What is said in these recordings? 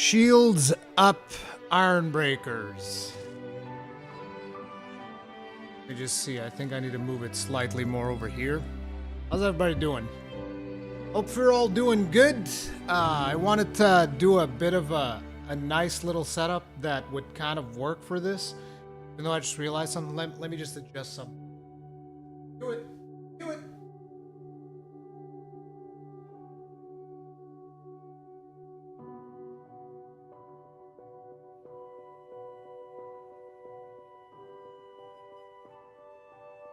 Shields up, iron breakers. Let me just see. I think I need to move it slightly more over here. How's everybody doing? Hope you're all doing good. I wanted to do a bit of a nice little setup that would kind of work for this. Even though I just realized something. Let me just adjust something. Do it. Do it.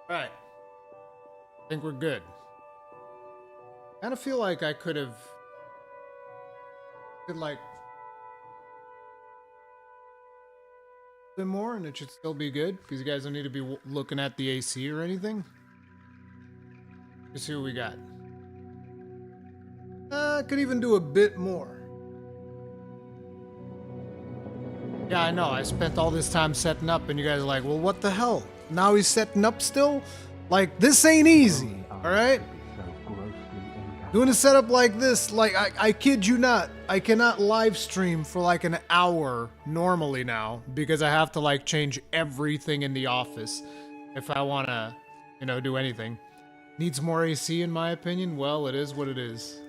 Alright. I think we're good. I kind of feel like I could like a bit more and it should still be good because you guys don't need to be looking at the AC or anything. Let's see what we got. Could even do a bit more. Yeah, I know. I spent all this time setting up and you guys are like, well, what the hell? Now he's setting up still? Like, this ain't easy, alright? Doing a setup like this, like, I kid you not, I cannot live stream for like an hour normally now because I have to like change everything in the office if I want to, you know, do anything. Needs more AC in my opinion? Well, it is what it is.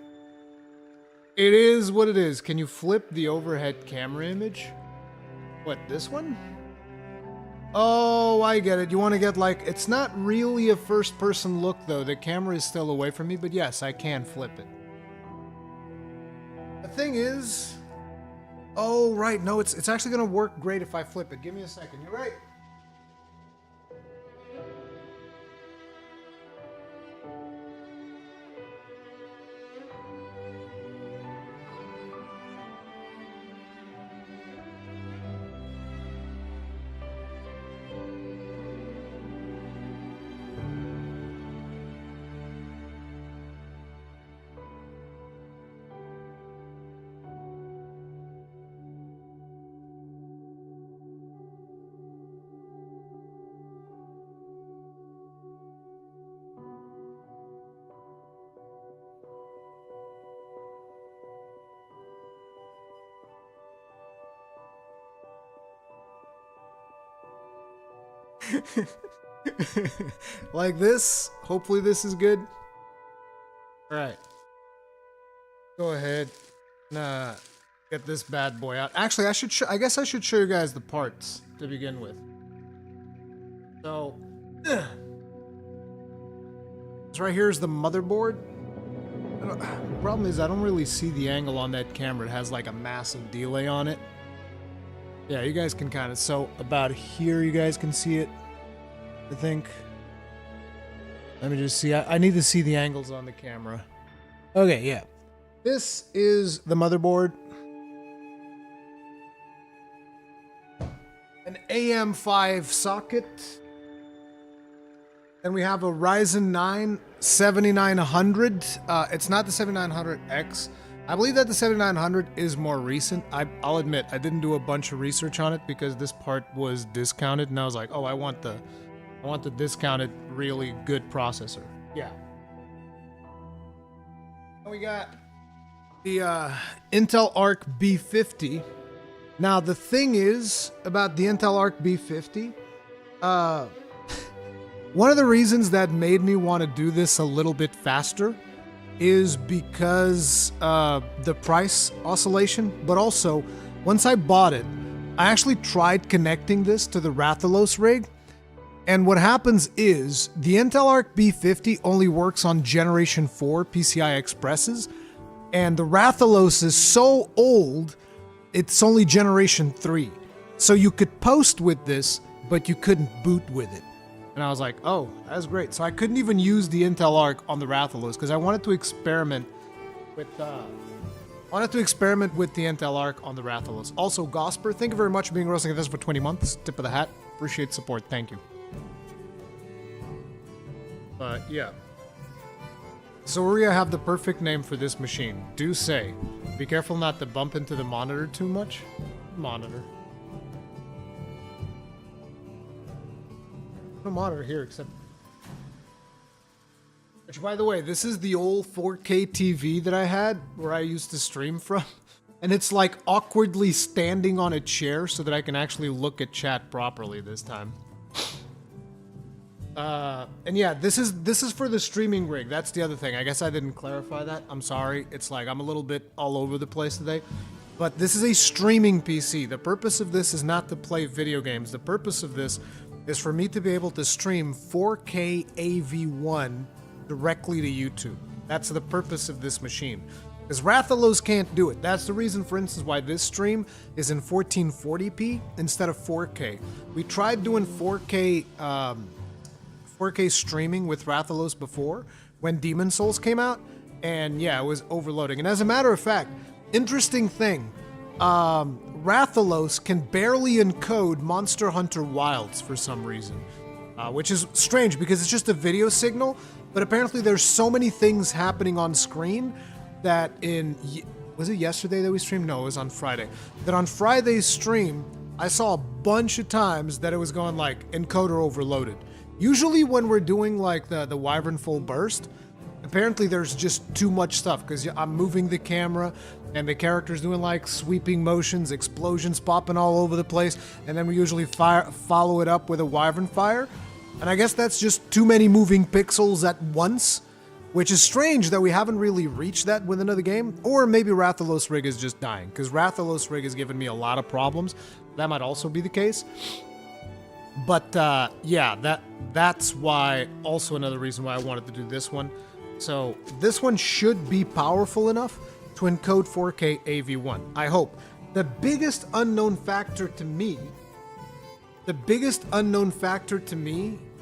It is what it is. Can you flip the overhead camera image? What, this one? Oh, I get it. You want to get like, it's not really a first person look though. The camera is still away from me, but yes, I can flip it. The thing is, oh, right. No, it's actually going to work great if I flip it. Give me a second. You're right. Like this. Hopefully this is good. All right. Go ahead. Get this bad boy out. Actually, I guess I should show you guys the parts to begin with. So, this right here is the motherboard. The problem is I don't really see the angle on that camera. It has like a massive delay on it. Yeah, you guys can kind of, so about here you guys can see it, I think. Let me just see, I need to see the angles on the camera. Okay, yeah. This is the motherboard. An AM5 socket. Then we have a Ryzen 9 7900. It's not the 7900X. I believe that the 7900 is more recent. I'll admit, I didn't do a bunch of research on it because this part was discounted, and I was like, oh, I want the discounted, really good processor. Yeah. And we got the Intel Arc B50. Now, the thing is about the Intel Arc B50, one of the reasons that made me want to do this a little bit faster is because the price oscillation, but also once I bought it, I actually tried connecting this to the Rathalos rig, and what happens is the Intel Arc B50 only works on Generation 4 PCI Expresses, and the Rathalos is so old, it's only Generation 3. So you could post with this, but you couldn't boot with it. And I was like, oh, that's great. So I couldn't even use the Intel Arc on the Rathalos because I wanted to experiment with the Intel Arc on the Rathalos. Also, Gosper, thank you very much for being roasting this for 20 months. Tip of the hat. Appreciate support. Thank you. But yeah. So we're gonna have the perfect name for this machine. Do say. Be careful not to bump into the monitor too much. Monitor. No monitor here except, which by the way, this is the old 4K TV that I had where I used to stream from. and it's like awkwardly standing on a chair so that I can actually look at chat properly this time. And yeah, this is for the streaming rig. That's the other thing. I guess I didn't clarify that. I'm sorry. It's like I'm a little bit all over the place today. But this is a streaming PC. The purpose of this is not to play video games. The purpose of this is for me to be able to stream 4K AV1 directly to YouTube. That's the purpose of this machine. Because Rathalos can't do it. That's the reason, for instance, why this stream is in 1440p instead of 4K. We tried doing 4K streaming with Rathalos before when Demon Souls came out, and yeah, it was overloading. And as a matter of fact, interesting thing, Rathalos can barely encode Monster Hunter Wilds for some reason, which is strange because it's just a video signal, but apparently there's so many things happening on screen that was it yesterday that we streamed? No, it was on Friday. That on Friday's stream, I saw a bunch of times that it was going like encoder overloaded. Usually when we're doing like the Wyvern full burst, apparently there's just too much stuff because I'm moving the camera and the character's doing like sweeping motions, explosions popping all over the place, and then we usually follow it up with a Wyvern fire. And I guess that's just too many moving pixels at once, which is strange that we haven't really reached that with another game. Or maybe Rathalos Rig is just dying, because Rathalos Rig has given me a lot of problems. That might also be the case. But yeah, that's why, also another reason why I wanted to do this one. So this one should be powerful enough to encode 4K AV1, I hope. The biggest unknown factor to me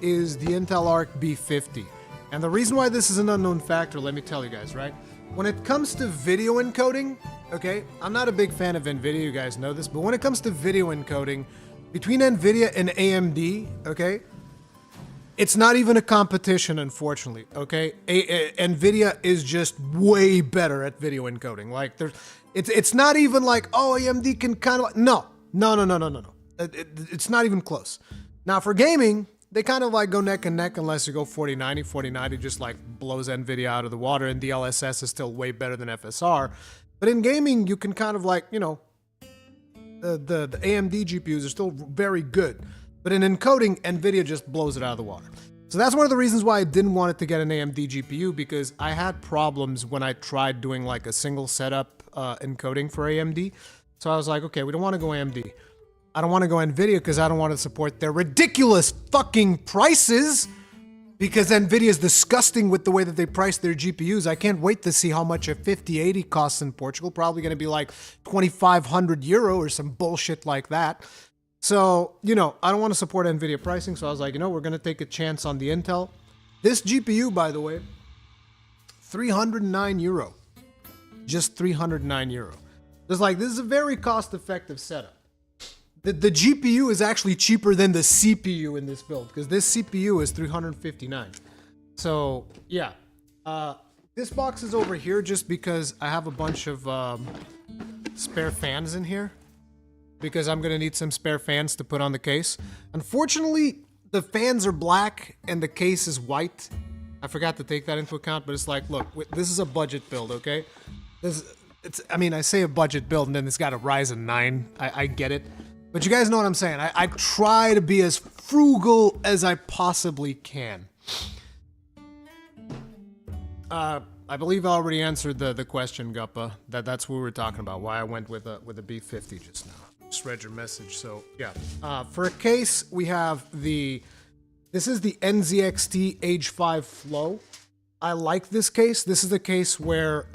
is the Intel Arc B580. And the reason why this is an unknown factor, let me tell you guys, right? When it comes to video encoding, okay, I'm not a big fan of NVIDIA, you guys know this, but when it comes to video encoding, between NVIDIA and AMD, okay, it's not even a competition, unfortunately, okay? NVIDIA is just way better at video encoding. Like, it's not even like, oh, AMD can kind of, no. It's not even close. Now, for gaming, they kind of like go neck and neck unless you go 4090. 4090 just like blows NVIDIA out of the water, and DLSS is still way better than FSR. But in gaming, you can kind of like, you know, the AMD GPUs are still very good. But in encoding, NVIDIA just blows it out of the water. So that's one of the reasons why I didn't want it to get an AMD GPU, because I had problems when I tried doing like a single setup encoding for AMD. So I was like, okay, we don't want to go AMD. I don't want to go NVIDIA because I don't want to support their ridiculous fucking prices, because NVIDIA is disgusting with the way that they price their GPUs. I can't wait to see how much a 5080 costs in Portugal. Probably going to be like 2,500 euro or some bullshit like that. So, you know, I don't want to support NVIDIA pricing, so I was like, you know, we're going to take a chance on the Intel. This GPU, by the way, 309 euro. Just 309 euro. It's like, this is a very cost-effective setup. The GPU is actually cheaper than the CPU in this build, because this CPU is 359. So, yeah. This box is over here just because I have a bunch of spare fans in here, because I'm going to need some spare fans to put on the case. Unfortunately, the fans are black and the case is white. I forgot to take that into account, but it's like, look, this is a budget build, okay? I mean, I say a budget build and then it's got a Ryzen 9. I get it. But you guys know what I'm saying. I try to be as frugal as I possibly can. I believe I already answered the question, Guppa. That's what we were talking about, why I went with a B50 just now. Just read your message, so yeah. For a case, we have this is the NZXT H5 Flow. I like this case. This is the case where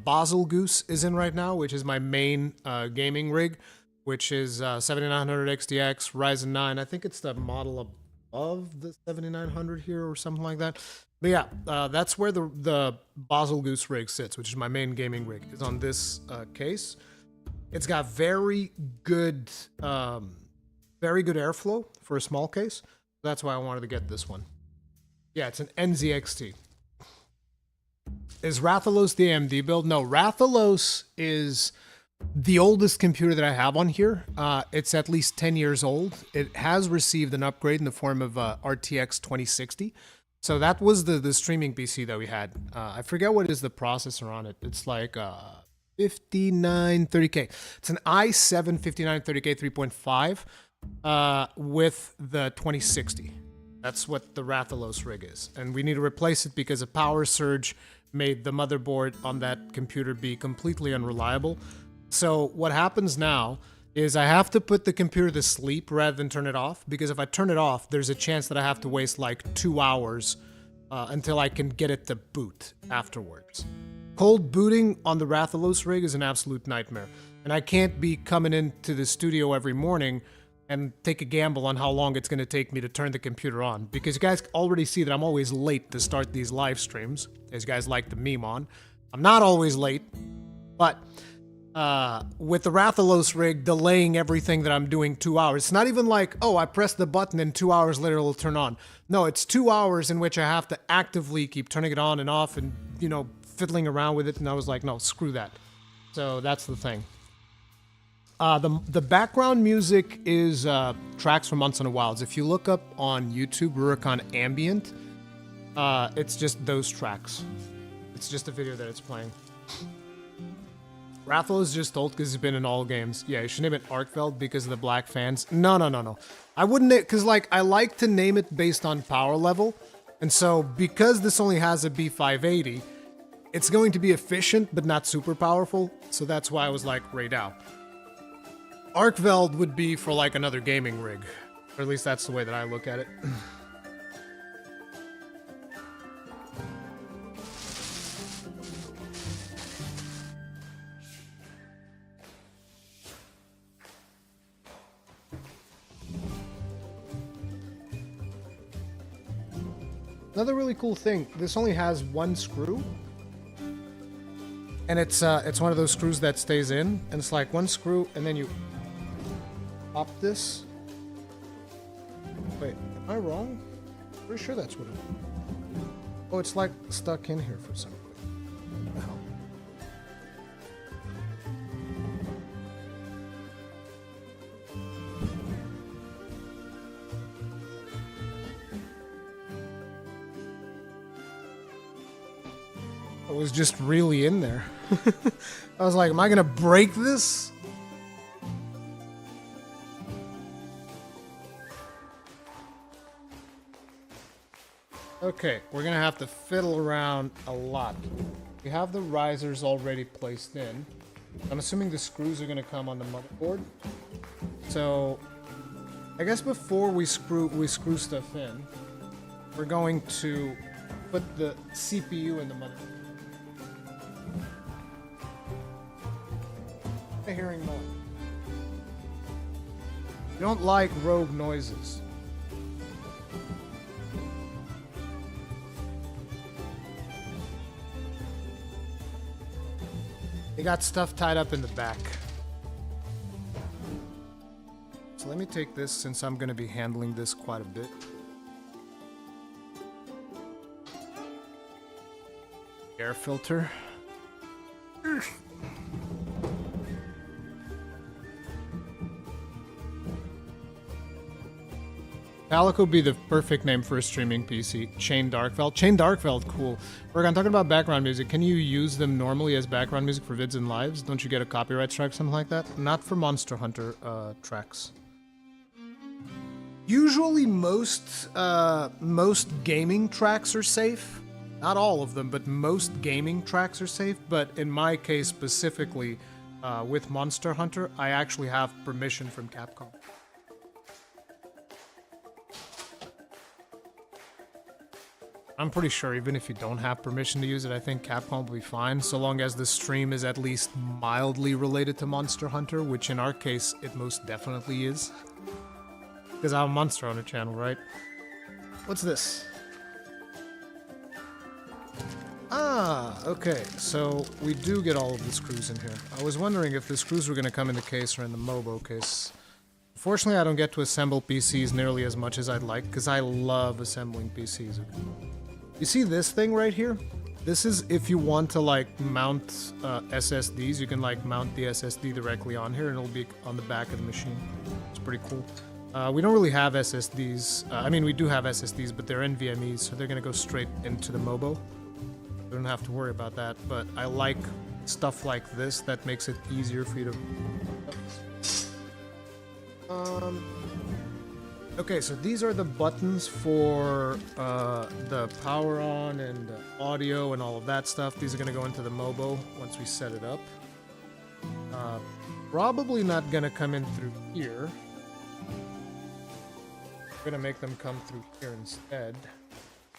Basel Goose is in right now, which is my main gaming rig, which is 7900 XTX, Ryzen 9. I think it's the model above the 7900 here or something like that. But yeah, that's where the Basel Goose rig sits, which is my main gaming rig, is on this case. It's got very good airflow for a small case. That's why I wanted to get this one. Yeah, it's an NZXT. Is Rathalos the AMD build? No, Rathalos is the oldest computer that I have on here. It's at least 10 years old. It has received an upgrade in the form of RTX 2060. So that was the streaming PC that we had. I forget what is the processor on it. It's like 5930K. It's an i7 5930K 3.5 with the 2060. That's what the Rathalos rig is. And we need to replace it because a power surge made the motherboard on that computer be completely unreliable. So what happens now is I have to put the computer to sleep rather than turn it off, because if I turn it off, there's a chance that I have to waste like 2 hours until I can get it to boot afterwards. Cold booting on the Rathalos rig is an absolute nightmare. And I can't be coming into the studio every morning and take a gamble on how long it's going to take me to turn the computer on. Because you guys already see that I'm always late to start these live streams, as you guys like the meme on. I'm not always late, but with the Rathalos rig delaying everything that I'm doing 2 hours, it's not even like, oh, I press the button and 2 hours later it'll turn on. No, it's 2 hours in which I have to actively keep turning it on and off and, you know, fiddling around with it. And I was like, no, screw that. So that's the thing. The background music is tracks from Months in the Wilds. If you look up on YouTube, Rurikhan Ambient, it's just those tracks. It's just a video that it's playing. Rathalos is just old because he's been in all games. Yeah, you should name it Arkveld because of the black fans. No. I wouldn't, because like I like to name it based on power level. And so because this only has a B580, it's going to be efficient but not super powerful. So that's why I was like Raydao. Arkveld would be for like another gaming rig. Or at least that's the way that I look at it. Another really cool thing, this only has one screw. And it's one of those screws that stays in. And it's like one screw and then you pop this. Wait, am I wrong? Pretty sure that's what it is. Oh, it's like stuck in here for some reason. What the hell? It was just really in there. I was like, am I gonna break this? Okay, we're gonna have to fiddle around a lot. We have the risers already placed in. I'm assuming the screws are gonna come on the motherboard. So, I guess before we screw stuff in, we're going to put the CPU in the motherboard. Hearing noise. You don't like rogue noises. They got stuff tied up in the back. So let me take this since I'm going to be handling this quite a bit. Air filter. Alec would be the perfect name for a streaming PC. Chain Darkveld. Chain Darkveld, cool. I'm talking about background music. Can you use them normally as background music for vids and lives? Don't you get a copyright strike, something like that? Not for Monster Hunter tracks. Usually most gaming tracks are safe. Not all of them, but most gaming tracks are safe. But in my case specifically, with Monster Hunter, I actually have permission from Capcom. I'm pretty sure even if you don't have permission to use it, I think Capcom will be fine, so long as the stream is at least mildly related to Monster Hunter, which in our case, it most definitely is. Because I have a Monster Hunter channel, right? What's this? Ah, okay, so we do get all of the screws in here. I was wondering if the screws were going to come in the case or in the Mobo case. Unfortunately, I don't get to assemble PCs nearly as much as I'd like, because I love assembling PCs. You see this thing right here? This is if you want to like mount SSDs, you can like mount the SSD directly on here and it'll be on the back of the machine. It's pretty cool. We don't really have SSDs. I mean, we do have SSDs, but they're NVMEs, so they're going to go straight into the Mobo. We don't have to worry about that, but I like stuff like this that makes it easier for you to... Okay, so these are the buttons for the power on and audio and all of that stuff. These are going to go into the Mobo once we set it up. Probably not going to come in through here. We're going to make them come through here instead.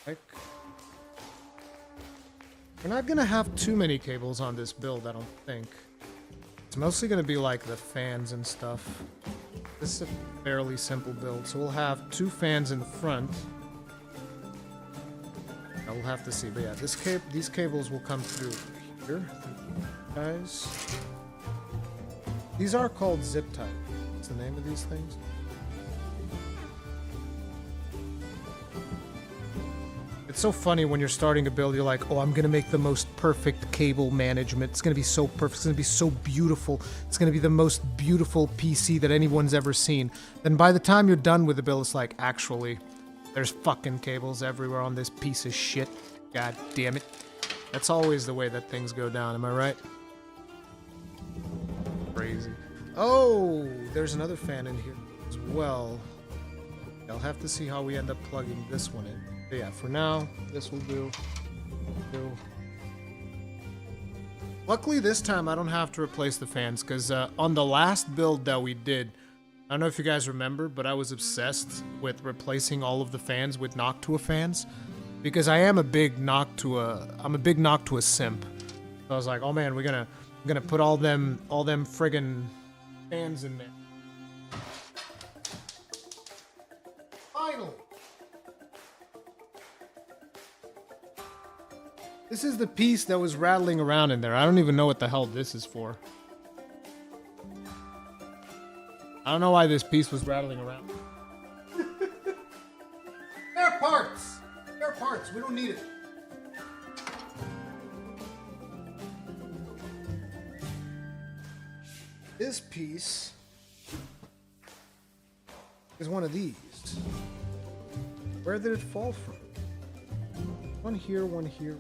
Like, we're not going to have too many cables on this build, I don't think. It's mostly going to be like the fans and stuff. This is a fairly simple build, so we'll have 2 fans in the front. I will have to see, but yeah, these cables will come through here, guys. These are called zip tie. What's the name of these things? It's so funny when you're starting a build, you're like, oh, I'm going to make the most perfect cable management. It's going to be so perfect. It's going to be so beautiful. It's going to be the most beautiful PC that anyone's ever seen. Then by the time you're done with the build, it's like, actually, there's fucking cables everywhere on this piece of shit. God damn it. That's always the way that things go down, am I right? Crazy. Oh, there's another fan in here as well. I'll have to see how we end up plugging this one in. But yeah, for now, this will do. Luckily this time I don't have to replace the fans, because on the last build that we did, I don't know if you guys remember, but I was obsessed with replacing all of the fans with Noctua fans, because I am a big Noctua simp. So I was like, oh man, we're gonna put all them friggin' fans in there. Finally. This is the piece that was rattling around in there. I don't even know what the hell this is for. I don't know why this piece was rattling around. Spare parts! Spare parts, we don't need it. This piece is one of these. Where did it fall from? One here, one here.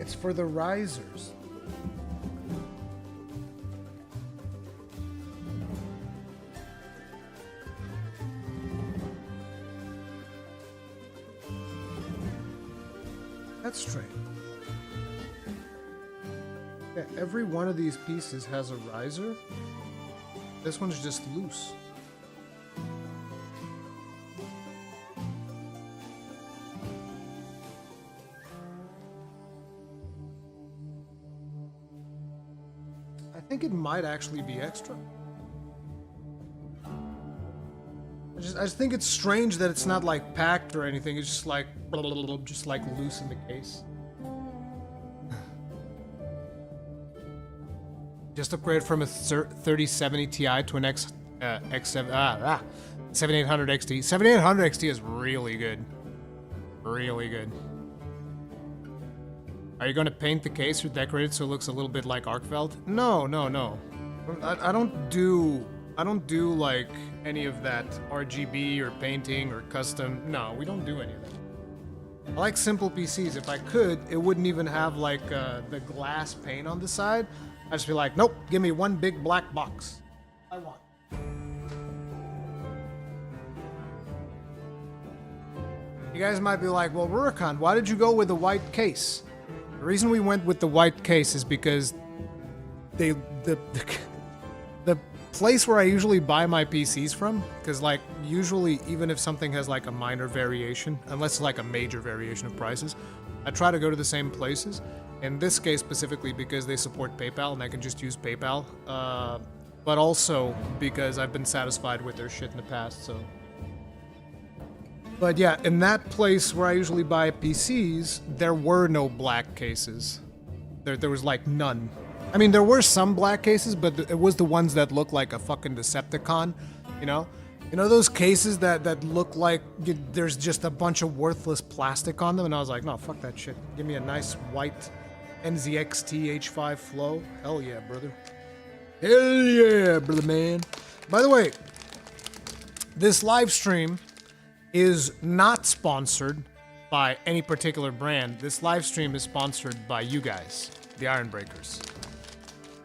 It's for the risers. That's strange. Yeah, every one of these pieces has a riser. This one's just loose. I think it might actually be extra. I just think it's strange that it's not like packed or anything. It's just like loose in the case. Just upgrade from a 3070 Ti to an X7 7800 XT. 7800 XT is really good. Really good. Are you going to paint the case or decorate it so it looks a little bit like Arkveld? No. I don't do like any of that RGB or painting or custom. No, we don't do any of that. I like simple PCs. If I could, it wouldn't even have like the glass pane on the side. I'd just be like, nope, give me one big black box. I want. You guys might be like, well, Rurikhan, why did you go with the white case? The reason we went with the white case is because the place where I usually buy my PCs from, because like usually even if something has like a minor variation, unless it's like a major variation of prices, I try to go to the same places. In this case specifically because they support PayPal and I can just use PayPal, but also because I've been satisfied with their shit in the past, so. But yeah, in that place where I usually buy PCs, there were no black cases. There was like none. I mean, there were some black cases, but it was the ones that looked like a fucking Decepticon, you know? You know those cases that look like there's just a bunch of worthless plastic on them? And I was like, no, fuck that shit. Give me a nice white NZXT H5 Flow. Hell yeah, brother. Hell yeah, brother man. By the way, this live stream is not sponsored by any particular brand. This live stream is sponsored by you guys, the Iron Breakers.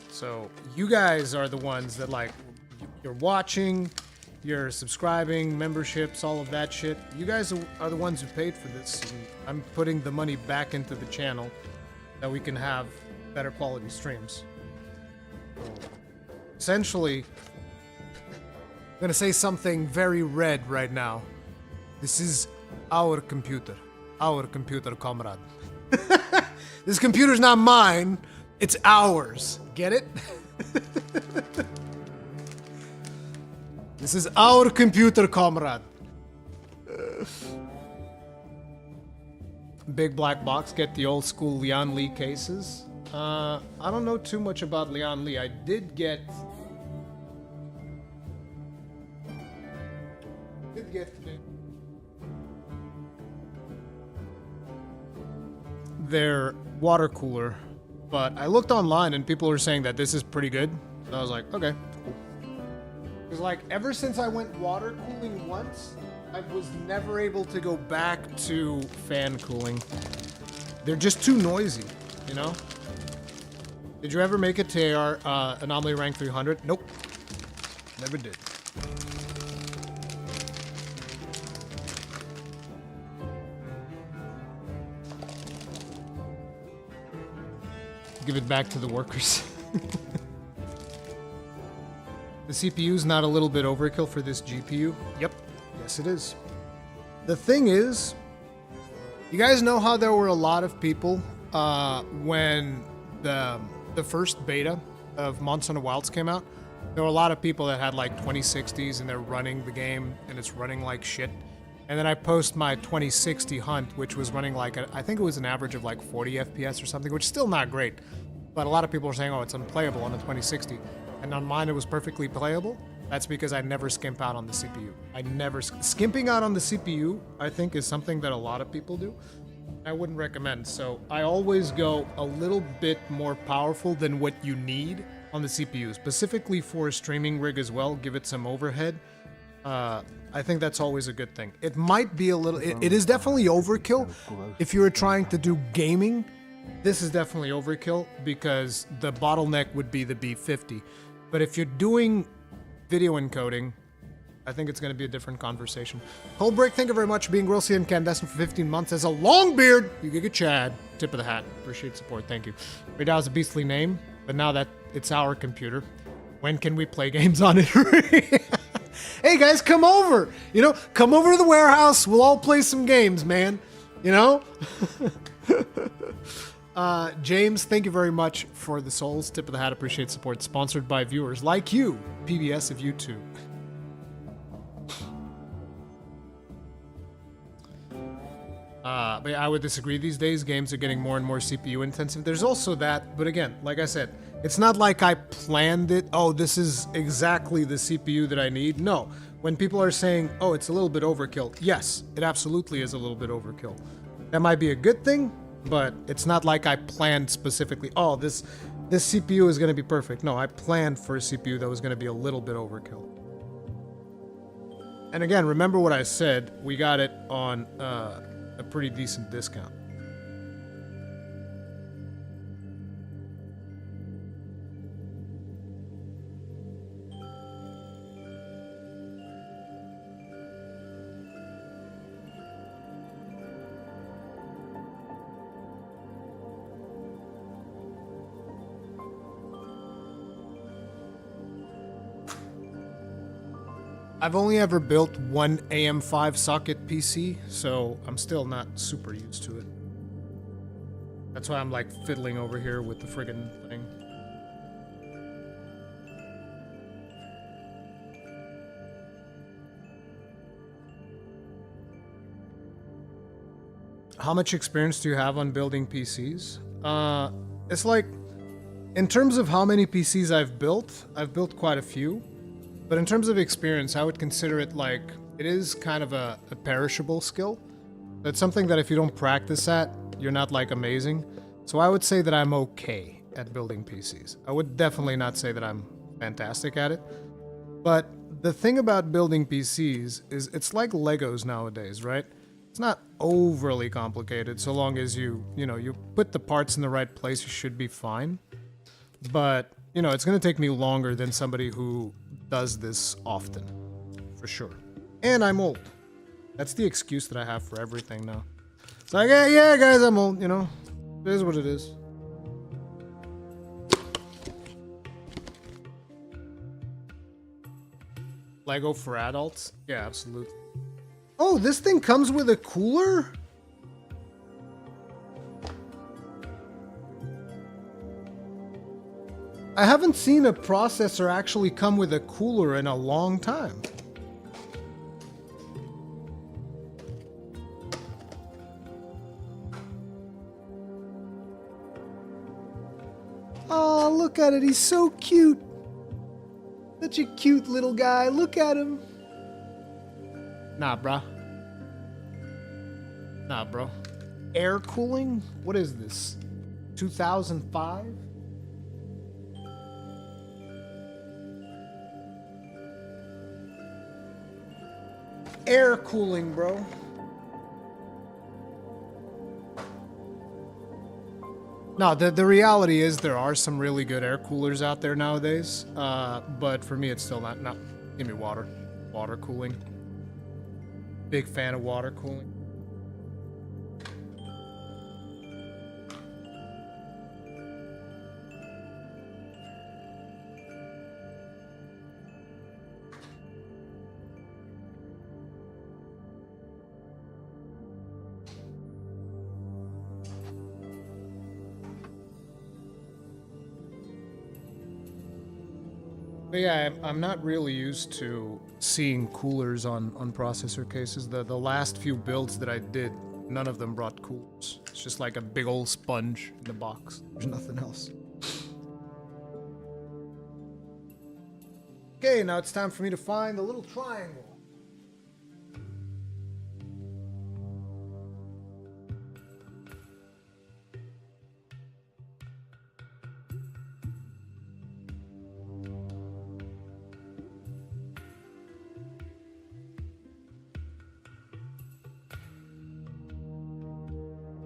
So you guys are the ones that, like, you're watching, you're subscribing, memberships, all of that shit. You guys are the ones who paid for this. And I'm putting the money back into the channel that we can have better quality streams. Essentially, I'm gonna say something very red right now. This is our computer, comrade. This computer's not mine, it's ours. Get it? This is our computer, comrade. Big black box, get the old school Leon Lee cases. I don't know too much about Leon Lee. I did get their water cooler, but I looked online and people were saying that this is pretty good. So I was like, okay, cool. Because, like, ever since I went water cooling once, I was never able to go back to fan cooling. They're just too noisy, you know? Did you ever make it to AR Anomaly Rank 300? Nope. Never did. Give it back to the workers. The CPU's not a little bit overkill for this GPU? Yep. Yes, it is. The thing is, you guys know how there were a lot of people when the first beta of Monster Hunter Wilds came out? There were a lot of people that had like 2060s and they're running the game and it's running like shit. And then I post my 2060 hunt, which was running like, I think it was an average of like 40 FPS or something, which is still not great. But a lot of people are saying, oh, it's unplayable on the 2060. And on mine, it was perfectly playable. That's because I never skimp out on the CPU. I never... Skimping out on the CPU, I think, is something that a lot of people do. I wouldn't recommend. So I always go a little bit more powerful than what you need on the CPU. Specifically for a streaming rig as well, give it some overhead. I think that's always a good thing. It might be a little... It is definitely overkill. If you were trying to do gaming, this is definitely overkill because the bottleneck would be the B580. But if you're doing video encoding, I think it's going to be a different conversation. Cold Break, thank you very much for being Grillsy and Candescent for 15 months. As a long beard, you get Chad. Tip of the hat. Appreciate support. Thank you. Radar is a beastly name, but now that it's our computer, when can we play games on it? Hey guys, come over. You know, come over to the warehouse. We'll all play some games, man. You know? James, thank you very much for the souls. Tip of the hat, appreciate support. Sponsored by viewers like you, PBS of YouTube. But I would disagree. These days, games are getting more and more CPU intensive. There's also that, but again, like I said, it's not like I planned it. Oh, this is exactly the CPU that I need. No. When people are saying, oh, it's a little bit overkill. Yes, it absolutely is a little bit overkill. That might be a good thing, but it's not like I planned specifically, oh, this CPU is going to be perfect. No, I planned for a CPU that was going to be a little bit overkill. And again, remember what I said. We got it on a pretty decent discount. I've only ever built one AM5 socket PC, so I'm still not super used to it. That's why I'm like fiddling over here with the friggin' thing. How much experience do you have on building PCs? It's like, in terms of how many PCs I've built quite a few. But in terms of experience, I would consider it like, it is kind of a perishable skill. It's something that if you don't practice at, you're not like amazing. So I would say that I'm okay at building PCs. I would definitely not say that I'm fantastic at it. But the thing about building PCs is it's like Legos nowadays, right? It's not overly complicated so long as you put the parts in the right place, you should be fine. But, it's going to take me longer than somebody who does this often, for sure. And I'm old. That's the excuse that I have for everything now. It's like, yeah, guys, I'm old, It is what it is. Lego for adults? Yeah, absolutely. Oh, this thing comes with a cooler? I haven't seen a processor actually come with a cooler in a long time. Oh, look at it. He's so cute. Such a cute little guy. Look at him. Nah, bruh. Nah, bro. Air cooling? What is this? 2005? Air cooling, bro. No, the reality is there are some really good air coolers out there nowadays, but for me it's still not. Give me water. Water cooling. Big fan of water cooling. But yeah, I'm not really used to seeing coolers on processor cases. The last few builds that I did, none of them brought coolers. It's just like a big old sponge in the box. There's nothing else. Okay, now it's time for me to find the little triangle.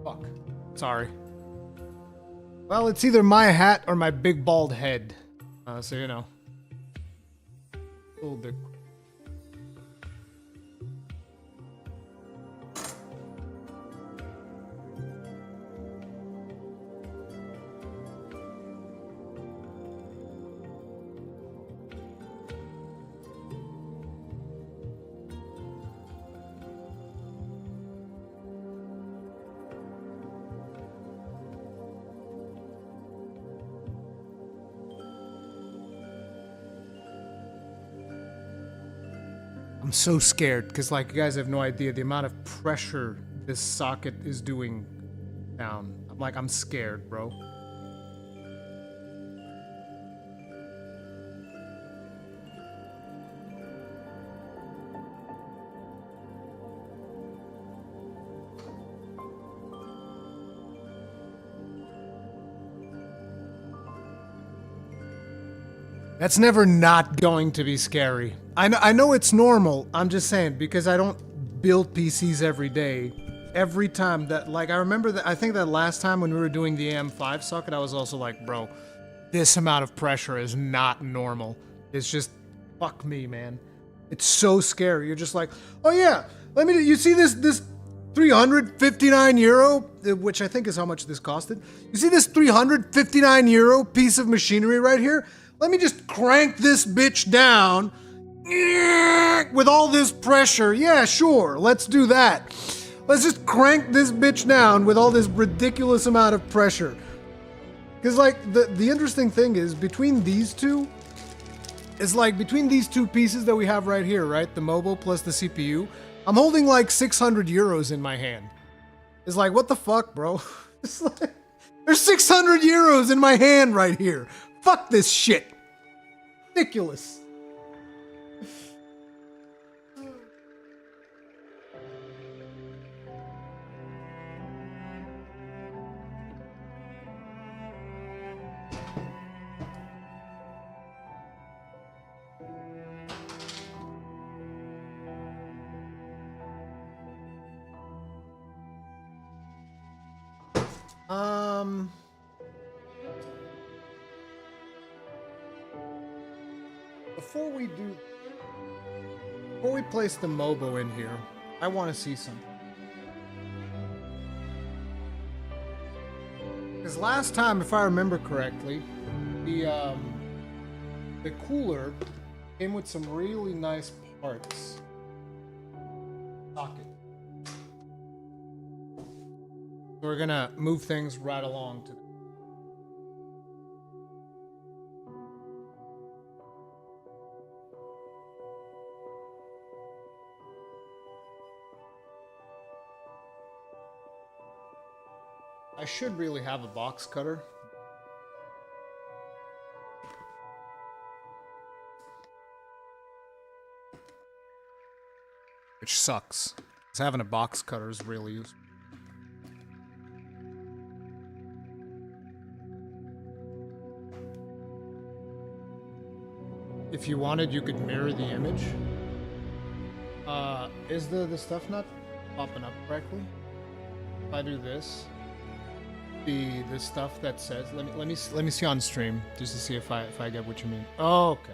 Fuck. Sorry. Well, it's either my hat or my big bald head. So, you know. A little bit. I'm so scared because, like, you guys have no idea the amount of pressure this socket is doing down. I'm scared, bro. That's never not going to be scary. I know it's normal. I'm just saying, because I don't build PCs every day. Every time that, like, I remember that, I think that last time when we were doing the AM5 socket, I was also like, bro, this amount of pressure is not normal. It's just, fuck me, man. It's so scary. You're just like, oh yeah, you see this 359 euro, which I think is how much this costed. You see this 359 euro piece of machinery right here? Let me just crank this bitch down with all this pressure. Yeah, sure, let's do that. Let's just crank this bitch down with all this ridiculous amount of pressure. Because, like, the interesting thing is, between these two pieces that we have right here, right? The mobile plus the CPU, I'm holding like 600 euros in my hand. It's like, what the fuck, bro? It's like, there's 600 euros in my hand right here. Fuck this shit. Ridiculous. Um, before we place the Mobo in here, I want to see something. Because last time, if I remember correctly, the cooler came with some really nice parts. Socket. We're gonna move things right along to. I should really have a box cutter. Which sucks. Because having a box cutter is really useful. If you wanted, you could mirror the image. Is the stuff not popping up correctly? If I do this, the stuff that says, let me see on stream just to see if I get what you mean. Oh, okay.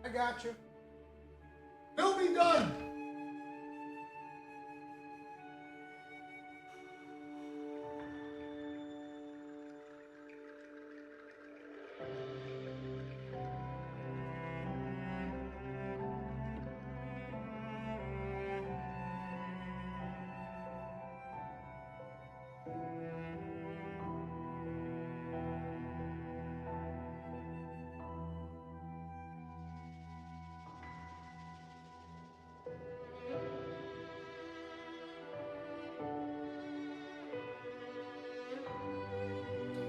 I got you. It'll be done.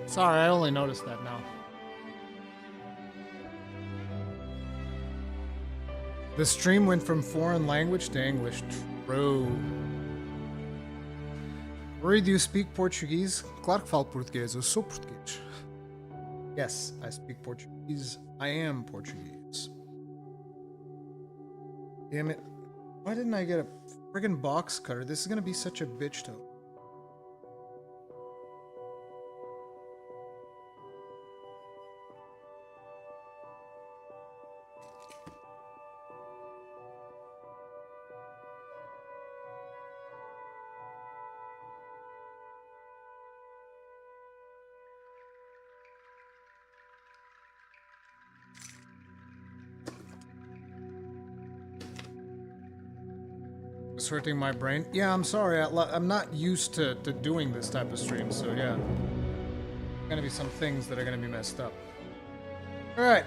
Sorry, I only noticed that now. The stream went from foreign language to English. True. Rory, do you speak Portuguese? Claro que falo português. Eu sou português. Yes, I speak Portuguese. I am Portuguese. Damn it. Why didn't I get a friggin' box cutter? This is gonna be such a bitch to. Hurting my brain. Yeah, I'm sorry. I'm not used to doing this type of stream, so yeah. Gonna be some things that are gonna be messed up. Alright.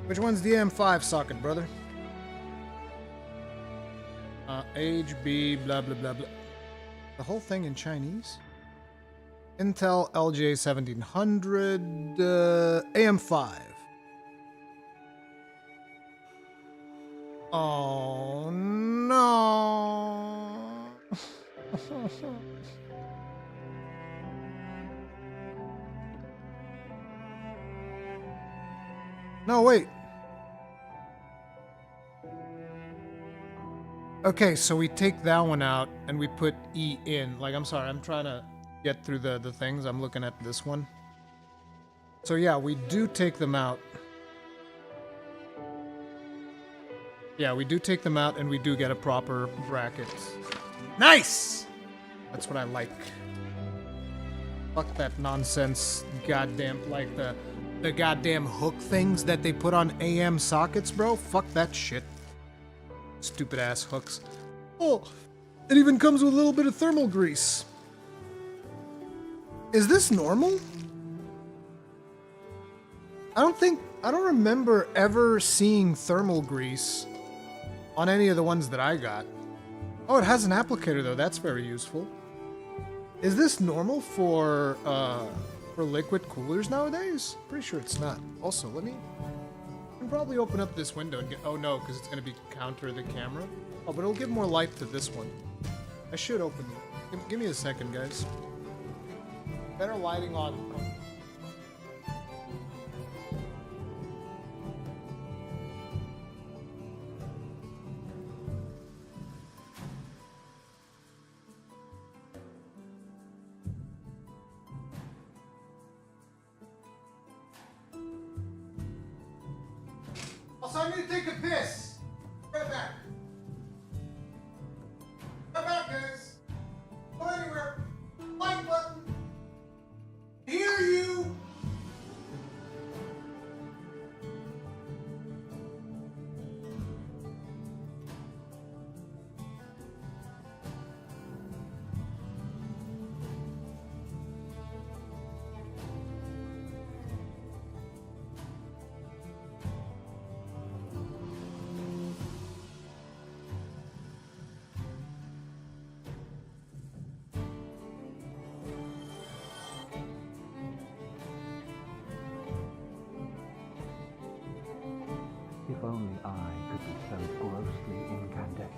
Which one's the M5 socket, brother? Age, B, blah, blah, blah, blah. The whole thing in Chinese? Intel LGA 1700, AM5. Oh no. No, wait. Okay, so we take that one out and we put E in. Like, I'm sorry, I'm trying to get through the things. I'm looking at this one. So yeah, we do take them out. Yeah, we do take them out and we do get a proper bracket. Nice! That's what I like. Fuck that nonsense, goddamn, like the goddamn hook things that they put on AM sockets, bro. Fuck that shit. Stupid ass hooks. Oh, it even comes with a little bit of thermal grease. Is this normal? I don't remember ever seeing thermal grease on any of the ones that I got. Oh, it has an applicator though. That's very useful. Is this normal for liquid coolers nowadays? Pretty sure it's not. Also, I can probably open up this window and get. Oh no, because it's gonna be counter the camera. Oh, but it'll give more light to this one. I should open it. Give me a second, guys. Better lighting on. to take a piss. Right back. Right back, guys. Go anywhere. Like button. Hear you. If only I could be so grossly incandescent.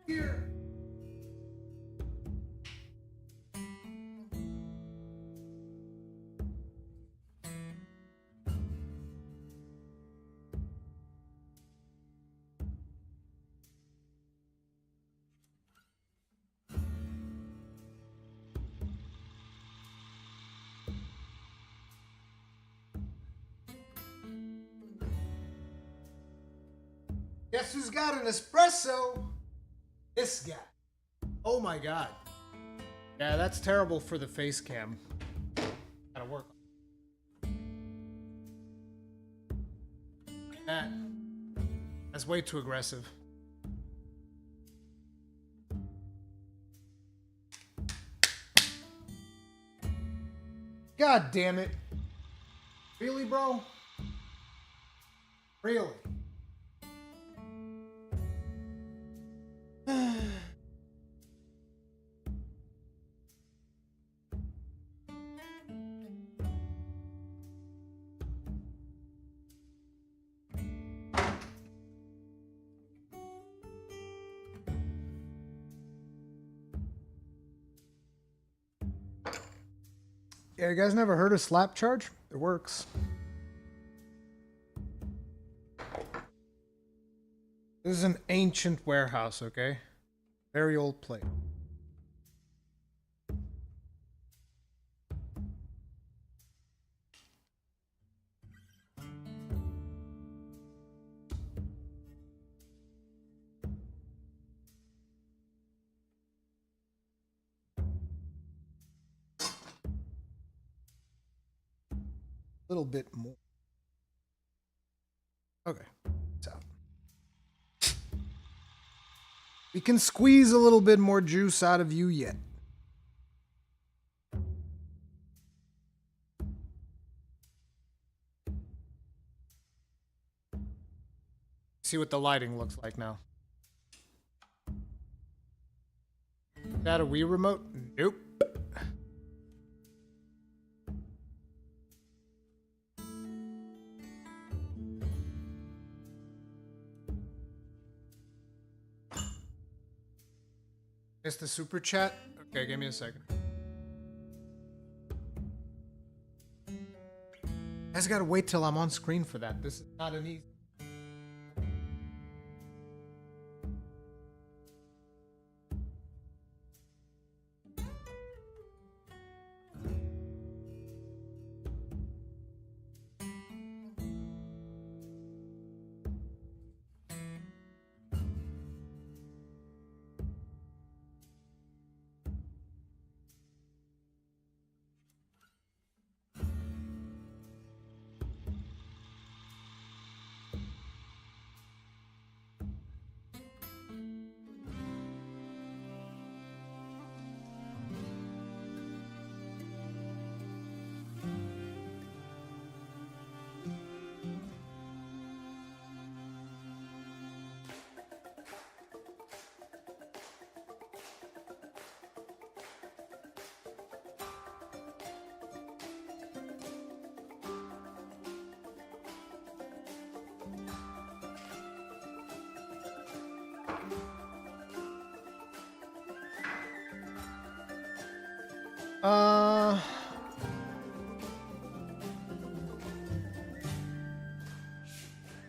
Here. Guess who's got an espresso? This guy. Oh my god. Yeah, that's terrible for the face cam. Gotta work. That's way too aggressive. God damn it. Really, bro? Really? Yeah, you guys never heard of slap charge? It works. This is an ancient warehouse, okay? Very old place. A little bit more. Okay, it's out. We can squeeze a little bit more juice out of you yet. See what the lighting looks like now. That a Wii remote? Nope. It's the super chat? Okay, give me a second. I just gotta wait till I'm on screen for that. This is not an easy.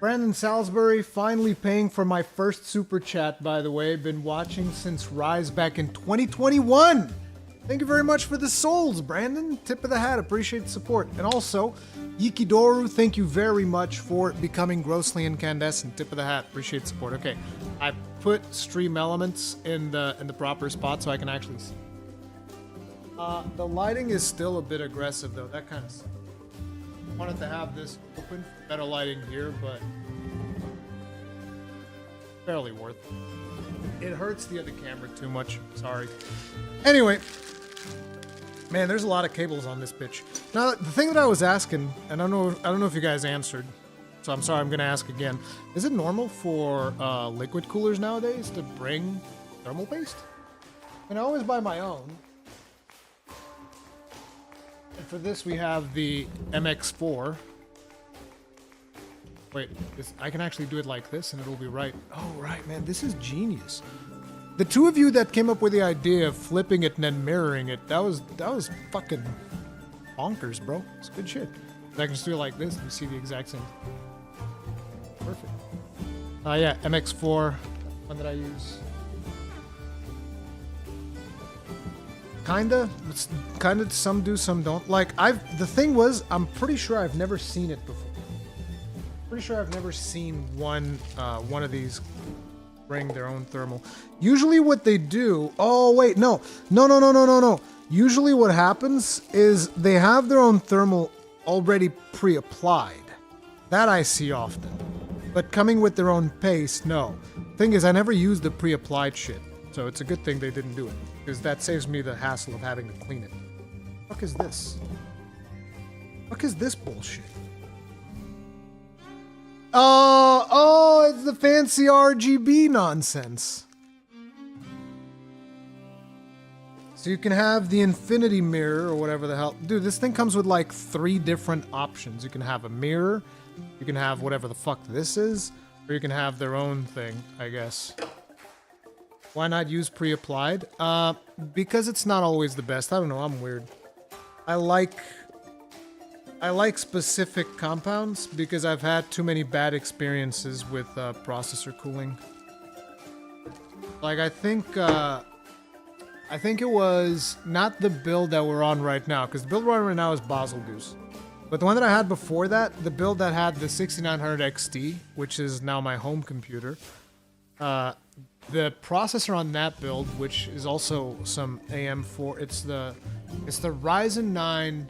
Brandon Salisbury finally paying for my first super chat, by the way. Been watching since Rise back in 2021. Thank you very much for the souls, Brandon. Tip of the hat. Appreciate the support. And also, Yikidoru, thank you very much for becoming grossly incandescent. Tip of the hat. Appreciate the support. Okay, I put stream elements in the proper spot so I can actually see. The lighting is still a bit aggressive though. That kind of sucks. I wanted to have this open for better lighting here, but fairly worth it. It hurts the other camera too much. Sorry. Anyway, man, there's a lot of cables on this bitch. Now, the thing that I was asking, and I don't know if you guys answered, so I'm sorry, I'm gonna ask again. Is it normal for liquid coolers nowadays to bring thermal paste? And I always buy my own. And for this, we have the MX4. Wait, I can actually do it like this and it'll be right. Oh, right, man, this is genius. The two of you that came up with the idea of flipping it and then mirroring it, that was fucking bonkers, bro. It's good shit. I can just do it like this and you see the exact same. Perfect. Yeah, MX4, one that I use. Kinda, some do, some don't. Like, the thing was, I'm pretty sure I've never seen it before. Pretty sure I've never seen one of these bring their own thermal. Usually what they do, oh wait, no. Usually what happens is they have their own thermal already pre-applied. That I see often. But coming with their own paste, no. Thing is, I never use the pre-applied shit. So it's a good thing they didn't do it. Because that saves me the hassle of having to clean it. Fuck is this? Fuck is this bullshit? Oh, it's the fancy RGB nonsense. So you can have the infinity mirror or whatever the hell. Dude, this thing comes with like 3 different options. You can have a mirror, you can have whatever the fuck this is, or you can have their own thing, I guess. Why not use pre-applied? Because it's not always the best. I don't know, I'm weird. I like specific compounds because I've had too many bad experiences with processor cooling. Like, I think it was not the build that we're on right now, because the build we're on right now is Basel Goose. But the one that I had before that, the build that had the 6900 XT, which is now my home computer, the processor on that build, which is also some AM4, it's the Ryzen 9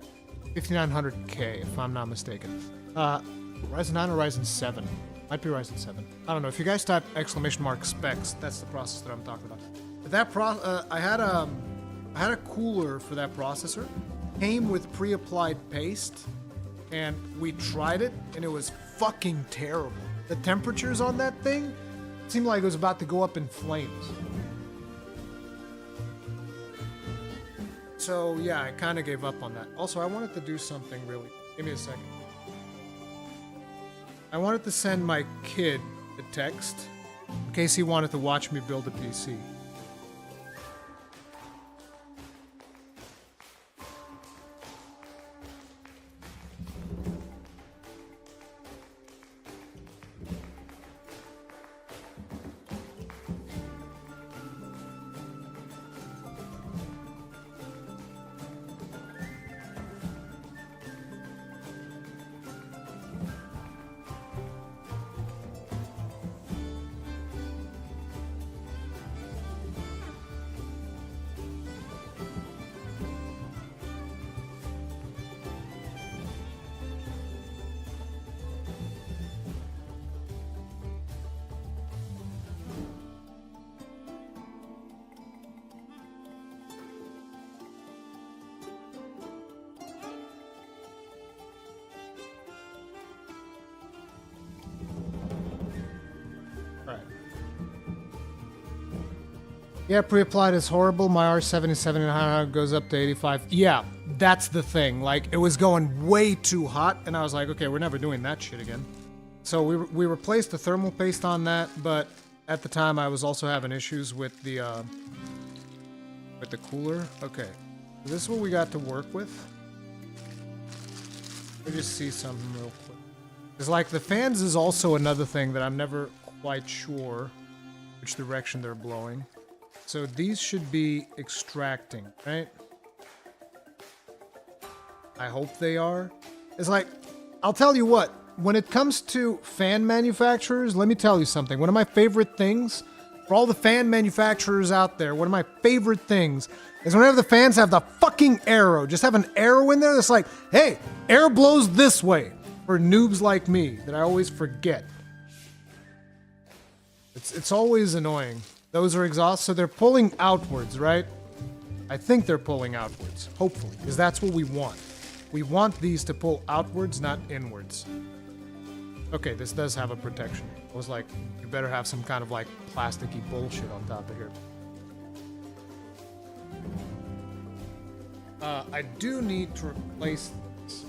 5900K, if I'm not mistaken. Ryzen 9 or Ryzen 7? Might be Ryzen 7. I don't know. If you guys type !specs, that's the processor that I'm talking about. But that I had a cooler for that processor. Came with pre-applied paste, and we tried it, and it was fucking terrible. The temperatures on that thing seemed like it was about to go up in flames. So yeah, I kind of gave up on that. Also, I wanted to do something really. Give me a second. I wanted to send my kid a text in case he wanted to watch me build a PC. Yeah, pre-applied is horrible. My R77 goes up to 85. Yeah, that's the thing. Like, it was going way too hot, and I was like, okay, we're never doing that shit again. So we replaced the thermal paste on that, but at the time I was also having issues with the cooler. Okay, so this is what we got to work with. Let me just see something real quick. It's like the fans is also another thing that I'm never quite sure which direction they're blowing. So these should be extracting, right? I hope they are. It's like, I'll tell you what, when it comes to fan manufacturers, let me tell you something. One of my favorite things, for all the fan manufacturers out there, one of my favorite things is whenever the fans have the fucking arrow, just have an arrow in there that's like, hey, air blows this way, for noobs like me, that I always forget. It's always annoying. Those are exhaust, so they're pulling outwards, right? I think they're pulling outwards, hopefully, because that's what we want. We want these to pull outwards, not inwards. Okay, this does have a protection. I was like, you better have some kind of like plasticky bullshit on top of here. I do need to replace this.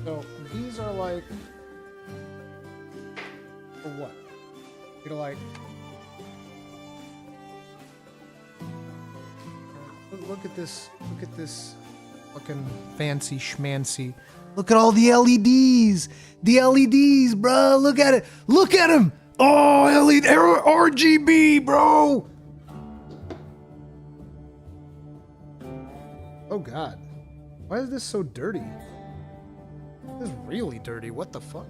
So these are like, for what? You're like, look at this fucking fancy schmancy. Look at all the LEDs, bro. Look at it, look at them. Oh, LED, RGB, bro. Oh God, why is this so dirty? This is really dirty. What the fuck?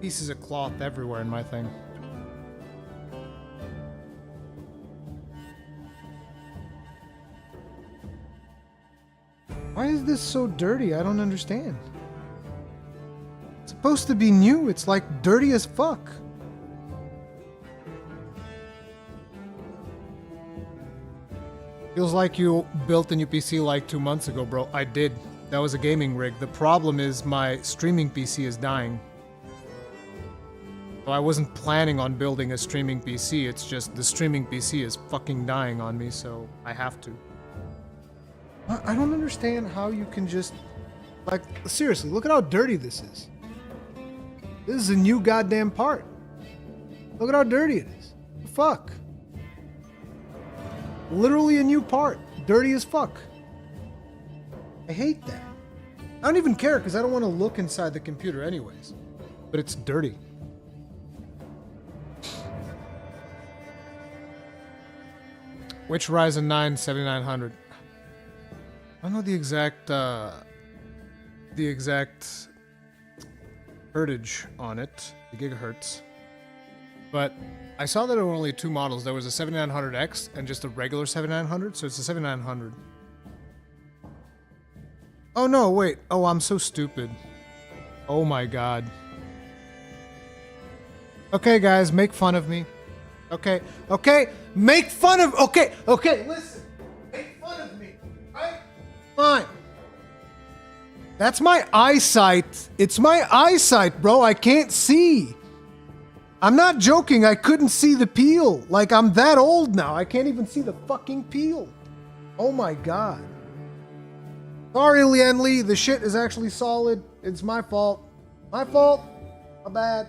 Pieces of cloth everywhere in my thing. Why is this so dirty? I don't understand. It's supposed to be new. It's like dirty as fuck. Feels like you built a new PC like 2 months ago, bro. I did. That was a gaming rig. The problem is my streaming PC is dying. So I wasn't planning on building a streaming PC. It's just the streaming PC is fucking dying on me, so I have to. I don't understand how you can just, like, seriously, look at how dirty this is. This is a new goddamn part. Look at how dirty it is. The fuck? Literally a new part. Dirty as fuck. I hate that. I don't even care because I don't want to look inside the computer anyways. But it's dirty. Which Ryzen 9 7900? I don't know the exact hertage on it, the gigahertz. But I saw that there were only two models. There was a 7900X and just a regular 7900, so it's a 7900. Oh no, wait. Oh, I'm so stupid. Oh my god. Okay, guys, make fun of me. Okay, make fun of... Okay, listen. Make fun of me, right? Fine. That's my eyesight. It's my eyesight, bro. I can't see. I'm not joking. I couldn't see the peel. Like, I'm that old now. I can't even see the fucking peel. Oh my god. Sorry, Lian Lee. The shit is actually solid. It's my fault. My fault. My bad.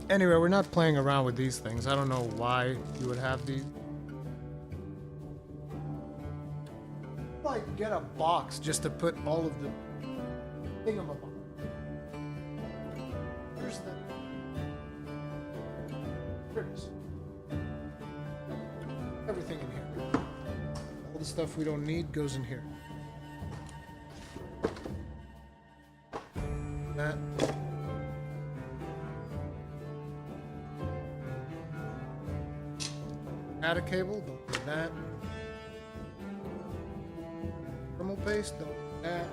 Anyway, we're not playing around with these things. I don't know why you would have these. Like, get a box just to put all of the thingamabob. Here's the... Here it is. Everything in here. All the stuff we don't need goes in here. That. Add a cable, don't do that. Thermal paste, don't do that.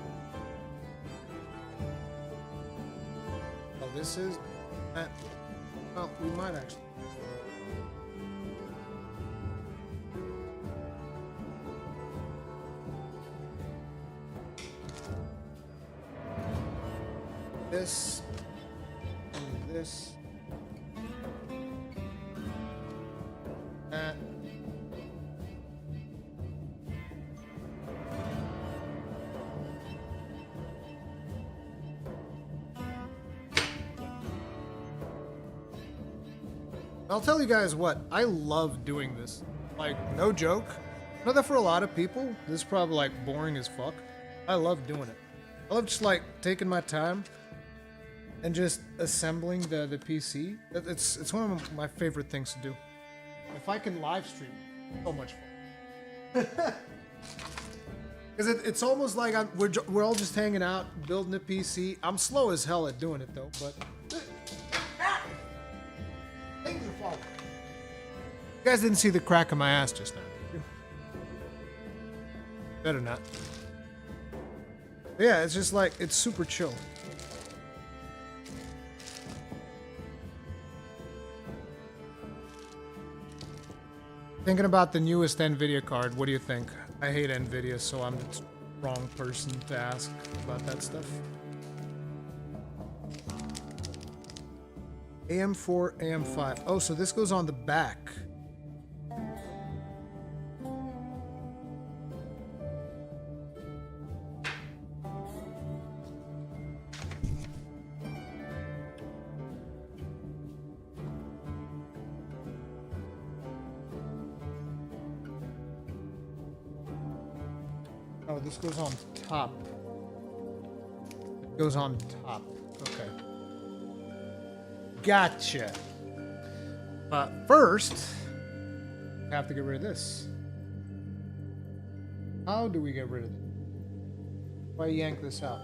Oh, this is that. Well, we might actually. This and this. That. I'll tell you guys what, I love doing this. Like, no joke. I know that for a lot of people, this is probably like boring as fuck. I love doing it. I love just like taking my time and just assembling the PC. It's one of my favorite things to do. If I can live stream, so much fun. Because it's almost like we're all just hanging out, building a PC. I'm slow as hell at doing it though, but things are falling. You guys didn't see the crack of my ass just now, did you? Better not. But yeah, it's just like, it's super chill. Thinking about the newest NVIDIA card, what do you think? I hate NVIDIA, so I'm the wrong person to ask about that stuff. AM4, AM5. Oh, so this goes on the back. Oh, this goes on top. It goes on top. Okay. Gotcha. But first, I have to get rid of this. How do we get rid of it? How do I yank this out?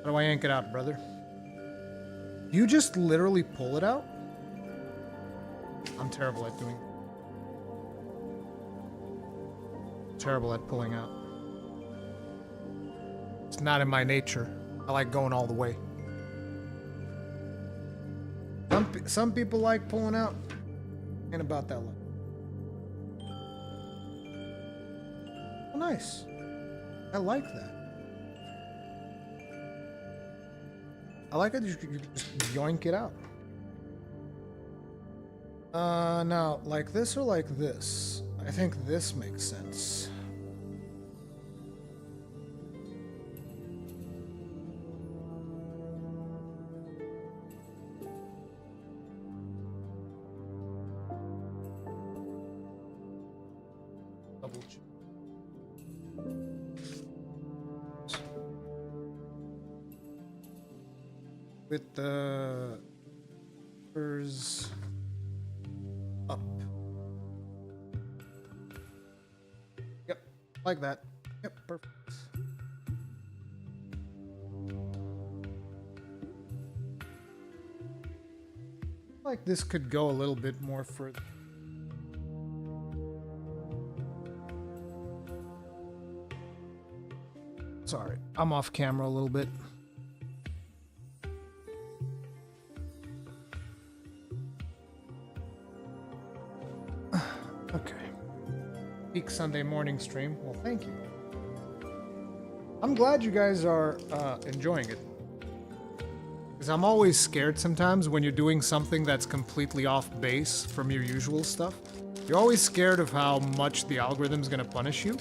How do I yank it out, brother? You just literally pull it out? I'm terrible at doing it. Terrible at pulling out. It's not in my nature. I like going all the way. Some people like pulling out. Ain't about that life. Oh, nice. I like that. I like it. You just yoink it out. Now, like this or like this? I think this makes sense. Double check. With the numbers up. Like that. Yep, perfect. Like this could go a little bit more further. Sorry, I'm off camera a little bit. Okay. Peak Sunday morning stream. Well, thank you. I'm glad you guys are enjoying it. Because I'm always scared sometimes when you're doing something that's completely off base from your usual stuff. You're always scared of how much the algorithm's going to punish you.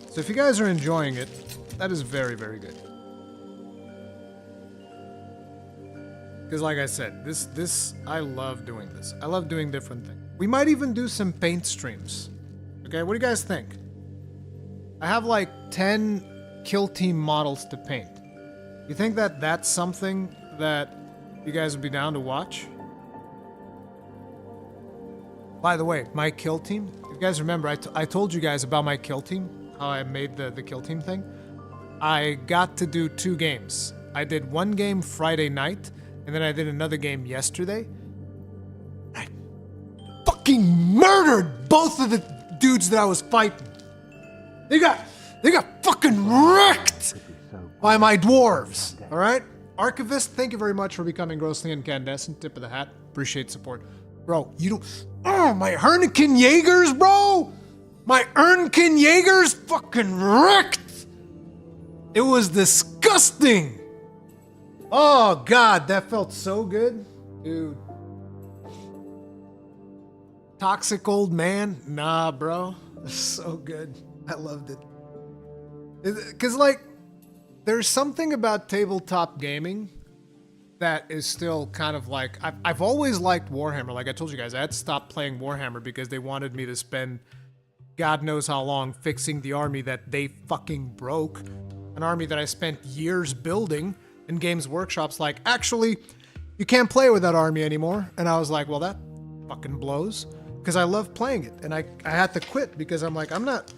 So if you guys are enjoying it, that is very, very good. Because like I said, this I love doing this. I love doing different things. We might even do some paint streams. Okay, what do you guys think? I have like 10 kill team models to paint. You think that that's something that you guys would be down to watch? By the way, my kill team, if you guys remember, I told you guys about my kill team, how I made the kill team thing. I got to do 2 games. I did 1 game Friday night, and then I did another game yesterday. I fucking murdered both of the dudes that I was fighting. They got fucking wrecked by my dwarves, alright? Archivist, thank you very much for becoming grossly incandescent. Tip of the hat. Appreciate support. Bro, you don't... Oh, my Hurricane Jaegers, bro! My Ernken Jaegers fucking wrecked! It was disgusting! Oh, God, that felt so good. Dude. Toxic old man? Nah, bro. It's so good. I loved it. Because, like, there's something about tabletop gaming that is still kind of like... I've always liked Warhammer. Like I told you guys, I had to stop playing Warhammer because they wanted me to spend God knows how long fixing the army that they fucking broke. An army that I spent years building, and Games Workshop's like, actually, you can't play with that army anymore. And I was like, well, that fucking blows. Because I love playing it. And I had to quit because I'm like, I'm not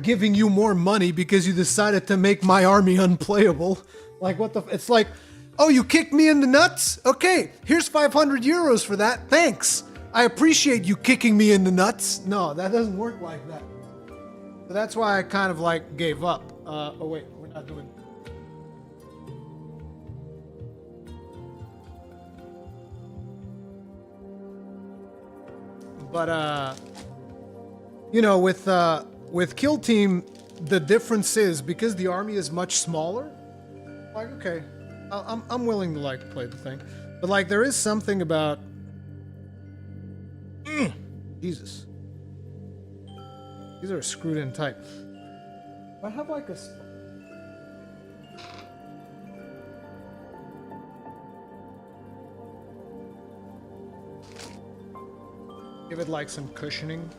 giving you more money because you decided to make my army unplayable. Like, what the... It's like, oh, you kicked me in the nuts? Okay, here's 500 euros for that. Thanks. I appreciate you kicking me in the nuts. No, that doesn't work like that. So that's why I kind of like gave up. Oh wait, we're not doing... But, you know, with Kill Team, the difference is, because the army is much smaller, like, okay, I'm willing to, like, play the thing. But, like, there is something about... Jesus. These are screwed in tight. I have, like, a... Give it, like, some cushioning.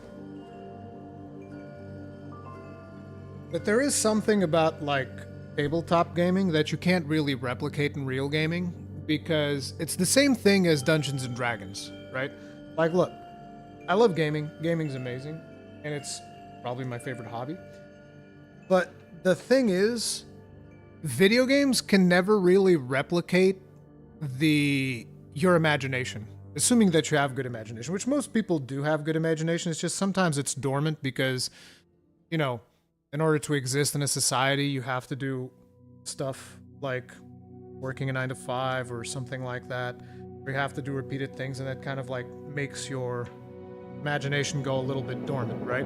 But there is something about, like, tabletop gaming that you can't really replicate in real gaming, because it's the same thing as Dungeons and Dragons, right? Like, look, I love gaming. Gaming's amazing, and it's probably my favorite hobby. But the thing is, video games can never really replicate your imagination. Assuming that you have good imagination, which most people do have good imagination. It's just sometimes it's dormant because, you know, in order to exist in a society, you have to do stuff like working a 9-to-5 or something like that. Or you have to do repeated things, and that kind of like makes your imagination go a little bit dormant, right?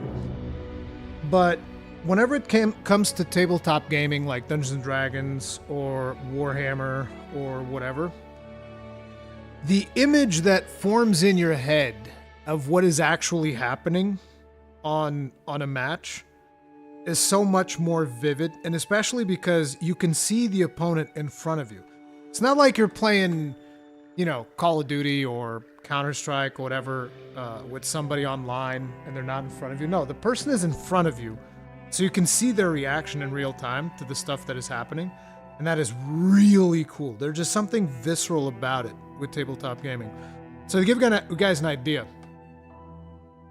But whenever it comes to tabletop gaming like Dungeons and Dragons or Warhammer or whatever, the image that forms in your head of what is actually happening on a match is so much more vivid, and especially because you can see the opponent in front of you. It's not like you're playing, you know, Call of Duty or Counter-Strike or whatever with somebody online and they're not in front of you. No, the person is in front of you, so you can see their reaction in real time to the stuff that is happening, and that is really cool. There's just something visceral about it with tabletop gaming. So to give you guys an idea,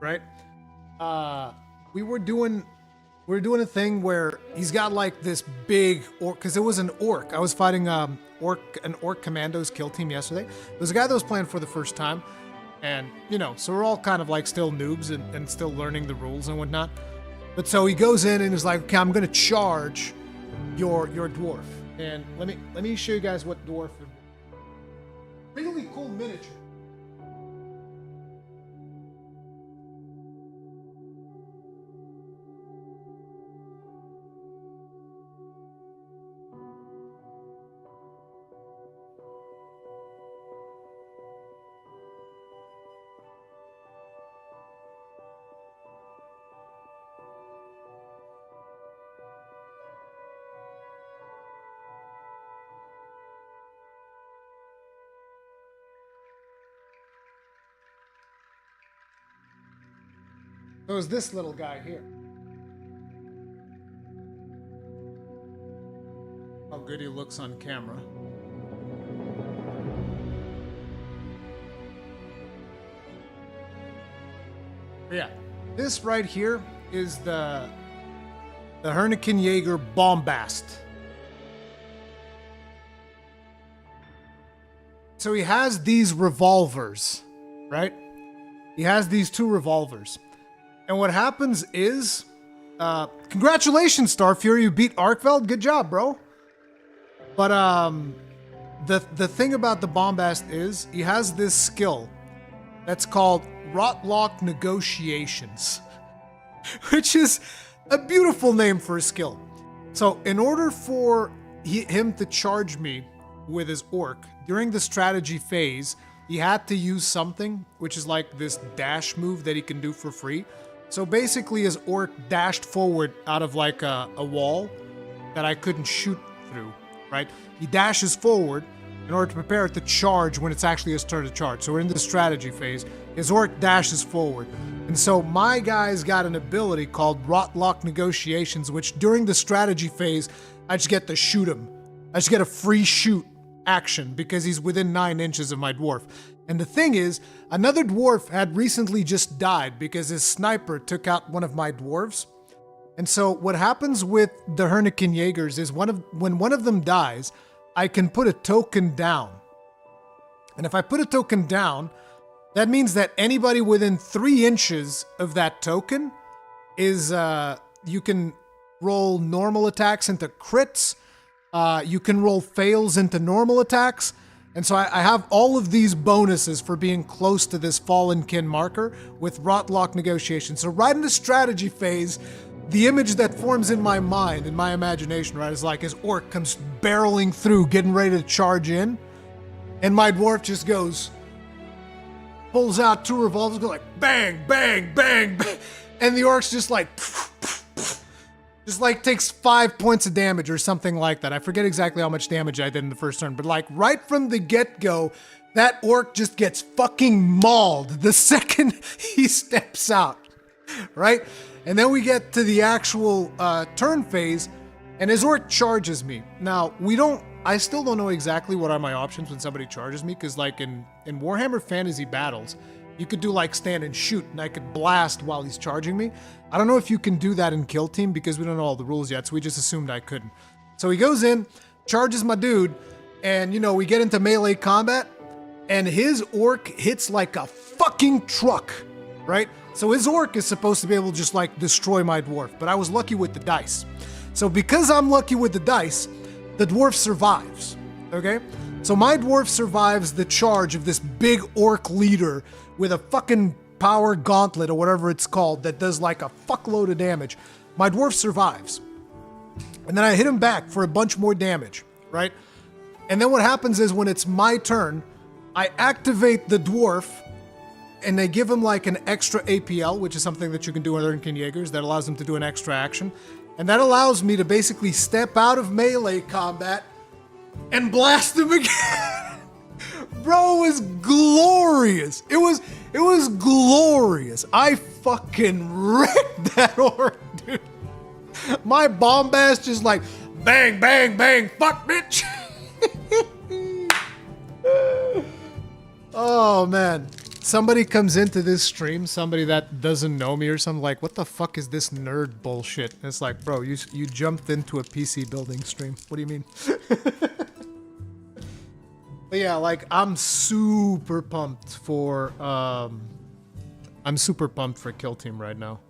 right? We were doing we're doing a thing where he's got like this big orc, because it was an orc. I was fighting an orc commandos kill team yesterday. There was a guy that was playing for the first time, and you know, so we're all kind of like still noobs and still learning the rules and whatnot. But so he goes in and is like, okay, I'm gonna charge your dwarf. And let me show you guys what dwarf. Really cool miniature. So is this little guy here. How good he looks on camera. But yeah, this right here is the Rurikhan Jaeger Bombast. So he has these revolvers, right? He has these two revolvers. And what happens is, congratulations, Star Fury, you beat Arkveld. Good job, bro. But the thing about the Bombast is he has this skill that's called Rotlock Negotiations, which is a beautiful name for a skill. So in order for him to charge me with his orc during the strategy phase, he had to use something which is like this dash move that he can do for free. So basically his orc dashed forward out of like a wall that I couldn't shoot through, right? He dashes forward in order to prepare it to charge when it's actually his turn to charge. So we're in the strategy phase. His orc dashes forward. And so my guy's got an ability called Rotlock Negotiations, which during the strategy phase, I just get to shoot him. I just get a free shoot action because he's within 9 inches of my dwarf. And the thing is, another dwarf had recently just died because his sniper took out one of my dwarves. And so what happens with the Rurikhan Jaegers is when one of them dies, I can put a token down. And if I put a token down, that means that anybody within 3 inches of that token is, you can roll normal attacks into crits. You can roll fails into normal attacks. And so I have all of these bonuses for being close to this fallen kin marker with Rotlock Negotiation. So right in the strategy phase, the image that forms in my mind, in my imagination, right, is like his orc comes barreling through, getting ready to charge in. And my dwarf just goes, pulls out 2 revolvers, goes like bang, bang, bang, bang. And the orc's just like, just like takes 5 points of damage or something like that. I forget exactly how much damage I did in the first turn, but like right from the get-go, that orc just gets fucking mauled the second he steps out, right? And then we get to the actual turn phase, and his orc charges me. Now, I still don't know exactly what are my options when somebody charges me, because like in Warhammer Fantasy Battles, you could do like stand and shoot, and I could blast while he's charging me. I don't know if you can do that in Kill Team because we don't know all the rules yet, so we just assumed I couldn't. So he goes in, charges my dude, and you know, we get into melee combat, and his orc hits like a fucking truck, right? So his orc is supposed to be able to just like destroy my dwarf, but I was lucky with the dice. So because I'm lucky with the dice, the dwarf survives, okay? So my dwarf survives the charge of this big orc leader with a fucking power gauntlet or whatever it's called that does like a fuckload of damage. My dwarf survives. And then I hit him back for a bunch more damage, right? And then what happens is when it's my turn, I activate the dwarf and they give him like an extra APL, which is something that you can do in Rurikhan Jaegers that allows him to do an extra action. And that allows me to basically step out of melee combat and blast him again. Bro, it was glorious. It was glorious. I fucking wrecked that orc, dude. My bombast just like bang, bang, bang, fuck, bitch. Oh, man. somebody comes into this stream, somebody that doesn't know me or something, like, what the fuck is this nerd bullshit? And it's like, bro, you jumped into a PC building stream. What do you mean? But yeah, like, I'm super pumped for Kill Team right now.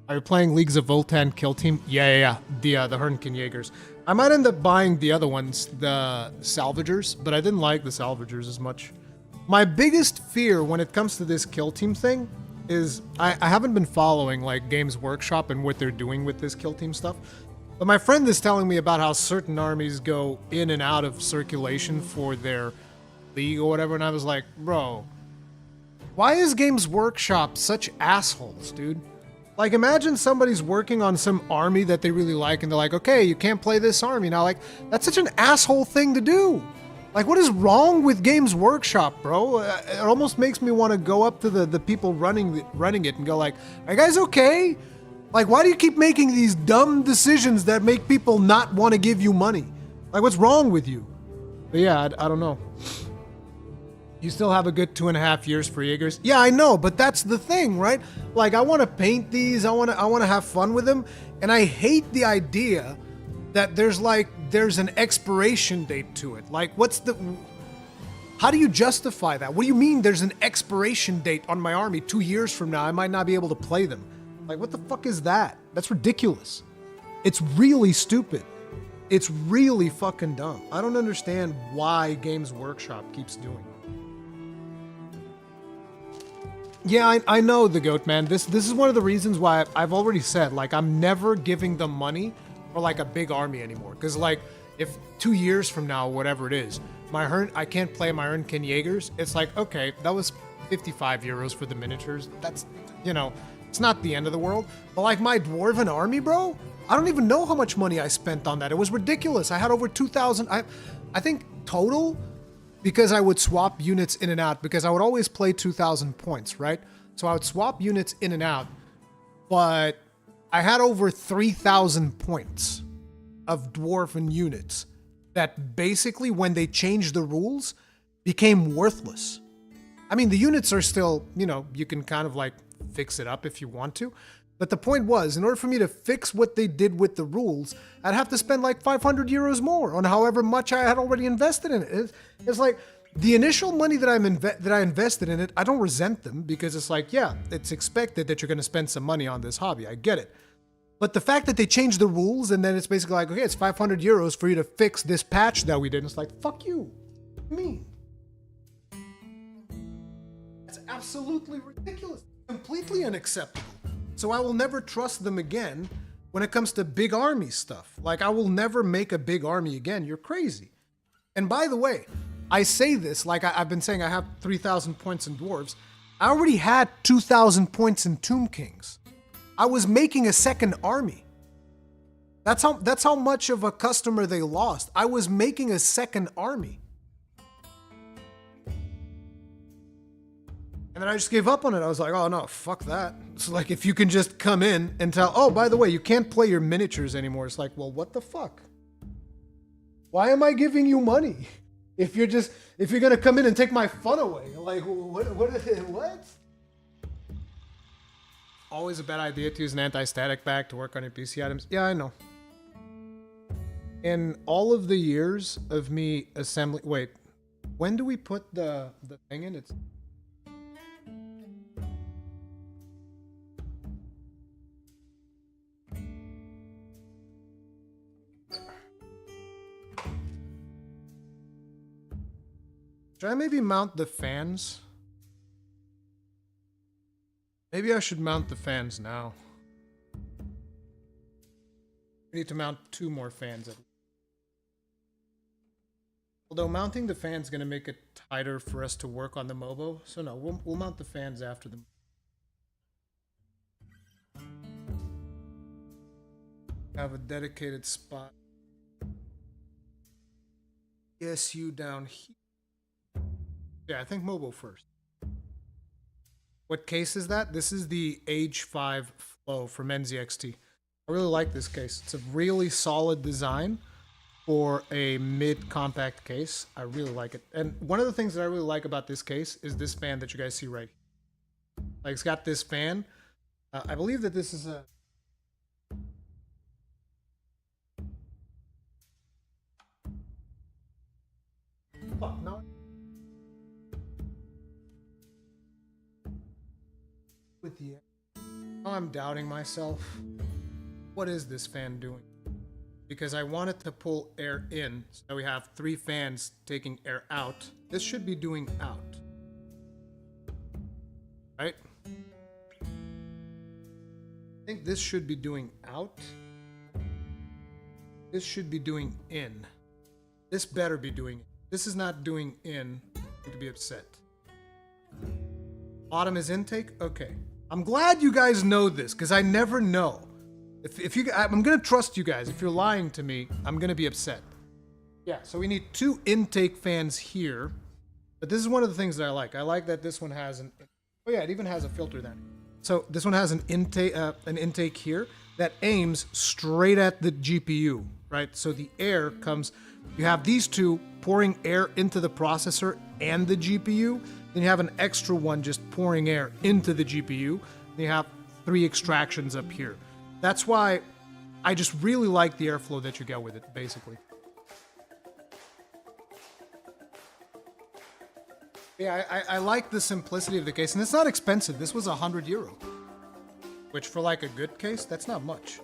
Are you playing Leagues of Voltan Kill Team? Yeah. The Rurikhan Jaegers. I might end up buying the other ones, the Salvagers, but I didn't like the Salvagers as much. My biggest fear when it comes to this Kill Team thing is I haven't been following like Games Workshop and what they're doing with this Kill Team stuff. But my friend is telling me about how certain armies go in and out of circulation for their league or whatever, and I was like, bro, why is Games Workshop such assholes, dude? Like, imagine somebody's working on some army that they really like, and they're like, okay, you can't play this army now. Like, that's such an asshole thing to do. Like, what is wrong with Games Workshop, bro? It almost makes me want to go up to the people running it and go like, are you guys okay? Like, why do you keep making these dumb decisions that make people not want to give you money? Like, what's wrong with you? But yeah, I don't know. You still have a good 2.5 years for Jaegers? Yeah, I know, but that's the thing, right? Like, I want to paint these, I want to have fun with them, and I hate the idea that there's an expiration date to it. Like, how do you justify that? What do you mean there's an expiration date on my army? 2 years from now, I might not be able to play them. Like, what the fuck is that? That's ridiculous. It's really stupid. It's really fucking dumb. I don't understand why Games Workshop keeps doing it. Yeah, I know, the goat man. This is one of the reasons why I've already said, like, I'm never giving them money for like a big army anymore. Because like, if 2 years from now, whatever it is, I can't play my Rurikhan Jaegers, it's like, okay, that was 55 euros for the miniatures. That's, you know, it's not the end of the world. But like my Dwarven army, bro, I don't even know how much money I spent on that. It was ridiculous. I had over 2,000, I think total, because I would swap units in and out, because I would always play 2,000 points, right? So I would swap units in and out, but I had over 3,000 points of Dwarven units that basically, when they changed the rules, became worthless. I mean, the units are still, you know, you can kind of like fix it up if you want to. But the point was, in order for me to fix what they did with the rules, I'd have to spend like 500 euros more on however much I had already invested in it. It's like the initial money that I invested in it, I don't resent them, because it's like, yeah, it's expected that you're going to spend some money on this hobby. I get it. But the fact that they changed the rules and then it's basically like, okay, it's 500 euros for you to fix this patch that we did. And it's like, fuck you. What do you mean? That's absolutely ridiculous. Completely unacceptable. So I will never trust them again when it comes to big army stuff. Like, I will never make a big army again. You're crazy. And by the way, I say this, like I've been saying, I have 3,000 points in Dwarves. I already had 2,000 points in Tomb Kings. I was making a second army. That's how much of a customer they lost. I was making a second army. And then I just gave up on it. I was like, oh no, fuck that. It's like, if you can just come in and tell, oh, by the way, you can't play your miniatures anymore. It's like, well, what the fuck? Why am I giving you money? If you're gonna come in and take my fun away. Like, what? Always a bad idea to use an anti-static bag to work on your PC items. Yeah, I know. In all of the years of me assembling... Wait, when do we put the thing in? It's... Should I maybe mount the fans? Maybe I should mount the fans now. I need to mount 2 more fans. Although mounting the fans is going to make it tighter for us to work on the Mobo. So no, we'll mount the fans after them. Have a dedicated spot. Yes, you down here. Yeah, I think Mobo first. What case is that? This is the Age 5 Flow from NZXT. I really like this case. It's a really solid design. for a mid-compact case. I really like it. And one of the things that I really like about this case is this fan that you guys see right here. Like, it's got this fan. I believe that this is a... Fuck, no. With the... Oh, I'm doubting myself. What is this fan doing? Because I want it to pull air in, so we have 3 fans taking air out. This should be doing out. Right? I think this should be doing out. This should be doing in. This better be doing in. This is not doing in. I'm going to be upset. Bottom is intake? Okay. I'm glad you guys know this, because I never know. If you, I'm gonna trust you guys. If you're lying to me, I'm gonna be upset. Yeah, so we need 2 intake fans here. But this is one of the things that I like. I like that this one has an... Oh yeah, it even has a filter then. So this one has an intake here that aims straight at the GPU, right? So the air comes... You have these 2 pouring air into the processor and the GPU. Then you have an extra one just pouring air into the GPU. Then you have 3 extractions up here. That's why I just really like the airflow that you get with it, basically. Yeah, I like the simplicity of the case, and it's not expensive. This was €100, which for like a good case, that's not much.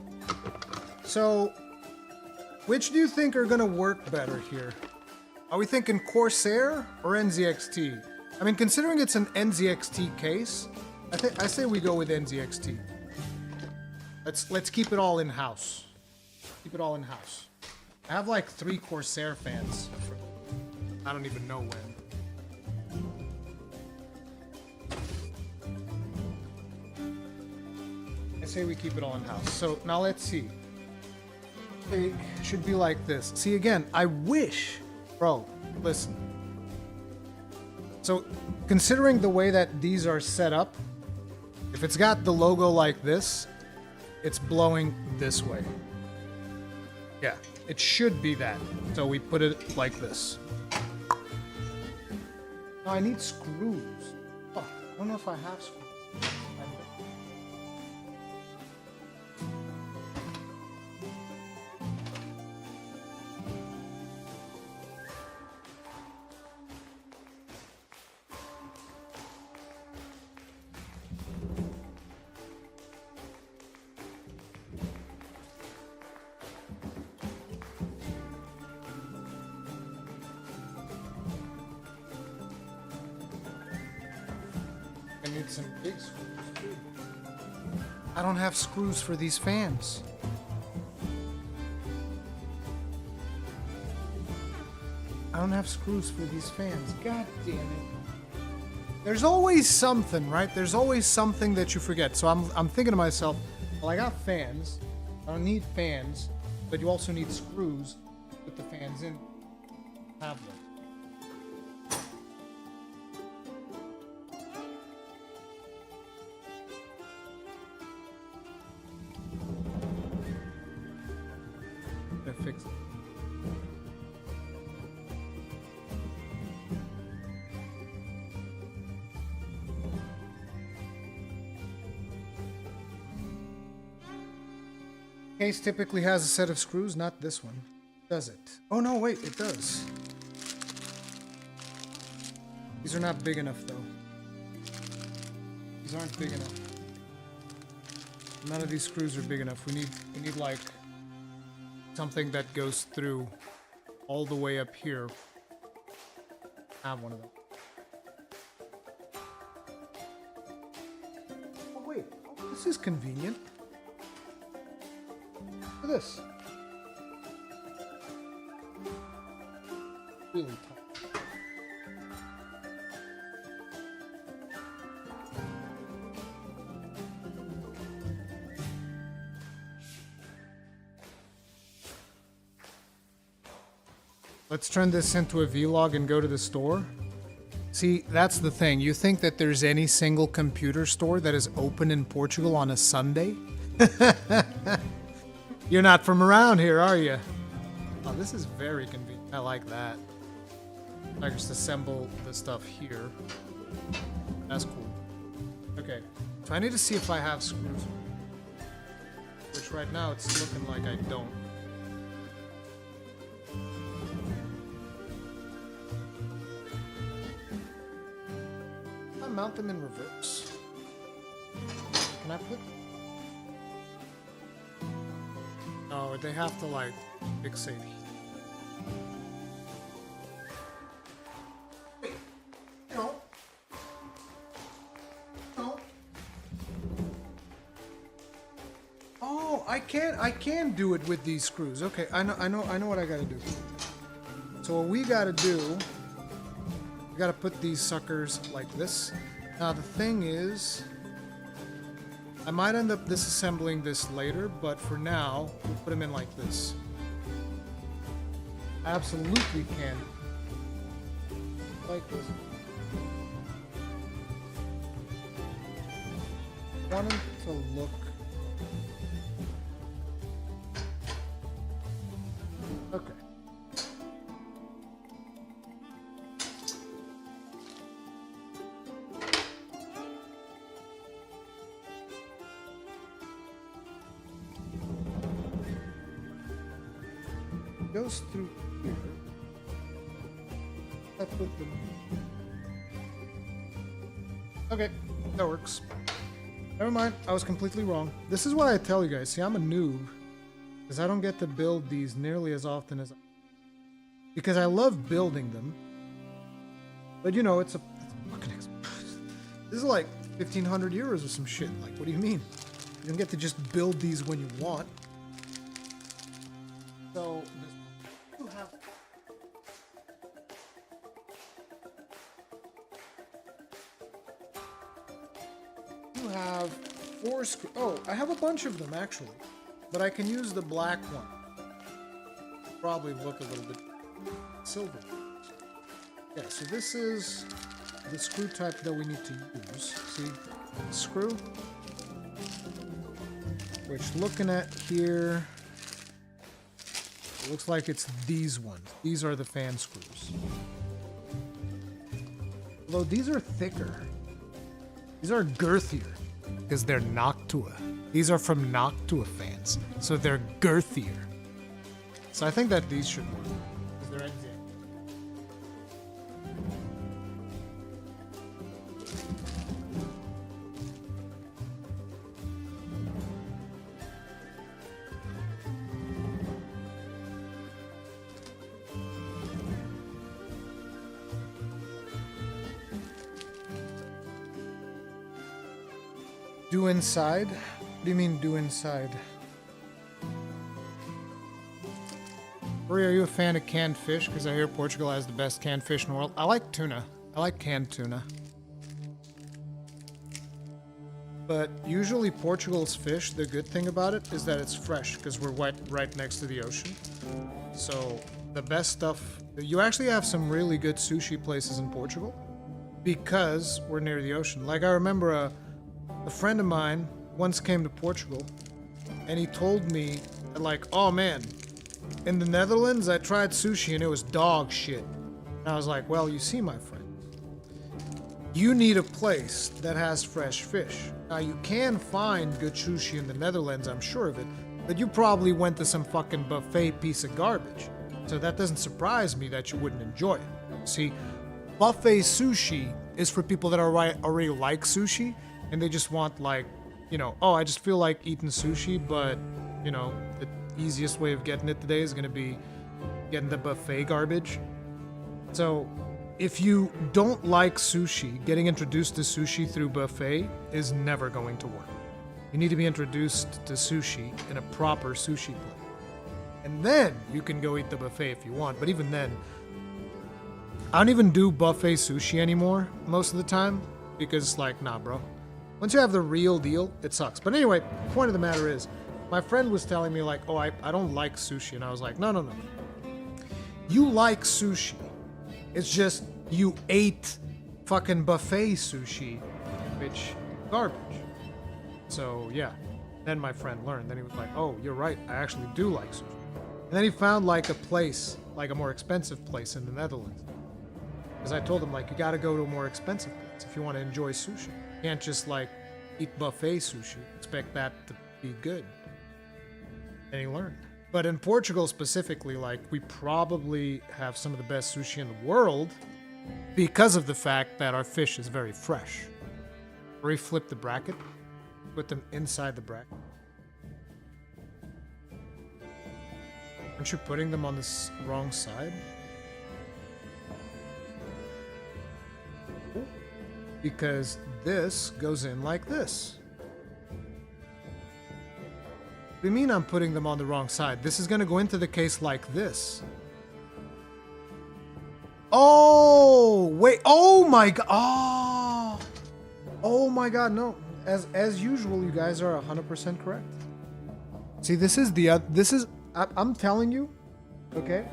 So, which do you think are gonna work better here? Are we thinking Corsair or NZXT? I mean, considering it's an NZXT case, I say we go with NZXT. Let's keep it all in-house. Keep it all in-house. I have like 3 Corsair fans. I don't even know when. I say we keep it all in-house. So now let's see. It should be like this. See, again, I wish... Bro, listen. So, considering the way that these are set up, if it's got the logo like this, it's blowing this way. Yeah, it should be that. So we put it like this. Now I need screws. Fuck, I don't know if I have screws. I need some big screws too. I don't have screws for these fans. I don't have screws for these fans. God damn it. There's always something, right? There's always something that you forget. So I'm thinking to myself, well, I got fans. I don't need fans, but you also need screws to put the fans in. Have them. Fix it. Case typically has a set of screws, not this one. Does it? Oh no, wait, it does. These are not big enough though. These aren't big enough. None of these screws are big enough. We need like something that goes through all the way up here. I have one of them. Oh wait, this is convenient. Look at this. Really tough. Let's turn this into a vlog and go to the store. See, that's the thing. You think that there's any single computer store that is open in Portugal on a Sunday? You're not from around here, are you? Oh, this is very convenient. I like that. I just assemble the stuff here. That's cool. Okay. So I need to see if I have screws. Which right now it's looking like I don't. I'll mount them in reverse. Can I put... Oh, they have to like fixate. Wait, no. No. Oh, I can do it with these screws. Okay, I know what I gotta do. So what we gotta do, we gotta put these suckers like this. Now the thing is, I might end up disassembling this later, but for now, we'll put them in like this. I absolutely can. Like this. I want them to look... Okay. Goes through here. I put them. Okay, that works. Never mind, I was completely wrong. This is why I tell you guys. See, I'm a noob because I don't get to build these nearly as often as because I love building them. But you know, it's a fucking this is like 1,500 euros or some shit. Like, what do you mean? You don't get to just build these when you want. So. Have 4 screws. Oh, I have a bunch of them actually, but I can use the black one. Probably look a little bit silver. Yeah, so this is the screw type that we need to use. See, the screw. Which, looking at here, it looks like it's these ones. These are the fan screws. Although these are thicker. These are girthier because they're Noctua. These are from Noctua fans, so they're girthier. So I think that these should work. Because they're NZ. Do inside? What do you mean do inside? Rory, are you a fan of canned fish? Because I hear Portugal has the best canned fish in the world. I like tuna. I like canned tuna. But usually Portugal's fish, the good thing about it is that it's fresh because we're right next to the ocean. So the best stuff... You actually have some really good sushi places in Portugal because we're near the ocean. Like I remember a friend of mine once came to Portugal and he told me like, oh man, in the Netherlands I tried sushi and it was dog shit. And I was like, well, you see, my friend, you need a place that has fresh fish. Now you can find good sushi in the Netherlands, I'm sure of it, but you probably went to some fucking buffet piece of garbage. So that doesn't surprise me that you wouldn't enjoy it. See, buffet sushi is for people that already like sushi and they just want, like, you know, oh, I just feel like eating sushi, but, you know, the easiest way of getting it today is going to be getting the buffet garbage. So if you don't like sushi, getting introduced to sushi through buffet is never going to work. You need to be introduced to sushi in a proper sushi place. And then you can go eat the buffet if you want. But even then, I don't even do buffet sushi anymore most of the time because, like, nah, bro. Once you have the real deal, it sucks. But anyway, the point of the matter is, my friend was telling me, like, oh, I don't like sushi. And I was like, no. You like sushi. It's just you ate fucking buffet sushi, which garbage. So, yeah. Then my friend learned. Then he was like, oh, you're right. I actually do like sushi. And then he found like a place, like a more expensive place in the Netherlands. Because I told him, like, you gotta go to a more expensive place if you want to enjoy sushi. You can't just, like, eat buffet sushi. Expect that to be good. And he learned. But in Portugal specifically, like, we probably have some of the best sushi in the world because of the fact that our fish is very fresh. Where we flip the bracket, put them inside the bracket. Aren't you putting them on the wrong side? Because this goes in like this. What do you mean I'm putting them on the wrong side? This is going to go into the case like this. Oh, wait. Oh my god. Oh. Oh my god, no. As usual, you guys are 100% correct. See, this is I'm telling you, okay?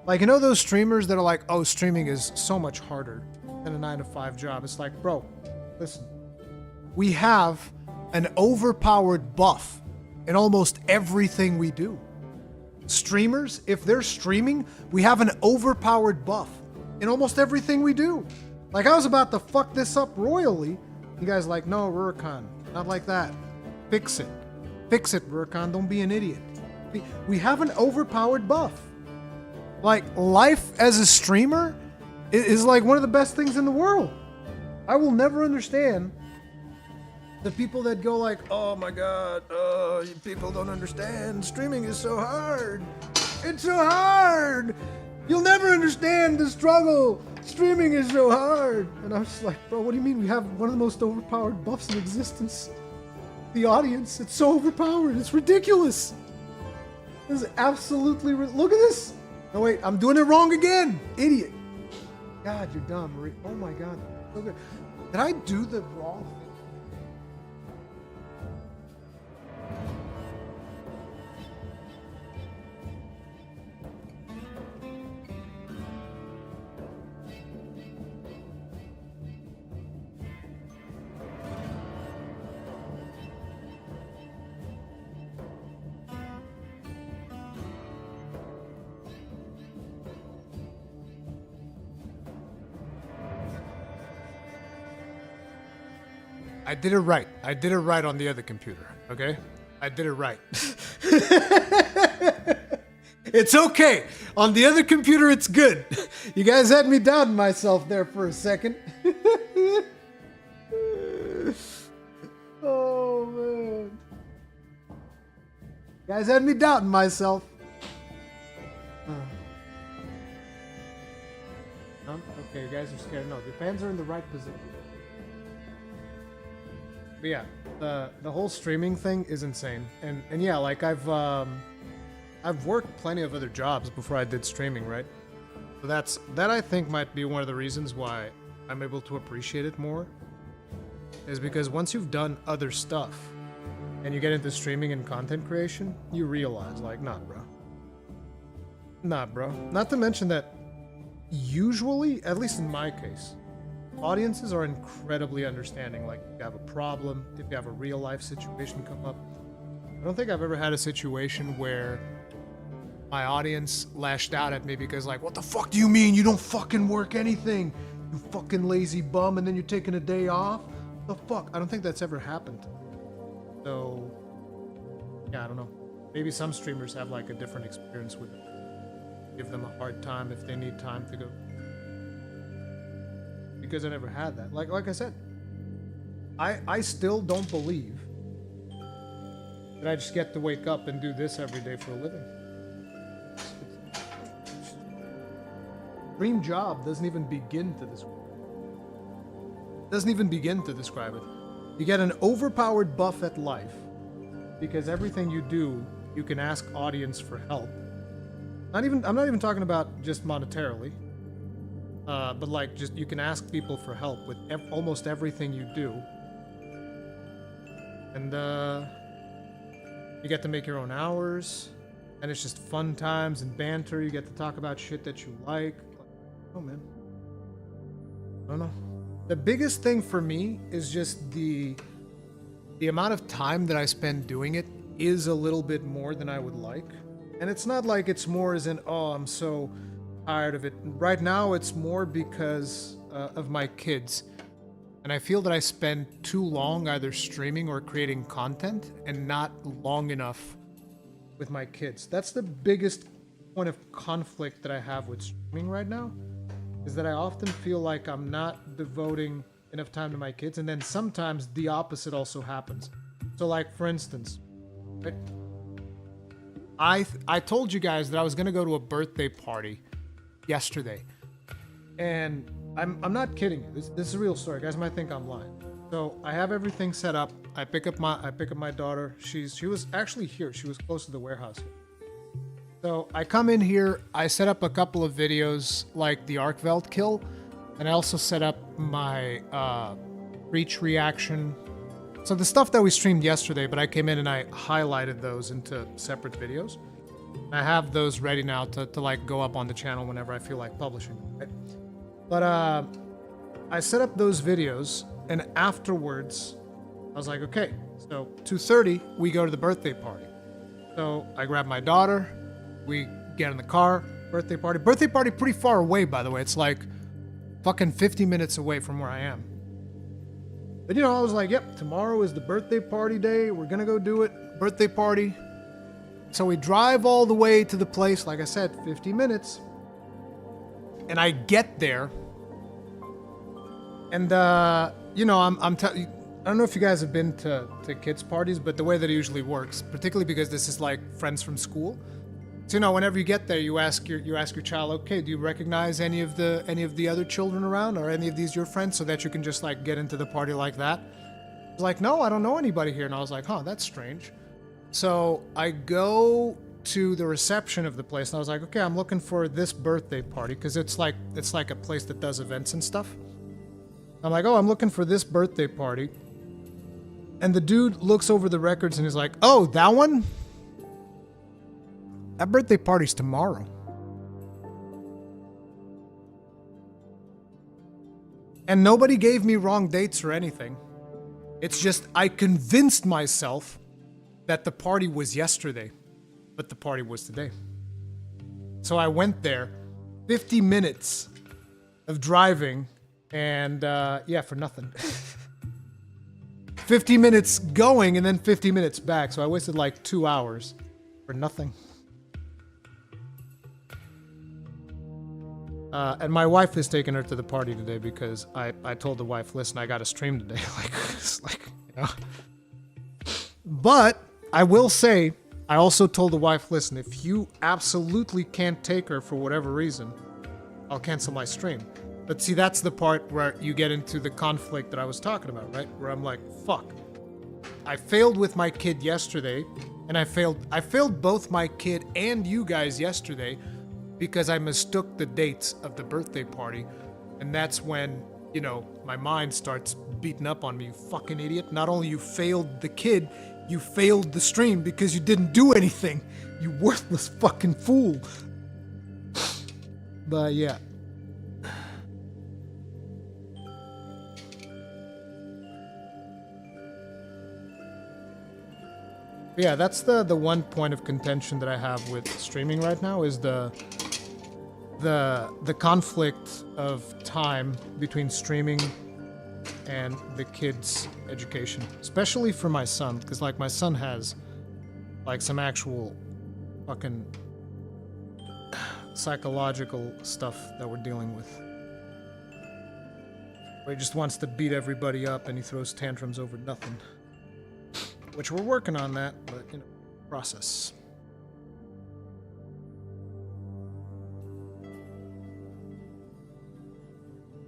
Like, you know those streamers that are like, oh, streaming is so much harder than a 9-to-5 job. It's like, bro, listen. We have an overpowered buff in almost everything we do. Streamers, if they're streaming, we have an overpowered buff in almost everything we do. Like, I was about to fuck this up royally. You guys like, no, Rurikhan, not like that. Fix it. Fix it, Rurikhan. Don't be an idiot. We have an overpowered buff. Like, life as a streamer is like one of the best things in the world. I will never understand the people that go like, oh my god, people don't understand. Streaming is so hard. It's so hard. You'll never understand the struggle. Streaming is so hard. And I was just like, bro, what do you mean? We have one of the most overpowered buffs in existence. The audience, it's so overpowered. It's ridiculous. This is absolutely... Look at this. No, wait, I'm doing it wrong again. Idiot. God, you're dumb, Marie. Oh my god. So good. Did I do the wrong thing? I did it right. I did it right on the other computer, okay? I did it right. It's okay. On the other computer, it's good. You guys had me doubting myself there for a second. Oh, man. You guys had me doubting myself. Okay, you guys are scared. No, the fans are in the right position. But yeah, the whole streaming thing is insane, and yeah, like I've worked plenty of other jobs before I did streaming, right? So that I think might be one of the reasons why I'm able to appreciate it more, is because once you've done other stuff and you get into streaming and content creation, you realize like, nah, bro. Not to mention that usually, at least in my case, audiences are incredibly understanding. Like, if you have a problem, if you have a real life situation come up. I don't think I've ever had a situation where my audience lashed out at me because like, what the fuck do you mean you don't fucking work anything? You fucking lazy bum, and then you're taking a day off? The fuck? I don't think that's ever happened. So, yeah, I don't know. Maybe some streamers have like a different experience with it. Give them a hard time if they need time to go. Because I never had that. Like I said, I still don't believe that I just get to wake up and do this every day for a living. Dream job doesn't even begin to describe it. Doesn't even begin to describe it. You get an overpowered buff at life because everything you do, you can ask audience for help. I'm not even talking about just monetarily. But like, just you can ask people for help with almost everything you do, and you get to make your own hours, and it's just fun times and banter. You get to talk about shit that you like. Oh man, I don't know. The biggest thing for me is just the amount of time that I spend doing it is a little bit more than I would like. And it's not like it's more as in, oh, I'm so tired of it. Right now, it's more because of my kids. And I feel that I spend too long either streaming or creating content and not long enough with my kids. That's the biggest point of conflict that I have with streaming right now, is that I often feel like I'm not devoting enough time to my kids, and then sometimes the opposite also happens. So like, for instance, I told you guys that I was gonna go to a birthday party yesterday, and I'm not kidding you. This is a real story. You guys might think I'm lying. So I have everything set up. I pick up my daughter. She was actually here. She was close to the warehouse. So I come in here. I set up a couple of videos like the Arkveld kill, and I also set up my breach reaction. So the stuff that we streamed yesterday, but I came in and I highlighted those into separate videos. I have those ready now to like go up on the channel whenever I feel like publishing. Right? But I set up those videos, and afterwards I was like, okay, so 2:30 we go to the birthday party. So I grab my daughter, we get in the car, birthday party. Birthday party pretty far away, by the way. It's like fucking 50 minutes away from where I am. But you know, I was like, yep, tomorrow is the birthday party day. We're gonna go do it. Birthday party. So we drive all the way to the place, like I said, 50 minutes. And I get there. And, you know, I don't know if you guys have been to kids' parties, but the way that it usually works, particularly because this is like friends from school. So, you know, whenever you get there, you ask your child, okay, do you recognize any of the other children around, or any of these your friends, so that you can just like get into the party like that? He's like, no, I don't know anybody here. And I was like, huh, that's strange. So I go to the reception of the place, and I was like, okay, I'm looking for this birthday party, because it's like a place that does events and stuff. I'm like, oh, I'm looking for this birthday party. And the dude looks over the records and he's like, oh, that one? That birthday party's tomorrow. And nobody gave me wrong dates or anything. It's just I convinced myself that the party was yesterday, but the party was today. So I went there, 50 minutes of driving, and yeah, for nothing. 50 minutes going and then 50 minutes back, so I wasted like 2 hours for nothing. And my wife is taking her to the party today because I told the wife, listen, I got to stream today. like, you know. But I will say, I also told the wife, listen, if you absolutely can't take her for whatever reason, I'll cancel my stream. But see, that's the part where you get into the conflict that I was talking about, right? Where I'm like, fuck. I failed with my kid yesterday, and I failed both my kid and you guys yesterday because I mistook the dates of the birthday party. And that's when, you know, my mind starts beating up on me, you fucking idiot. Not only you failed the kid, you failed the stream because you didn't do anything. You worthless fucking fool. But yeah. Yeah, that's the one point of contention that I have with streaming right now, is the conflict of time between streaming and the kids' education, especially for my son, because like my son has like some actual fucking psychological stuff that we're dealing with. Where he just wants to beat everybody up and he throws tantrums over nothing. Which we're working on that, but, you know, process.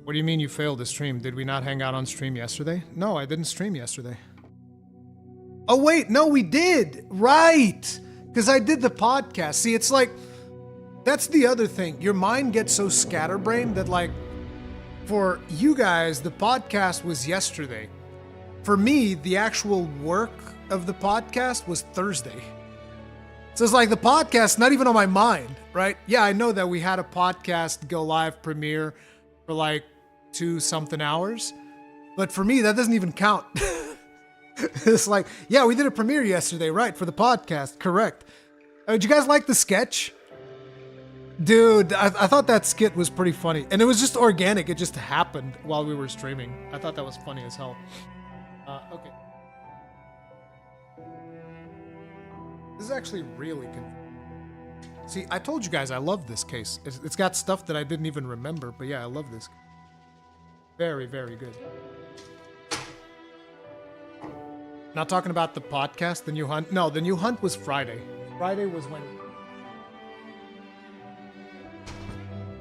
What do you mean you failed to stream? Did we not hang out on stream yesterday? No, I didn't stream yesterday. Oh wait, no, we did! Right! Because I did the podcast. See, it's like, that's the other thing. Your mind gets so scatterbrained that, like, for you guys, the podcast was yesterday. For me, the actual work of the podcast was Thursday. So it's like the podcast, not even on my mind, right? Yeah, I know that we had a podcast go live premiere for like 2-something hours, but for me, that doesn't even count. It's like, yeah, we did a premiere yesterday, right, for the podcast, correct. Did you guys like the sketch? Dude, I thought that skit was pretty funny. And it was just organic. It just happened while we were streaming. I thought that was funny as hell. Okay. This is actually really confusing. See, I told you guys I love this case. It's got stuff that I didn't even remember, but yeah, I love this. Very, very good. Not talking about the podcast, the new hunt. No, the new hunt was Friday. Friday was when...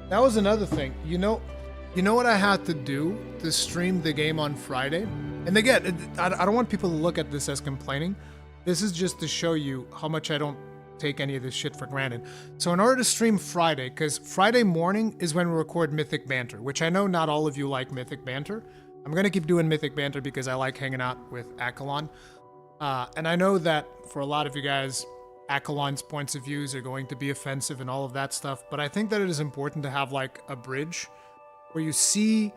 That was another thing. You know what I had to do to stream the game on Friday? And again, I don't want people to look at this as complaining. This is just to show you how much I don't take any of this shit for granted. So in order to stream Friday, because Friday morning is when we record Mythic Banter, which I know not all of you like Mythic Banter. I'm going to keep doing Mythic Banter because I like hanging out with Akalon. And I know that for a lot of you guys, Akalon's points of views are going to be offensive and all of that stuff, but I think that it is important to have like a bridge where you see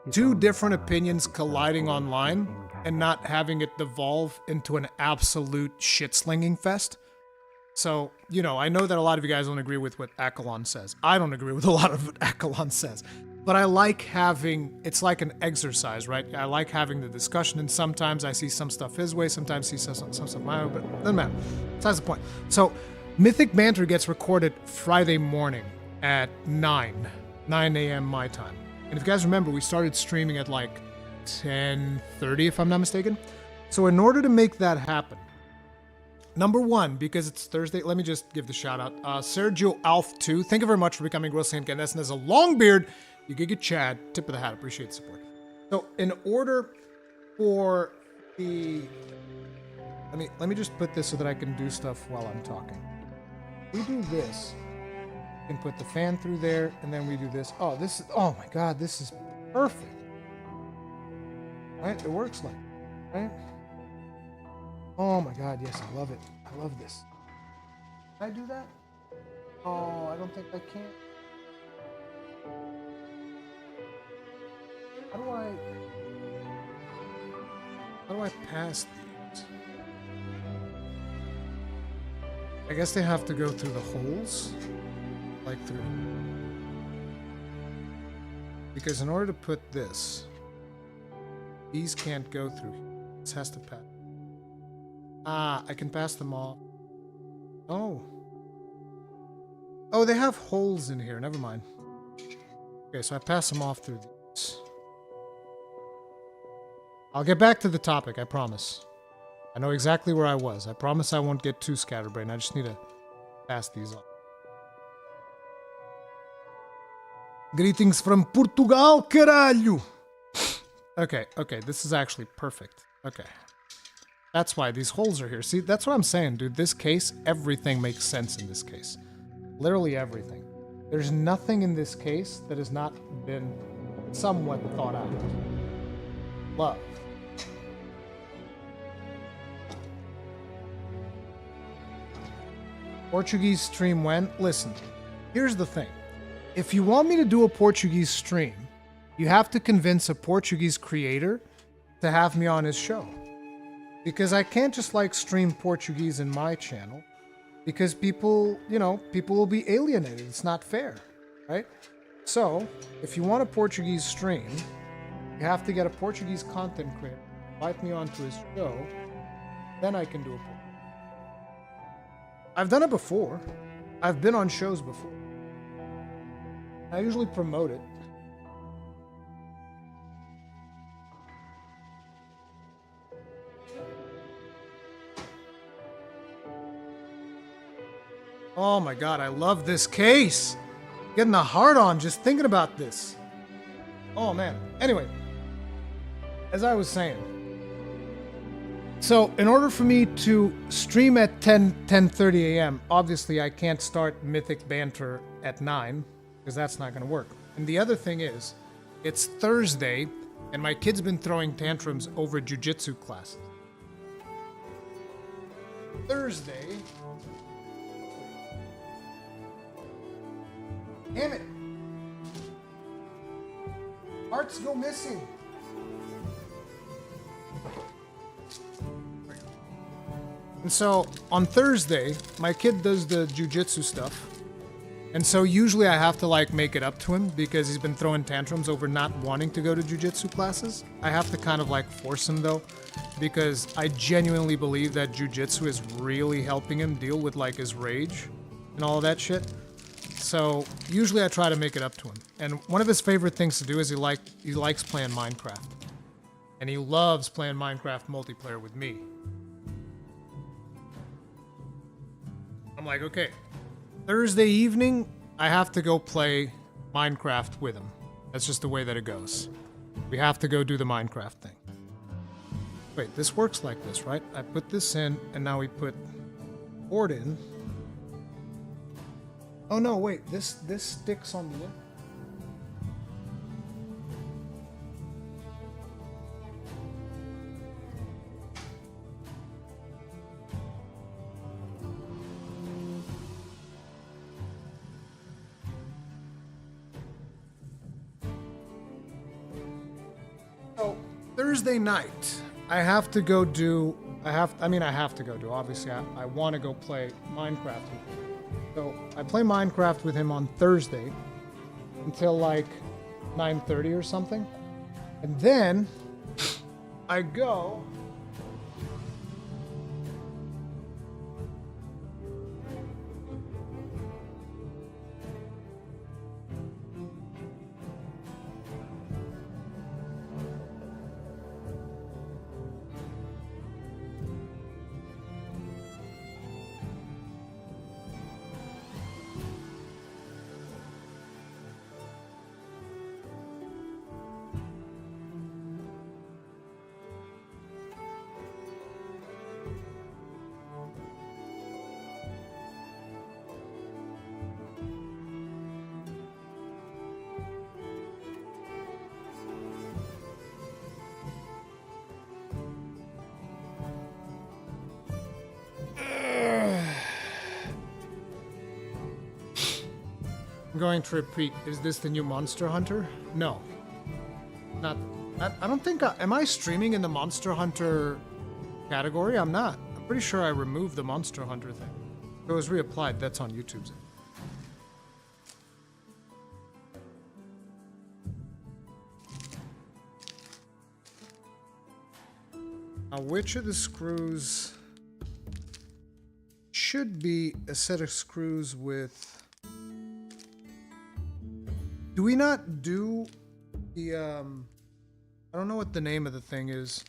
two different opinions colliding online and not having it devolve into an absolute shit-slinging fest. So, you know, I know that a lot of you guys don't agree with what Akalon says. I don't agree with a lot of what Akalon says. But I like having, it's like an exercise, right? I like having the discussion, and sometimes I see some stuff his way, sometimes he says some stuff my way, but it doesn't matter. Besides the point. So, Mythic Banter gets recorded Friday morning at 9 a.m. my time. And if you guys remember, we started streaming at like 10:30, if I'm not mistaken. So in order to make that happen, number one, because it's Thursday, let me just give the shout out. Sergio Alf2, thank you very much for becoming grossly incandescent as a long beard. You could get Chad, tip of the hat, appreciate the support. So in order for the, let me just put this so that I can do stuff while I'm talking. We do this, we can put the fan through there, and then we do this. Oh, this is, oh my God, this is perfect. Right, it works like, right? Oh my God, yes, I love it. I love this. Can I do that? Oh, I don't think I can. How do I pass these? I guess they have to go through the holes, like through. Because in order to put this, these can't go through. This has to pass. Ah, I can pass them off. Oh. Oh, they have holes in here. Never mind. Okay, so I pass them off through these. I'll get back to the topic, I promise. I know exactly where I was. I promise I won't get too scatterbrained. I just need to pass these off. Greetings from Portugal, caralho! Okay, this is actually perfect. Okay. That's why these holes are here. See, that's what I'm saying, dude. This case, everything makes sense in this case. Literally everything. There's nothing in this case that has not been somewhat thought out. Love. Portuguese stream when? Listen, here's the thing. If you want me to do a Portuguese stream, you have to convince a Portuguese creator to have me on his show. Because I can't just like stream Portuguese in my channel. Because people, you know, people will be alienated. It's not fair, right? So, if you want a Portuguese stream, you have to get a Portuguese content creator, invite me onto his show, then I can do a Portuguese. I've done it before. I've been on shows before. I usually promote it. Oh my God, I love this case. Getting the heart on just thinking about this. Oh man. Anyway, as I was saying, so in order for me to stream at 10:30 a.m., obviously I can't start Mythic Banter at 9, because that's not going to work. And the other thing is, it's Thursday, and my kid's been throwing tantrums over jiu-jitsu classes. Thursday. Damn it! Parts go missing. And so on Thursday, my kid does the jujitsu stuff. And so usually I have to like make it up to him because he's been throwing tantrums over not wanting to go to jujitsu classes. I have to kind of like force him though, because I genuinely believe that jujitsu is really helping him deal with like his rage and all of that shit. So usually I try to make it up to him. And one of his favorite things to do is he likes playing Minecraft. And he loves playing Minecraft multiplayer with me. I'm like, okay, Thursday evening, I have to go play Minecraft with him. That's just the way that it goes. We have to go do the Minecraft thing. Wait, this works like this, right? I put this in, and now we put board in. Oh no, wait, this sticks on the end. Thursday night, I have to go do, obviously I want to go play Minecraft with him. So I play Minecraft with him on Thursday until like 9:30 or something. And then I go I'm going to repeat, is this the new Monster Hunter? No. Not. I don't think am I streaming in the Monster Hunter category? I'm not. I'm pretty sure I removed the Monster Hunter thing. If it was reapplied, that's on YouTube's. Now, which of the screws should be a set of screws with... Do we not do the, I don't know what the name of the thing is.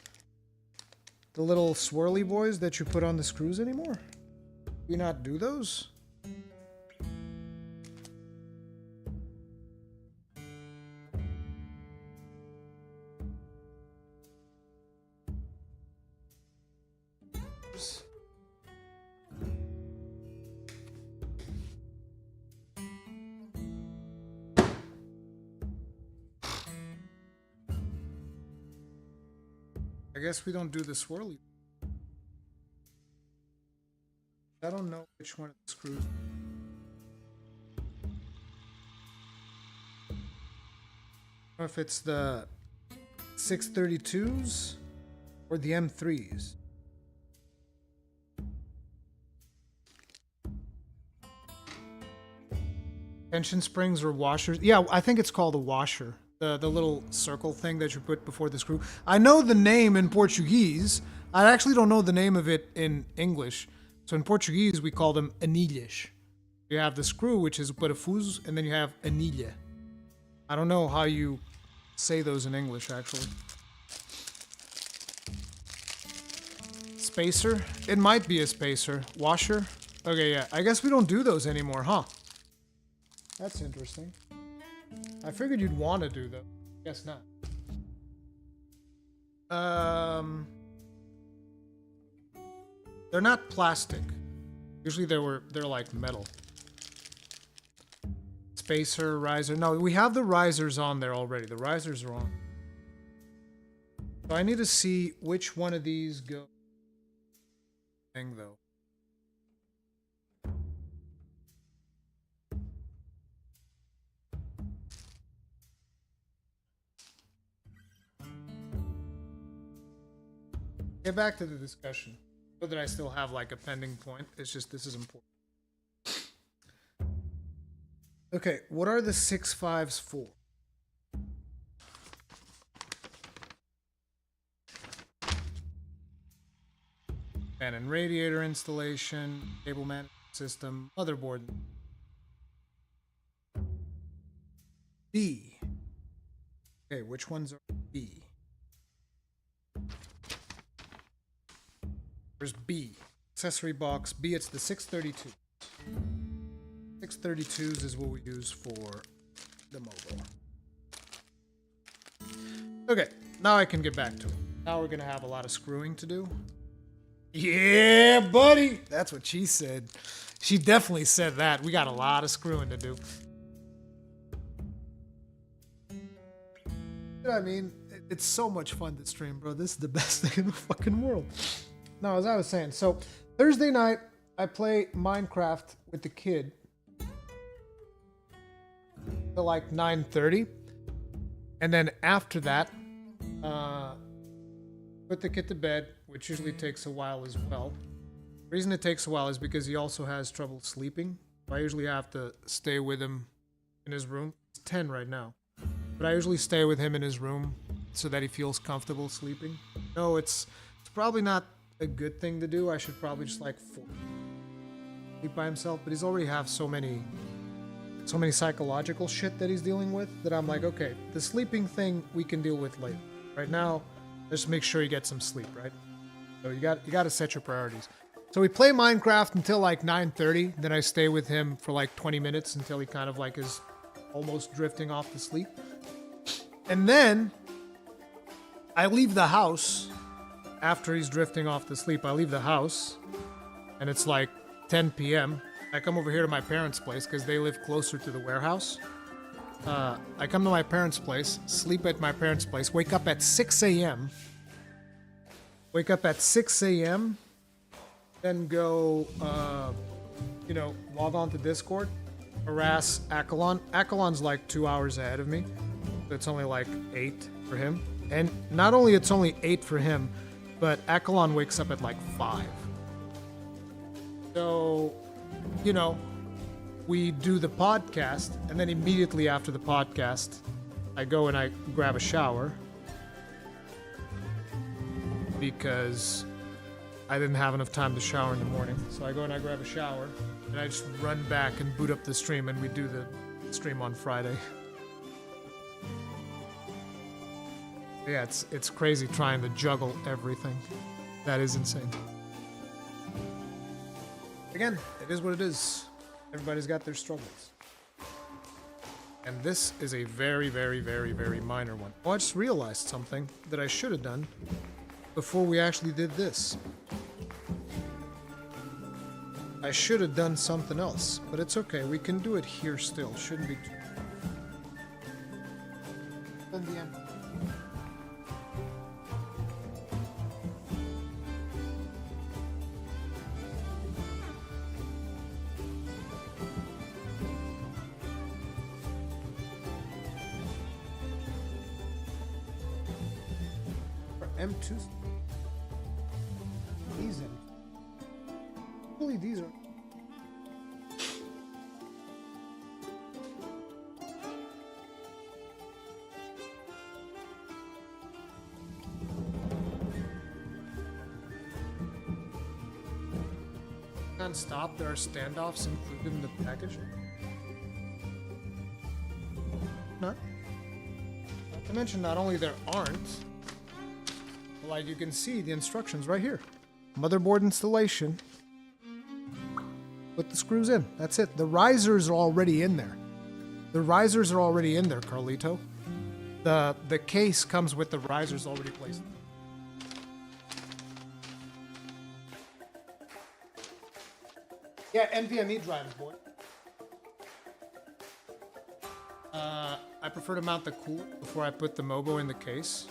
The little swirly boys that you put on the screws anymore? Do we not do those? I guess we don't do the swirly. I don't know which one of the screws. I don't know if it's the 632s or the M3s. Tension springs or washers. Yeah, I think it's called a washer. The little circle thing that you put before the screw. I know the name in Portuguese. I actually don't know the name of it in English. So in Portuguese, we call them anilhas. You have the screw, which is parafuso, and then you have anilha. I don't know how you say those in English, actually. Spacer? It might be a spacer. Washer? Okay, yeah. I guess we don't do those anymore, huh? That's interesting. I figured you'd want to do them. Guess not. They're not plastic. Usually they're like metal. Spacer, riser. No, we have the risers on there already. The risers are on. So I need to see which one of these go. Thing though. Get back to the discussion. So that I still have like a pending point. It's just this is important. Okay, what are the 6.5s for? Fan and radiator installation, cable management system, motherboard. B. Okay, which ones are B? There's B. Accessory box. B, it's the 632. 632s is what we use for the mobile. Okay, now I can get back to it. Now we're gonna have a lot of screwing to do. Yeah, buddy! That's what she said. She definitely said that. We got a lot of screwing to do. You know what I mean? It's so much fun to stream, bro. This is the best thing in the fucking world. No, as I was saying, so Thursday night, I play Minecraft with the kid till like 9:30. And then after that, put the kid to bed, which usually takes a while as well. The reason it takes a while is because he also has trouble sleeping. I usually have to stay with him in his room. It's 10 right now. But I usually stay with him in his room so that he feels comfortable sleeping. No, it's probably not a good thing to do. I should probably just like sleep by himself. But he's already have so many psychological shit that he's dealing with that I'm like, okay, the sleeping thing we can deal with later. Right now, just make sure you get some sleep, right? So you got to set your priorities. So we play Minecraft until like 9:30. Then I stay with him for like 20 minutes until he kind of like is almost drifting off to sleep. And then I leave the house after he's drifting off to sleep. I leave the house and it's like 10 p.m. I come over here to my parents' place because they live closer to the warehouse. I come to my parents' place, sleep at my parents' place, wake up at 6 a.m. Wake up at 6 a.m. Then go, log on to Discord, harass Akalon. Akalon's like 2 hours ahead of me. So it's only like 8 for him. And not only it's only 8 for him, but Akalon wakes up at like 5. So, we do the podcast, and then immediately after the podcast, I go and I grab a shower because I didn't have enough time to shower in the morning. So I go and I grab a shower, and I just run back and boot up the stream, and we do the stream on Friday. Yeah, it's crazy trying to juggle everything. That is insane. Again, it is what it is. Everybody's got their struggles. And this is a very, very, very, very minor one. Oh, I just realized something that I should have done before we actually did this. I should have done something else, but it's okay. We can do it here still. Shouldn't be too... In the end. M2. These are. Hopefully these are. Non-stop, there are standoffs included in the package. Not to mention, not only there aren't. Like you can see the instructions right here. Motherboard installation. Put the screws in. That's it. The risers are already in there. The risers are already in there, Carlito. The case comes with the risers already placed. Yeah, NVMe drivers, boy. I prefer to mount the cooler before I put the Mobo in the case.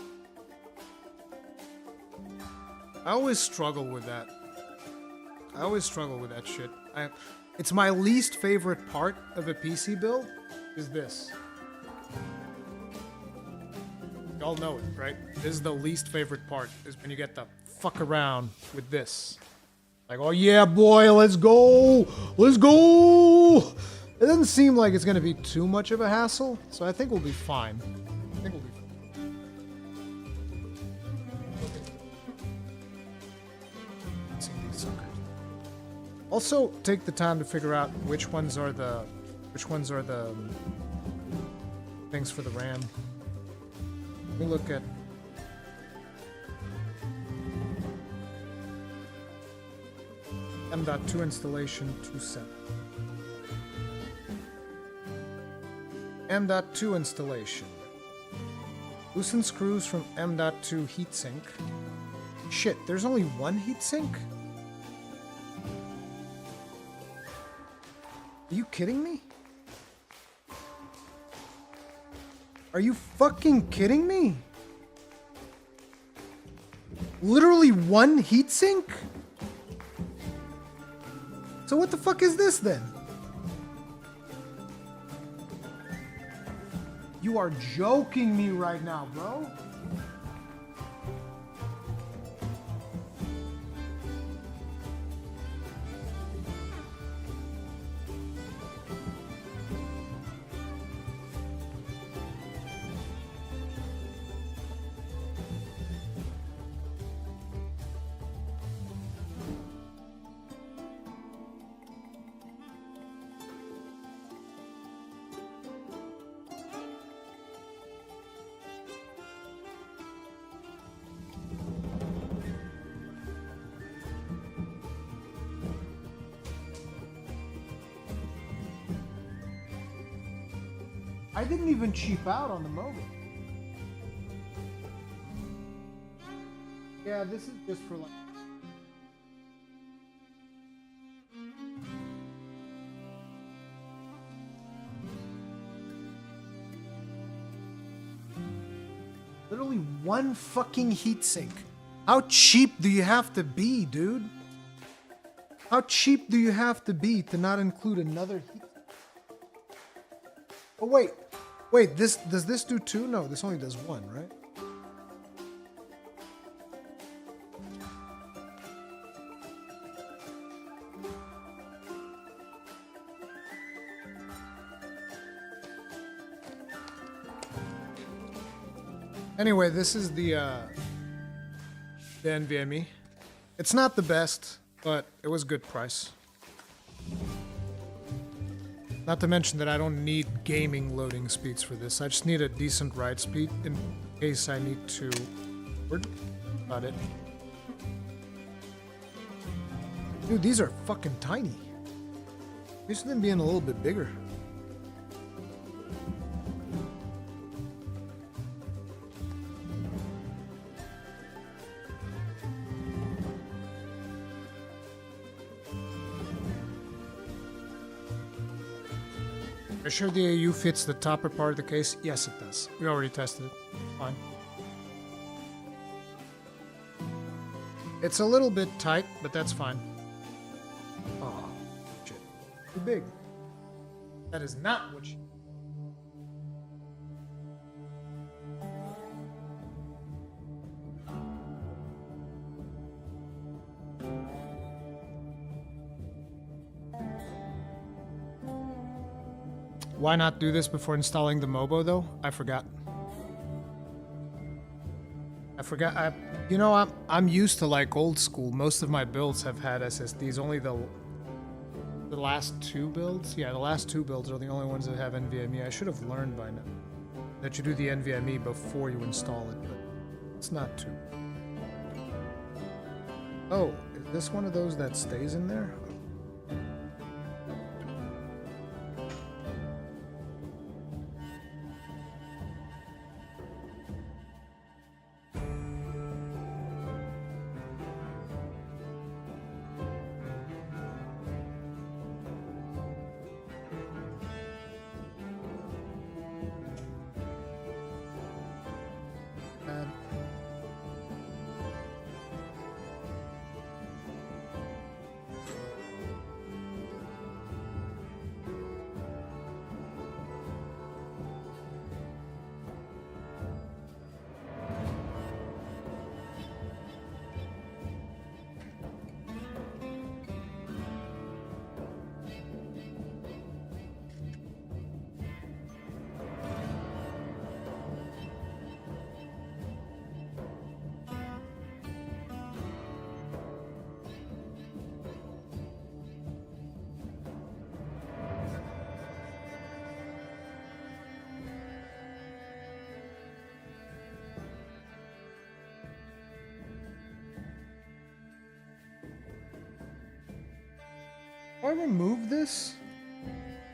I always struggle with that. I always struggle with that shit. It's my least favorite part of a PC build is this. Y'all know it, right? This is the least favorite part, is when you get to fuck around with this. Like, oh yeah, boy, let's go! Let's go! It doesn't seem like it's gonna be too much of a hassle, so I think we'll be fine. I think we'll be fine. See these suckers. Also, take the time to figure out which ones are the things for the RAM. Let me look at M.2 installation 2.7. M.2 installation. Loosen screws from M.2 heatsink. Shit, there's only one heatsink? Are you kidding me? Are you fucking kidding me? Literally one heatsink? So what the fuck is this then? You are joking me right now, bro. I didn't even cheap out on the mobile. Yeah, this is just for like... Literally one fucking heatsink. How cheap do you have to be, dude? How cheap do you have to be to not include another heatsink? Oh wait, does this do two? No, this only does one, right? Anyway, this is the NVMe. It's not the best, but it was good price. Not to mention that I don't need gaming loading speeds for this. I just need a decent write speed in case I need to... About it. Dude, these are fucking tiny. Used to them being a little bit bigger. Are you sure the AU fits the topper part of the case? Yes, it does. We already tested it. Fine. It's a little bit tight, but that's fine. Oh, shit. Too big. That is not what you... Why not do this before installing the Mobo, though? I forgot. You know, I'm used to like old school. Most of my builds have had SSDs. Only the last two builds. Yeah, the last two builds are the only ones that have NVMe. I should have learned by now that you do the NVMe before you install it, but it's not too. Oh, is this one of those that stays in there? I remove this?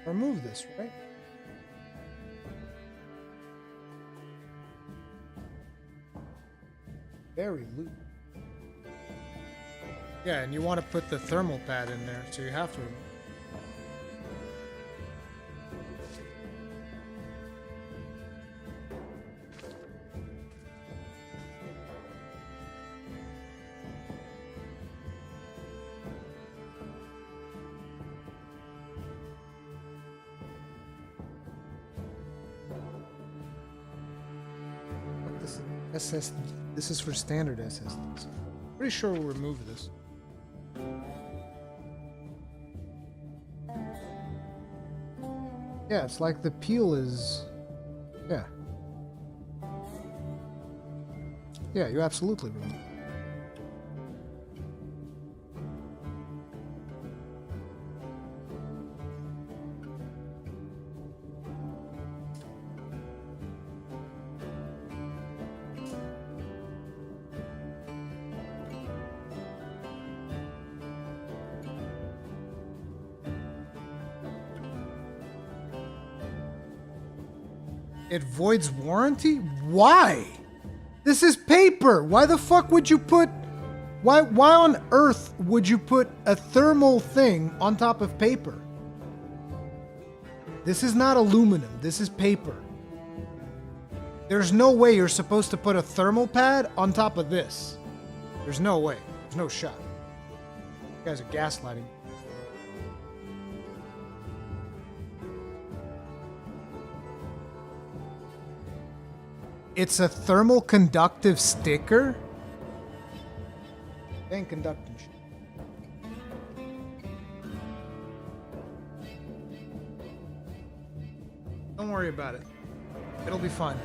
Remove this, right? Very loose. Yeah, and you want to put the thermal pad in there, so you have to. This is for standard SSDs. Pretty sure we'll remove this. Yeah, it's like the peel is... Yeah. Yeah, you absolutely remove it. It voids warranty? Why? This is paper. Why the fuck would you put... Why on earth would you put a thermal thing on top of paper? This is not aluminum. This is paper. There's no way you're supposed to put a thermal pad on top of this. There's no way. There's no shot. You guys are gaslighting. It's a thermal conductive sticker? They ain't conducting shit. Don't worry about it. It'll be fine.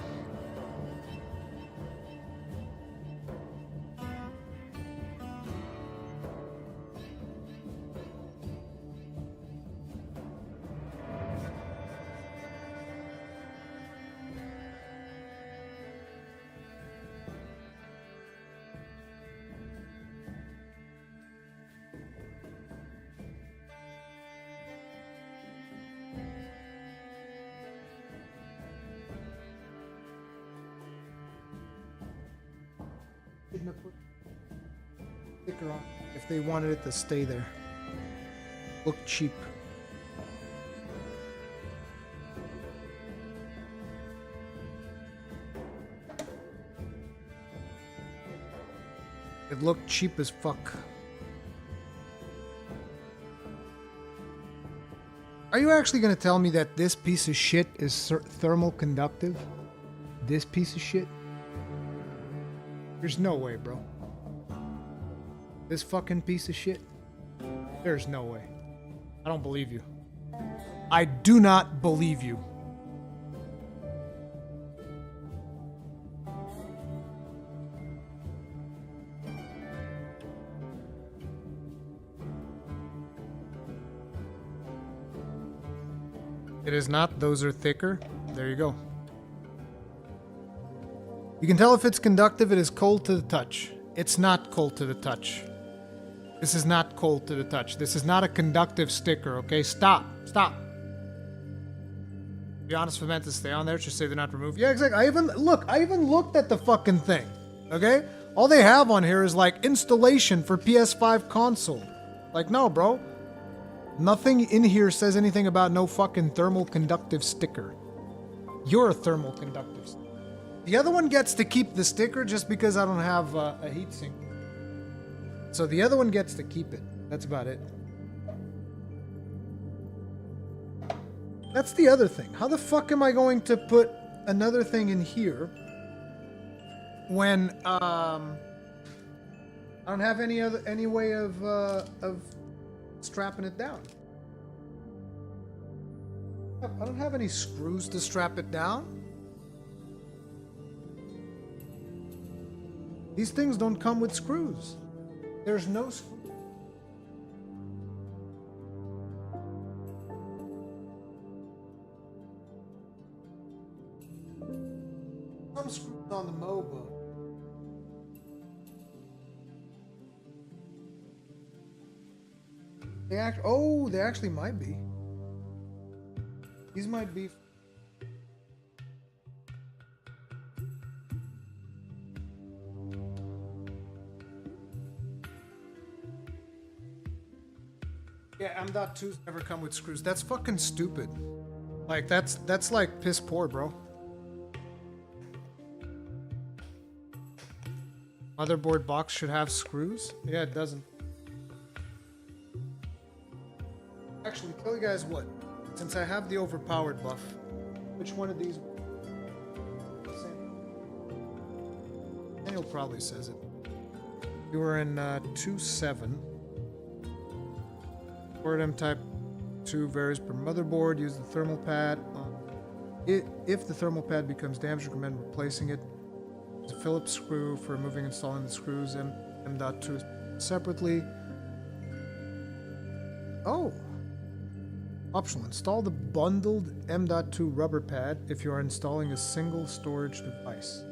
Sticker on if they wanted it to stay there. Look cheap. It looked cheap as fuck. Are you actually gonna tell me that this piece of shit is thermal conductive? This piece of shit? There's no way, bro. This fucking piece of shit? There's no way. I don't believe you. I do not believe you. It is not. Those are thicker. There you go. You can tell if it's conductive, it is cold to the touch. It's not cold to the touch. This is not cold to the touch. This is not a conductive sticker, okay? Stop. Stop. Be honest, for meant to stay on there, just say they're not removed. Yeah, exactly. I even looked at the fucking thing, okay? All they have on here is like installation for PS5 console. Like, no, bro. Nothing in here says anything about no fucking thermal conductive sticker. You're a thermal conductive sticker. The other one gets to keep the sticker just because I don't have a heatsink. So the other one gets to keep it. That's about it. That's the other thing. How the fuck am I going to put another thing in here when I don't have any way of strapping it down? I don't have any screws to strap it down. These things don't come with screws. There's no screw. Some screws on the MOBA. They actually might be. These might be. Yeah, M.2's never come with screws. That's fucking stupid. Like, that's like piss poor, bro. Motherboard box should have screws? Yeah, it doesn't. Actually, tell you guys what. Since I have the overpowered buff, which one of these? Daniel probably says it. You were in 2.7. M type 2 varies per motherboard. Use the thermal pad. If the thermal pad becomes damaged, recommend replacing it. Use a Phillips screw for removing and installing the screws. M.2 separately. Oh. Optional. Install the bundled M.2 rubber pad if you are installing a single storage device.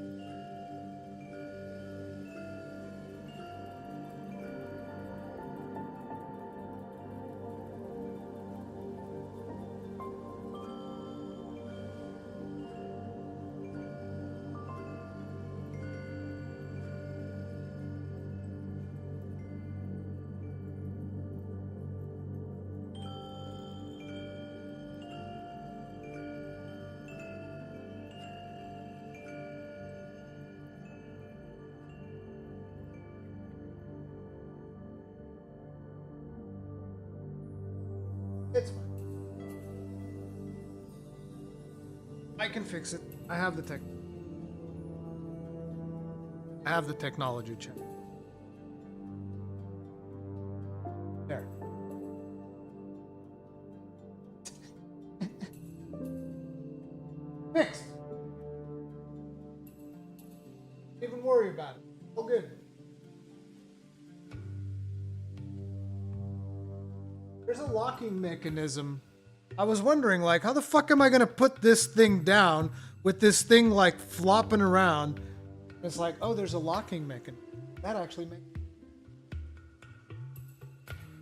It's fine. I can fix it. I have the technology check. There. Fixed. Don't even worry about it. All good. There's a locking mechanism. I was wondering, like, how the fuck am I gonna put this thing down with this thing, like, flopping around? It's like, oh, there's a locking mechanism. That actually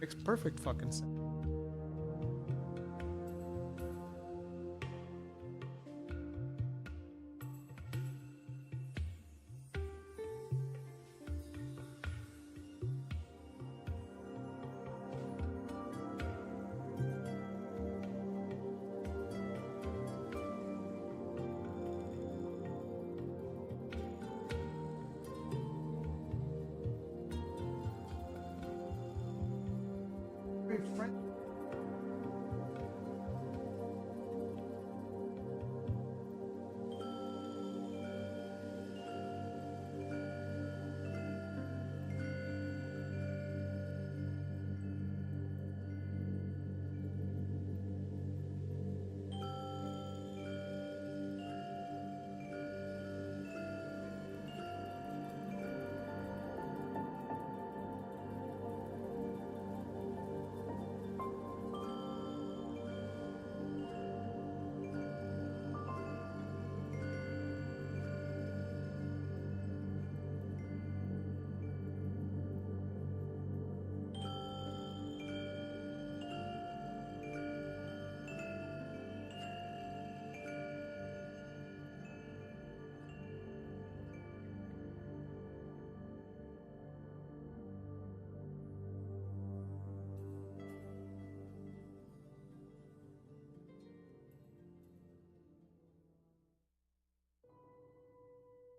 makes perfect fucking sense.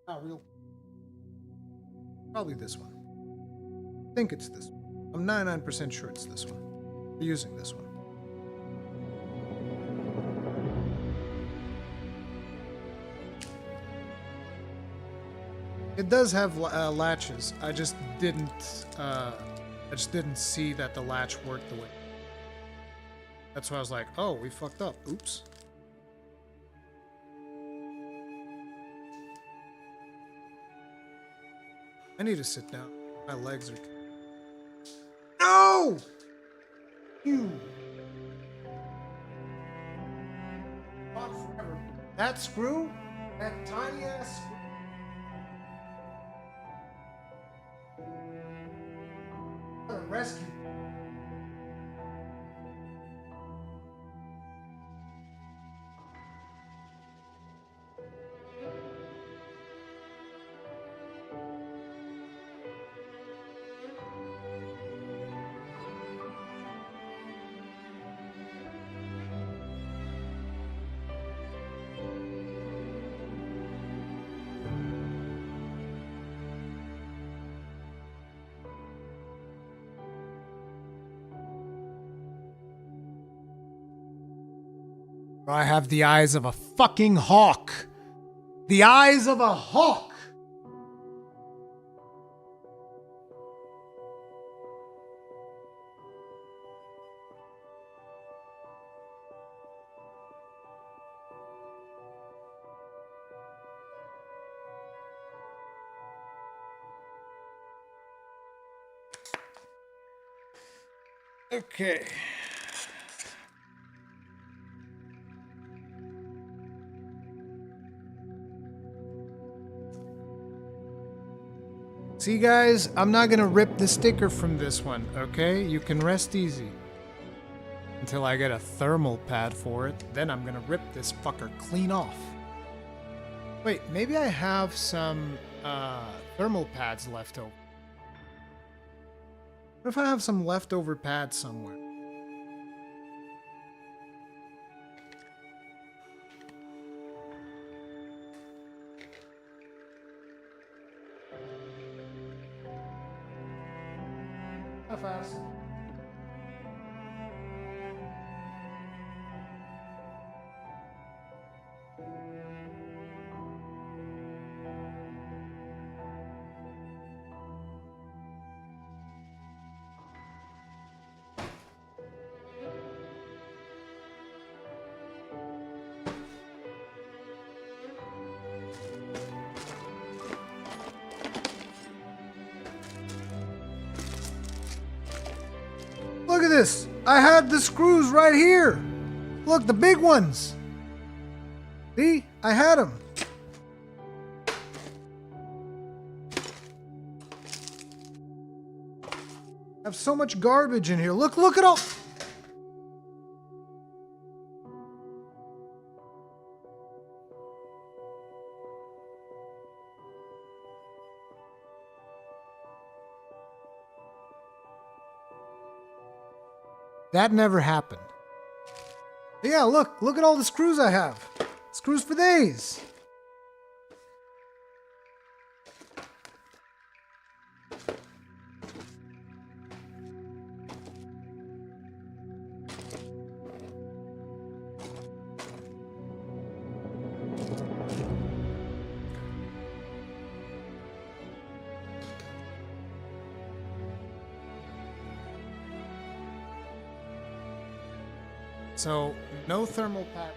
Not real. Probably this one. I think it's this one. I'm 99% sure it's this one. We're using this one. It does have latches. I just didn't see that the latch worked the way. That's why I was like, oh, we fucked up. Oops. I need to sit down. My legs are... No! You! That screw? That tiny ass screw? I'm gonna rescue you. I have the eyes of a fucking hawk. The eyes of a hawk. Okay. See, guys, I'm not gonna rip the sticker from this one, okay? You can rest easy. Until I get a thermal pad for it, then I'm gonna rip this fucker clean off. Wait, maybe I have some thermal pads left over. What if I have some leftover pads somewhere? How fast? Look at this! I had the screws right here! Look, the big ones! See? I had them. I have so much garbage in here. Look at all... That never happened. Yeah, look at all the screws I have. Screws for days. So, no thermal pad.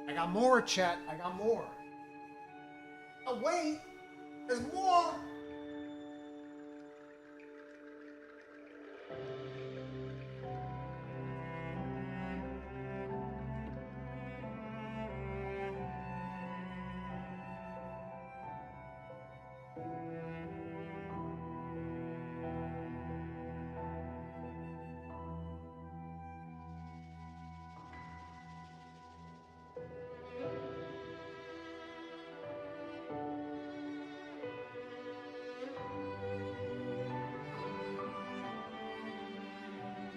I got more, chat. I got more. Oh, wait. There's more.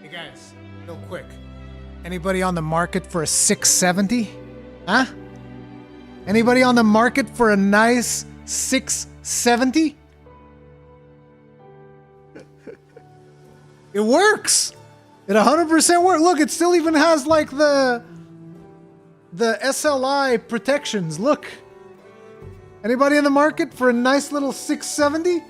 Hey guys, real quick. Anybody on the market for a 670? Huh? Anybody on the market for a nice 670? It works! It 100% works. Look, it still even has like the SLI protections. Look. Anybody in the market for a nice little 670?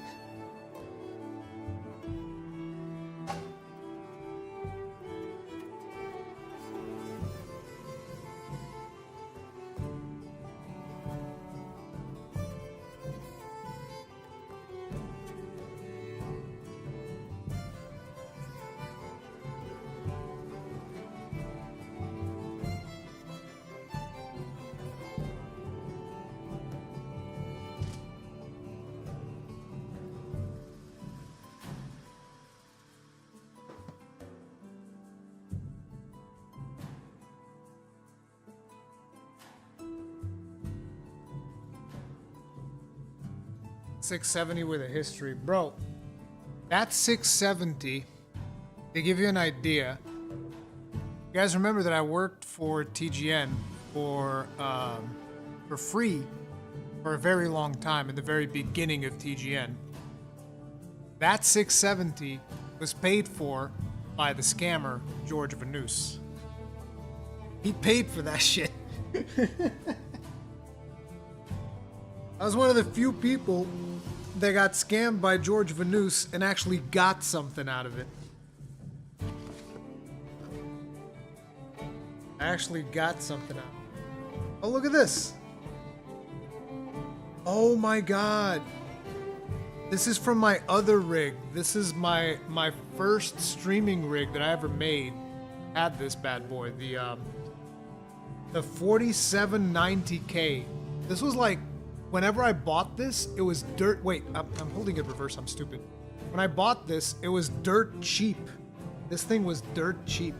$670 with a history. Bro, that 670, to give you an idea, you guys remember that I worked for TGN for free for a very long time in the very beginning of TGN. That 670 was paid for by the scammer, George Vanus. He paid for that shit. I was one of the few people that got scammed by George Vanus and actually got something out of it. I actually got something out of it. Oh, look at this. Oh my god. This is from my other rig. This is my first streaming rig that I ever made. Had this bad boy, the 4790K. This was like, whenever I bought this, it was dirt. Wait, I'm holding it reverse. I'm stupid. When I bought this, it was dirt cheap. This thing was dirt cheap.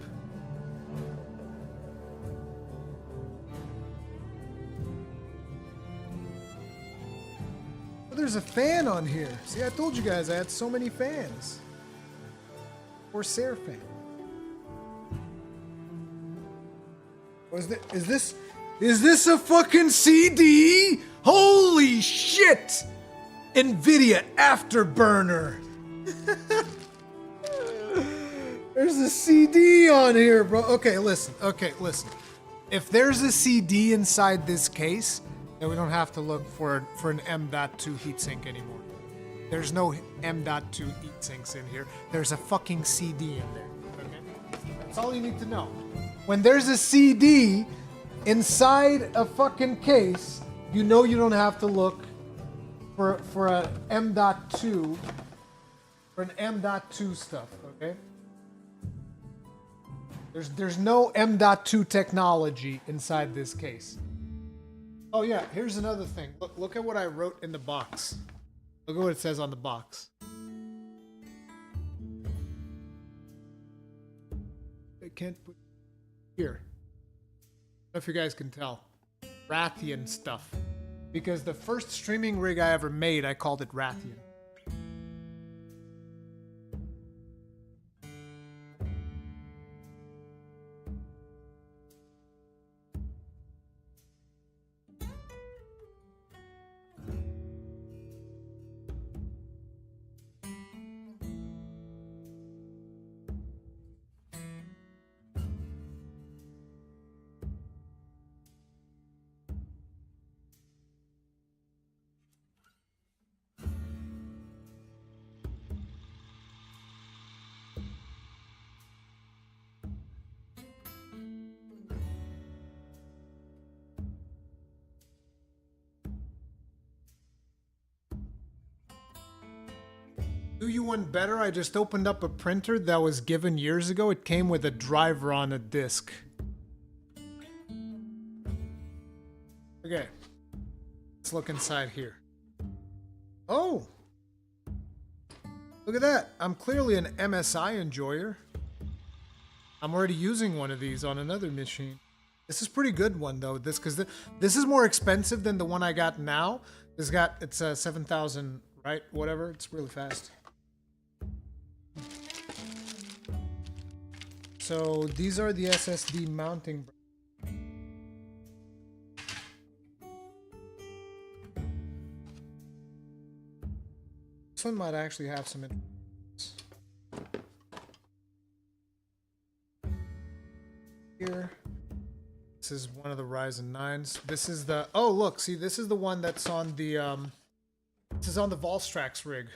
There's a fan on here. See, I told you guys I had so many fans. Corsair fan. Is this a fucking CD? Holy shit! NVIDIA Afterburner. There's a CD on here, bro. Okay, listen. If there's a CD inside this case, then we don't have to look for an M.2 heatsink anymore. There's no M.2 heatsinks in here. There's a fucking CD in there. Okay? That's all you need to know. When there's a CD inside a fucking case, you know you don't have to look for an M.2 for an M.2 stuff. Okay? There's no M.2 technology inside this case. Oh yeah, here's another thing. Look at what I wrote in the box. Look at what it says on the box. I can't put here. I don't know if you guys can tell. Rathian stuff. Because the first streaming rig I ever made, I called it Rathian. Do you one better? I just opened up a printer that was given years ago. It came with a driver on a disc. Okay. Let's look inside here. Oh! Look at that. I'm clearly an MSI enjoyer. I'm already using one of these on another machine. This is a pretty good one though. This is more expensive than the one I got now. It's a 7,000, right? Whatever. It's really fast. So these are the SSD mounting. This one might actually have some here. This is one of the Ryzen 9s. This is the, oh look, see, this is the one that's on the this is on the Volstrax rig.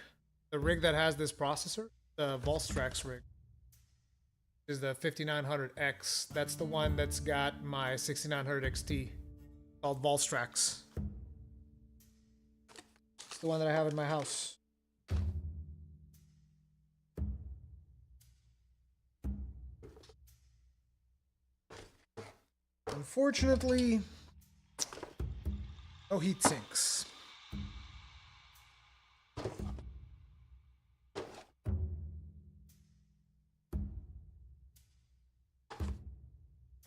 The rig that has this processor, the Volstrax rig, is the 5900X. That's the one that's got my 6900 XT, called Volstrax. It's the one that I have in my house. Unfortunately, no heat sinks.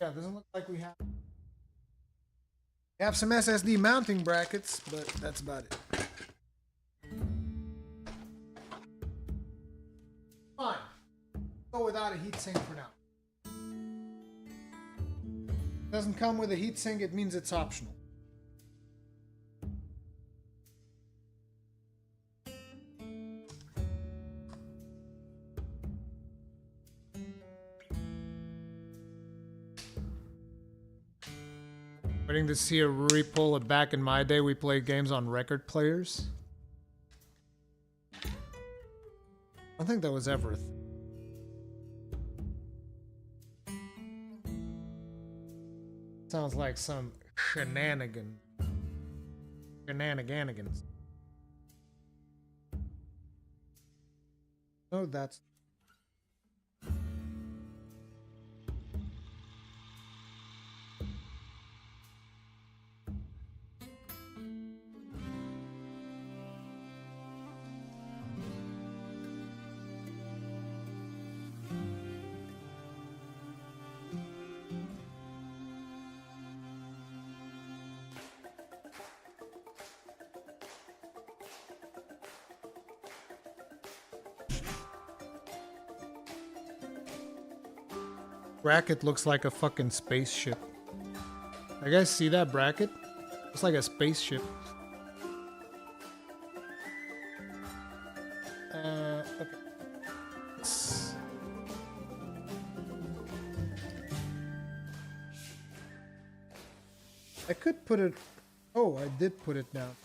Yeah, it doesn't look like we have. We have some SSD mounting brackets, but that's about it. Fine. Go without a heatsink for now. Doesn't come with a heatsink, it means it's optional. Waiting to see a Ruri pull it. Back in my day, we played games on record players. I don't think that was ever a thing. Sounds like some shenanigans. Oh, that's... Bracket looks like a fucking spaceship. You guys see that bracket? Looks like a spaceship. Okay. I could put it... Oh, I did put it down.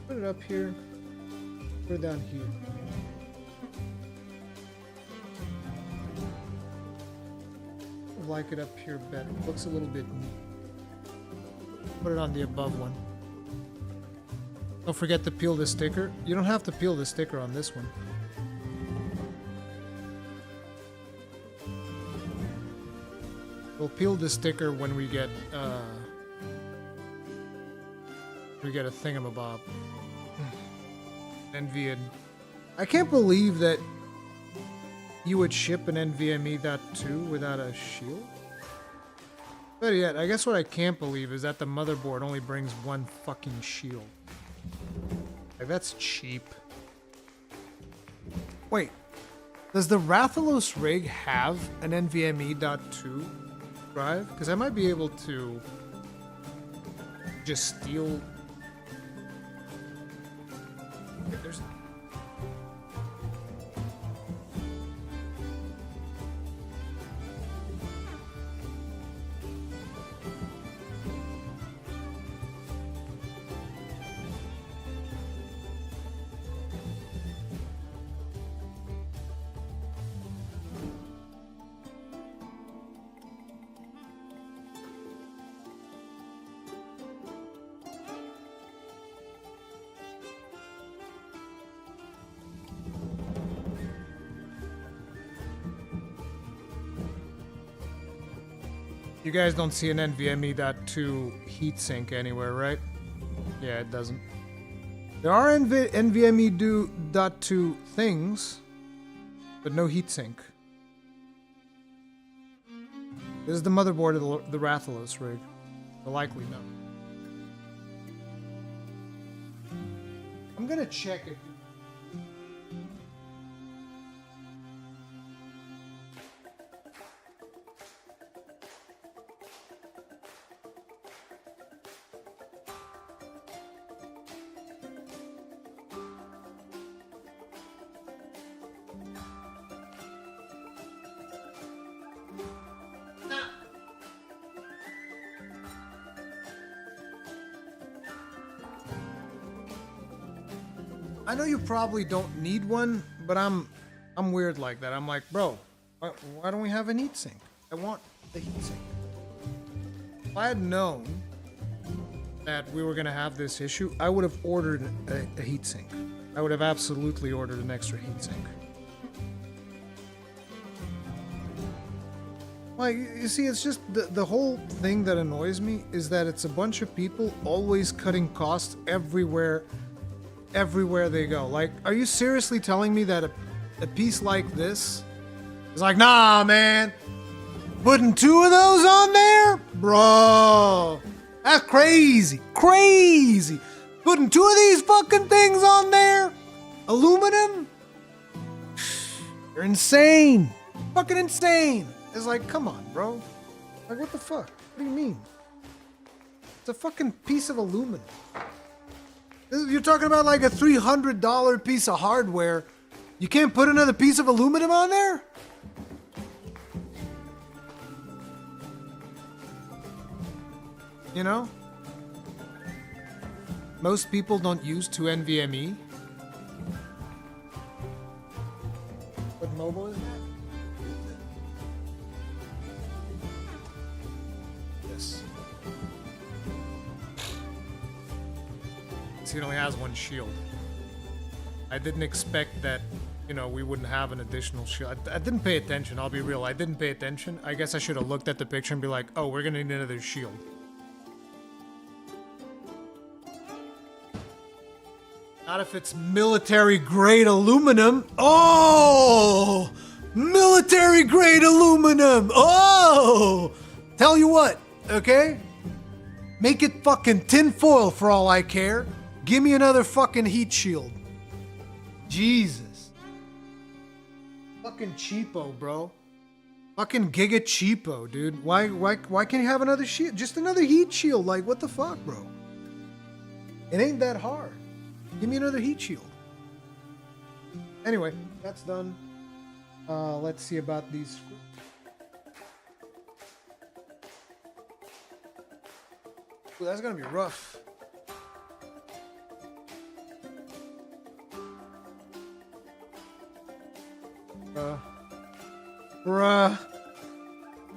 Put it up here. Put it down here. I like it up here better. Looks a little bit neat. Put it on the above one. Don't forget to peel the sticker. You don't have to peel the sticker on this one. We'll peel the sticker when we get a thingamabob. NVIDIA. I can't believe that you would ship an NVMe that too without a shield. Better yet, I guess what I can't believe is that the motherboard only brings one fucking shield. Like, that's cheap. Wait, does the Rathalos rig have an NVMe .2 drive? Because I might be able to just steal... There's... You guys don't see an NVMe .2 heatsink anywhere, right? Yeah, it doesn't. There are NVMe .2 things, but no heatsink. This is the motherboard of the Rathalos rig. Well, likely no. I'm gonna check it. I know you probably don't need one, but I'm weird like that. I'm like, bro, why don't we have an heatsink? I want the heatsink. If I had known that we were gonna have this issue, I would have ordered a heatsink. I would have absolutely ordered an extra heatsink. Like, you see, it's just the whole thing that annoys me is that it's a bunch of people always cutting costs everywhere they go. Like, are you seriously telling me that a piece like this is like, nah, man, putting 2 of those on there? Bro, that's crazy. Crazy. Putting 2 of these fucking things on there? Aluminum? You're insane. Fucking insane. It's like, come on, bro. Like, what the fuck? What do you mean? It's a fucking piece of aluminum. You're talking about like a $300 piece of hardware You can't put another piece of aluminum on there? You know? Most people don't use 2 NVMe. What mobile is that? Yes. He only has one shield. I didn't expect that, you know, we wouldn't have an additional shield. I didn't pay attention, I'll be real. I didn't pay attention. I guess I should have looked at the picture and be like, oh, we're gonna need another shield. Not if it's military grade aluminum. Oh! Military grade aluminum! Oh! Tell you what, okay? Make it fucking tin foil for all I care. Give me another fucking heat shield. Jesus. Fucking cheapo, bro. Fucking giga cheapo, dude. Why can't you have another shield? Just another heat shield. Like, what the fuck, bro? It ain't that hard. Give me another heat shield. Anyway, that's done. Let's see about these screws. Ooh, that's gonna be rough. Bruh.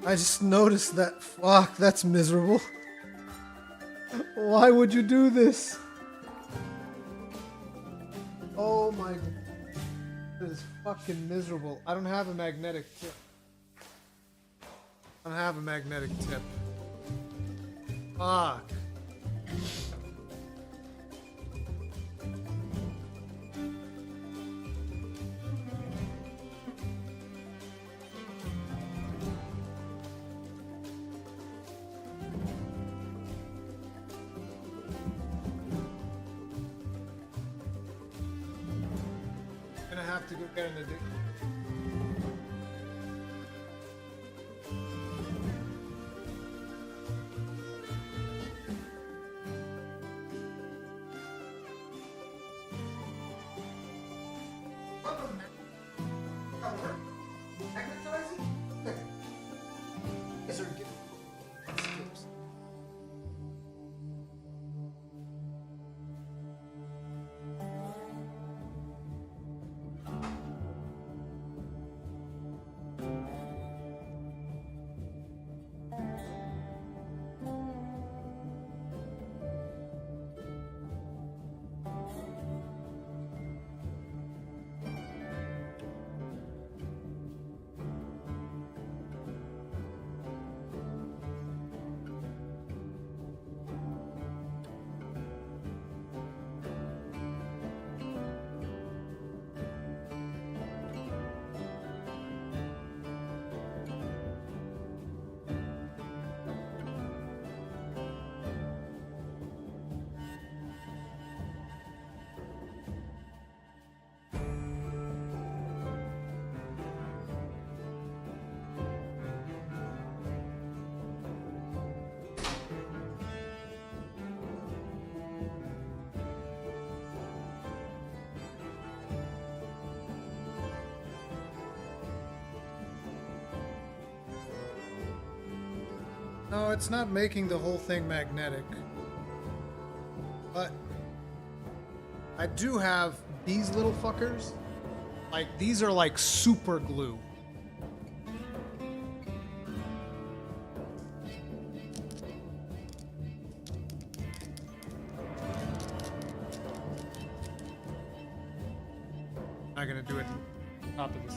I just noticed that. Fuck, that's miserable. Why would you do this? Oh my god. This is fucking miserable. I don't have a magnetic tip. I don't have a magnetic tip. Fuck. Have to go get an addiction. No, it's not making the whole thing magnetic. But I do have these little fuckers. Like, these are like super glue. Not gonna do it on top of this.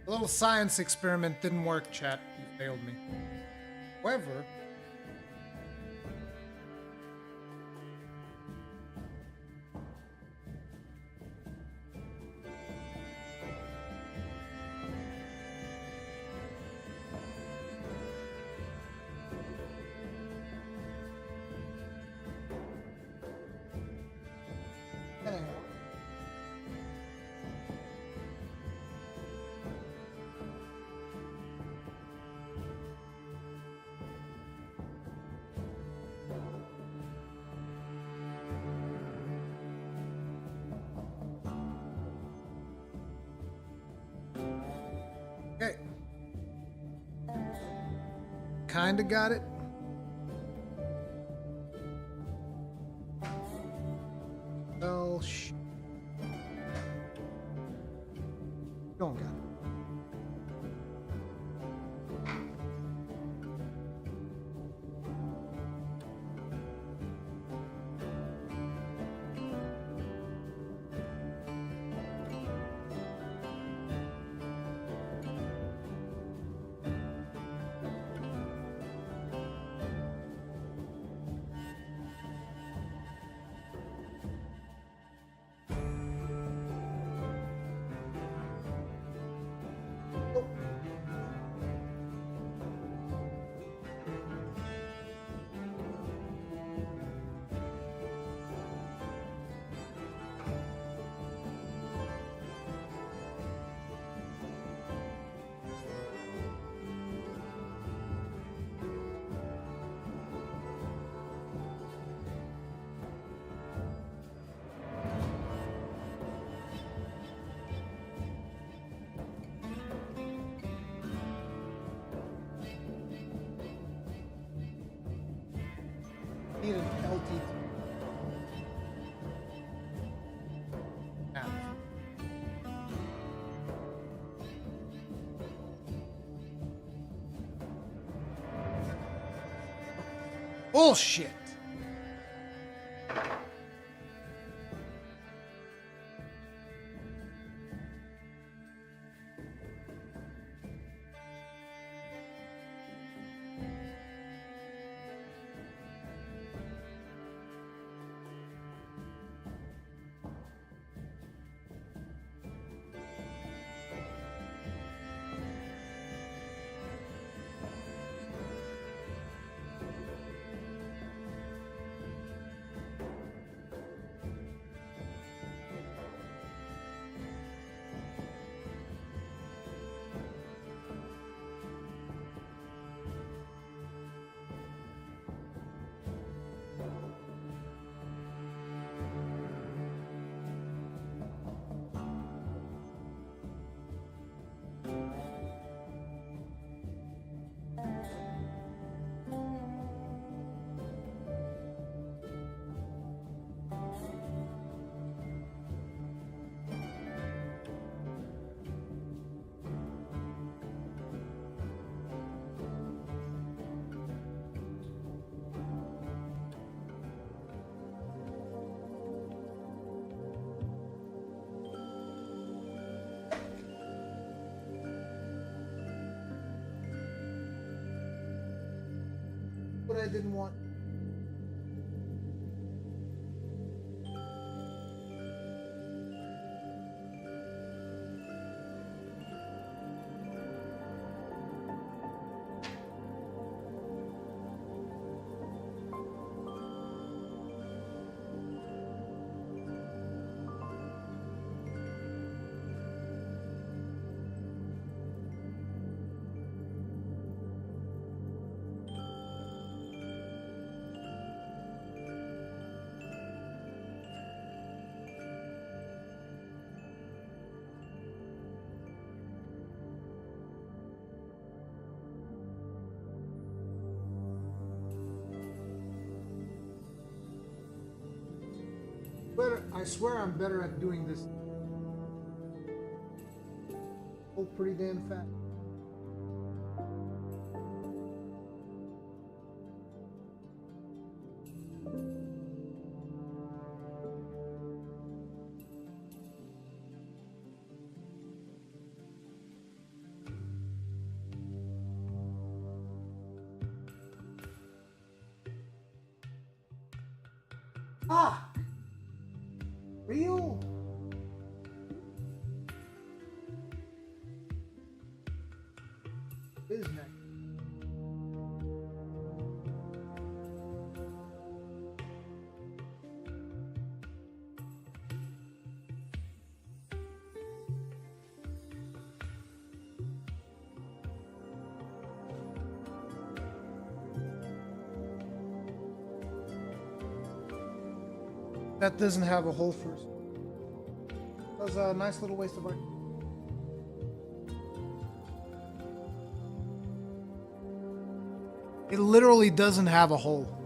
A little science experiment didn't work, chat. You failed me. However, kinda got it. Well, don't got it. Need an LT. Bullshit. What I didn't want. I swear I'm better at doing this. Oh, pretty damn fast. Ah! Real? Isn't it? That doesn't have a hole first. That was a nice little waste of art. It literally doesn't have a hole.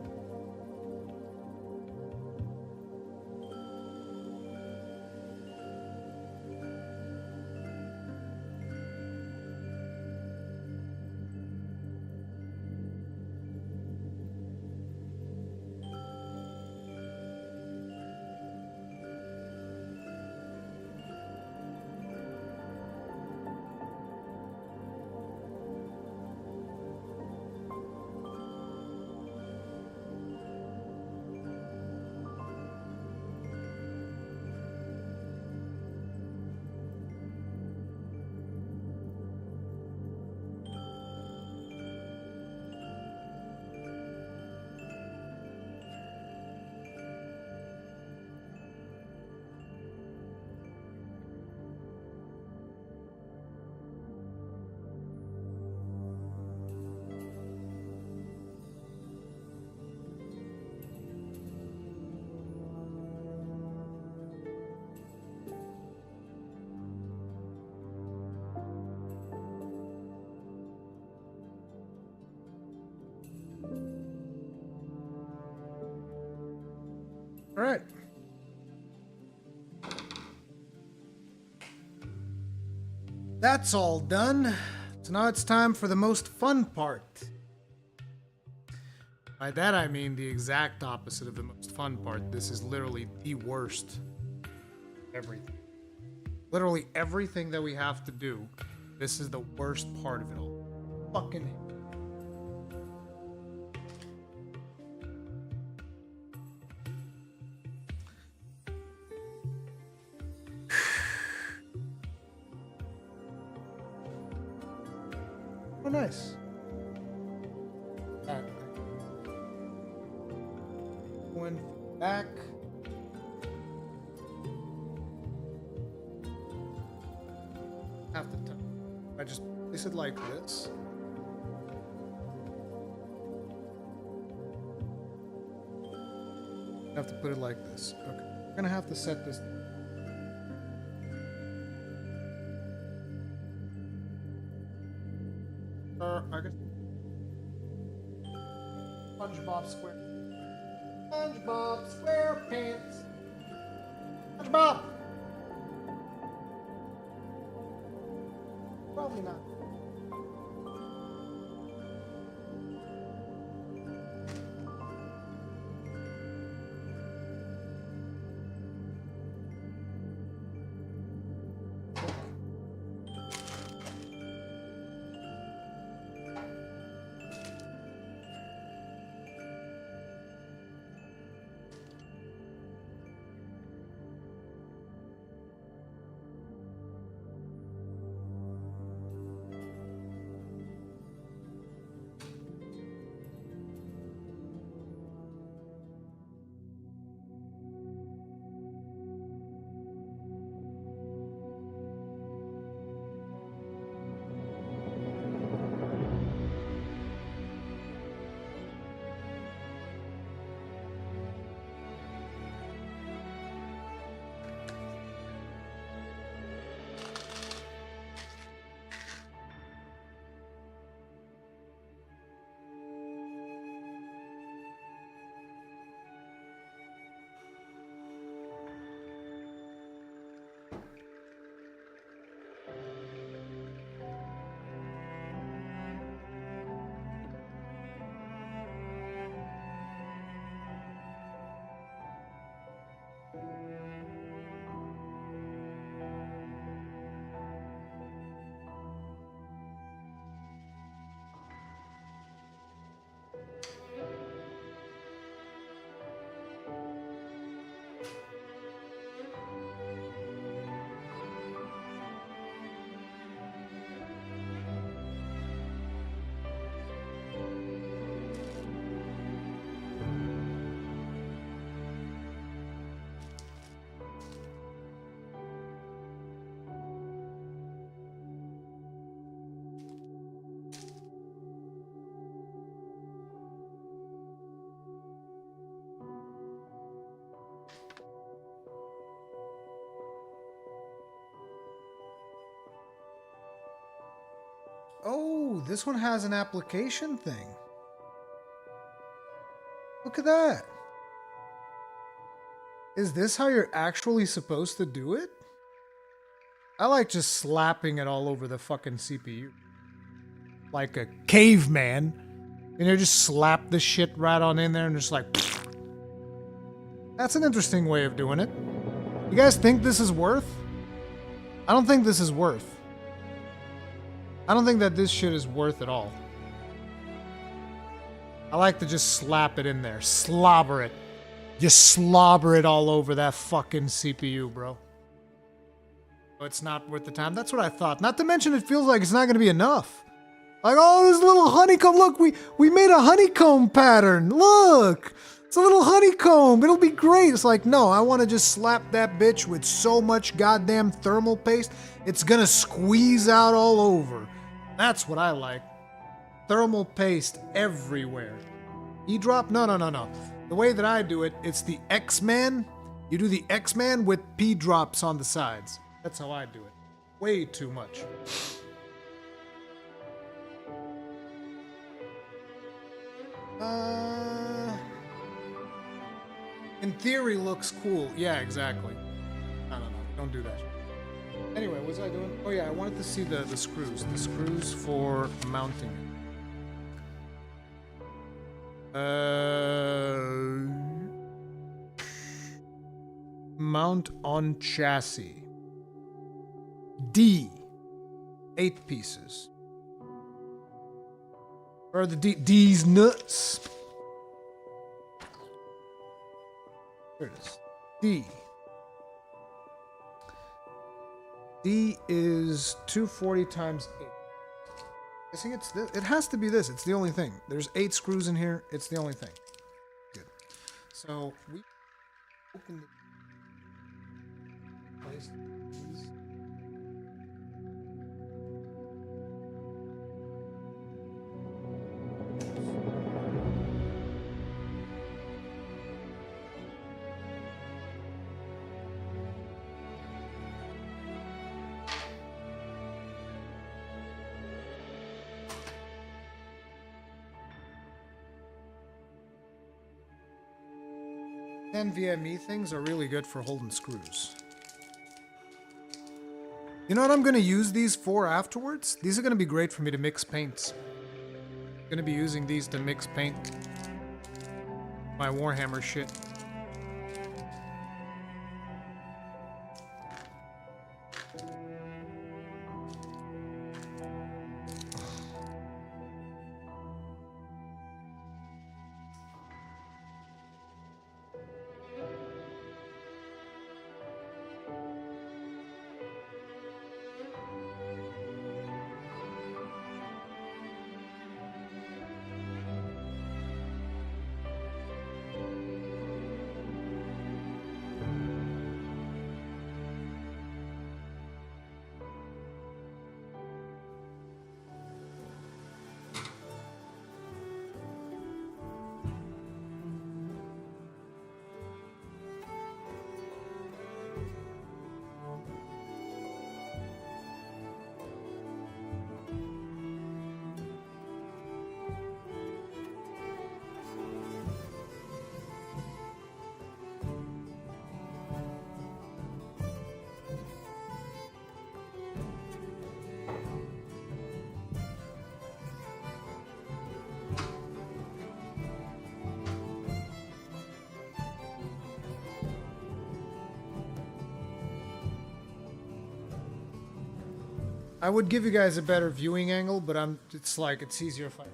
All right. That's all done. So now it's time for the most fun part. By that I mean the exact opposite of the most fun part. This is literally the worst. Everything. Literally everything that we have to do. This is the worst part of it all. Fucking oh, nice. Back. Going back. Half the time. I just place it like this. I have to put it like this. Okay. I'm gonna have to set this. I guess. SpongeBob Square. SpongeBob SquarePants. SpongeBob. Probably not. Oh, this one has an application thing. Look at that. Is this how you're actually supposed to do it? I like just slapping it all over the fucking CPU. Like a caveman. And you just slap the shit right on in there and just like... That's an interesting way of doing it. You guys think this is worth? I don't think this is worth. I don't think that this shit is worth at all. I like to just slap it in there. Slobber it. Just slobber it all over that fucking CPU, bro. It's not worth the time. That's what I thought. Not to mention it feels like it's not going to be enough. Like, oh, this little honeycomb. Look, we made a honeycomb pattern. Look. It's a little honeycomb. It'll be great. It's like, no, I want to just slap that bitch with so much goddamn thermal paste. It's going to squeeze out all over. That's what I like. Thermal paste everywhere. E-drop? No. The way that I do it, it's the X-Man. You do the X-Man with P-drops on the sides. That's how I do it. Way too much. In theory, looks cool. Yeah, exactly. No. Don't do that. Anyway, what was I doing? Oh yeah, I wanted to see the screws. The screws for mounting it. Mount on chassis. D. 8 pieces. Where are the D's nuts? There it is. D. D is 240 times 8. I think it's this. It has to be this. It's the only thing. There's 8 screws in here. It's the only thing. Good. So we open the place. NVMe things are really good for holding screws. You know what I'm going to use these for afterwards? These are going to be great for me to mix paints. I'm going to be using these to mix paint. My Warhammer shit. I would give you guys a better viewing angle, but it's easier if I...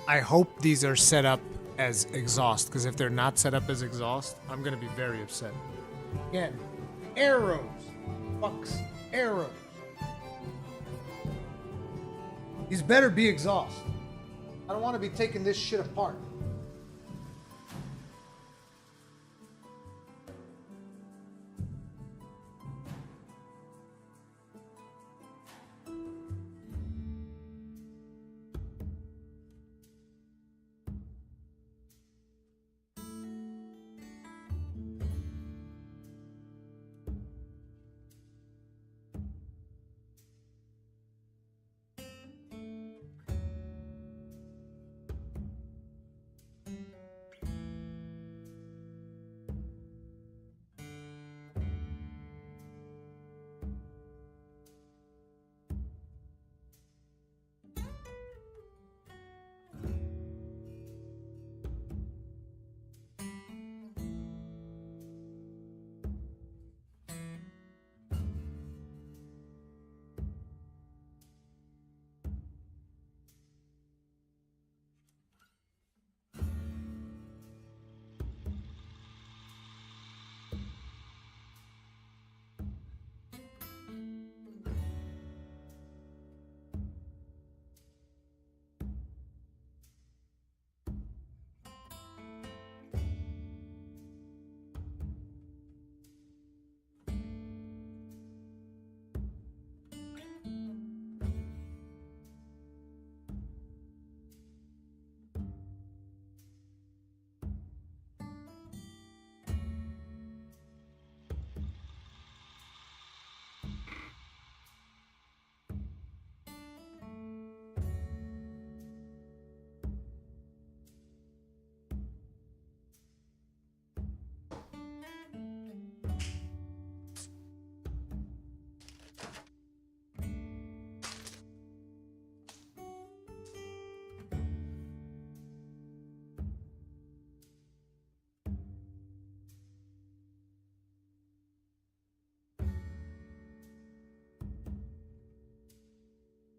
I hope these are set up as exhaust, because if they're not set up as exhaust, I'm gonna be very upset. Again, arrows. Fucks. Arrows. These better be exhaust. I don't want to be taking this shit apart.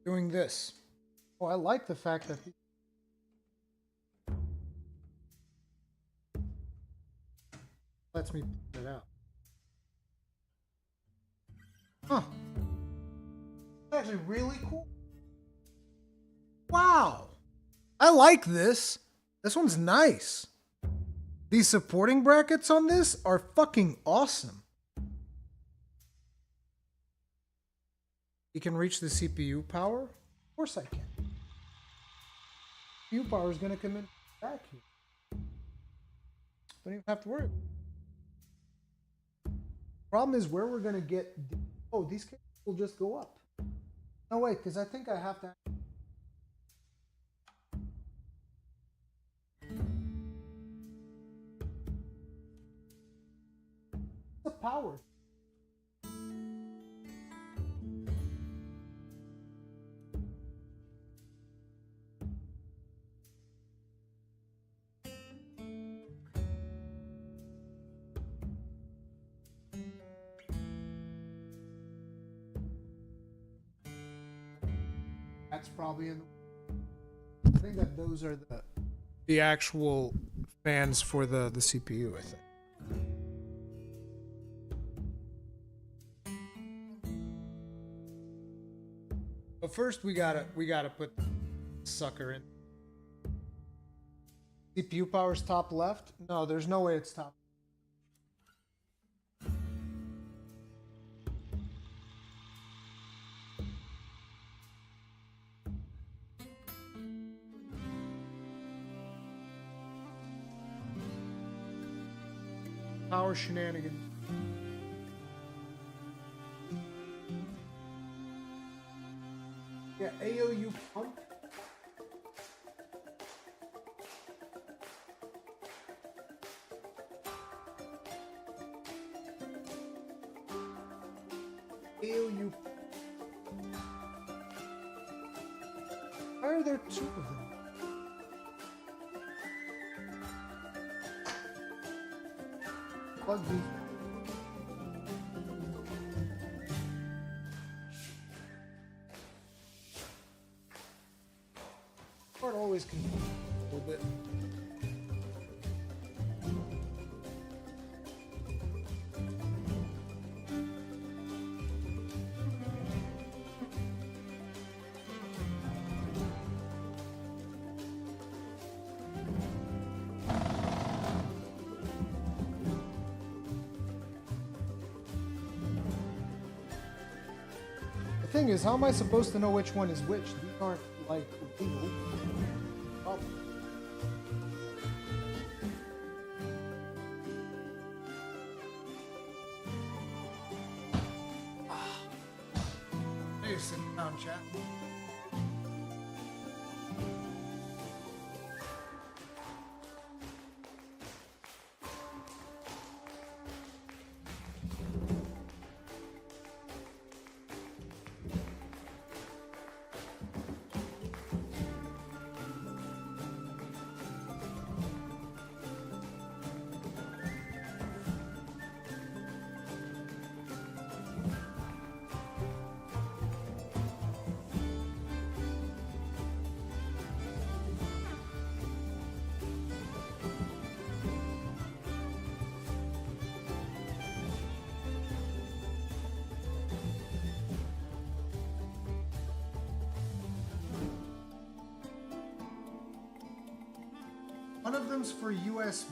Doing this. Oh, I like the fact that lets me put it out. Huh. That's actually really cool. Wow. I like this. This one's nice. These supporting brackets on this are fucking awesome. You can reach the CPU power? Of course I can. CPU power is going to come in back here. Don't even have to worry. Problem is where we're going to get... Oh, these cables will just go up. No, wait, because I think I have to... The power. That's probably in the... I think that those are the actual fans for the CPU, I think. But first we gotta put the sucker in. CPU power's top left? No, there's no way it's top. Power shenanigans. Yeah, AOU pump. AOU. Why are there two of them? Plug these. Sort always confused with it. The thing is, how am I supposed to know which one is which? These aren't like legal. Oh. Hey, sit down, chat. One of them's for USB.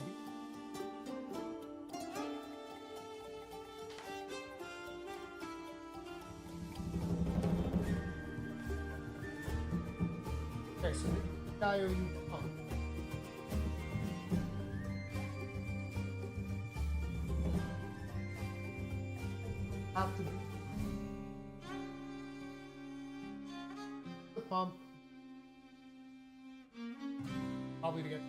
Okay, so the IOU pump. Have to be the pump. Probably to get.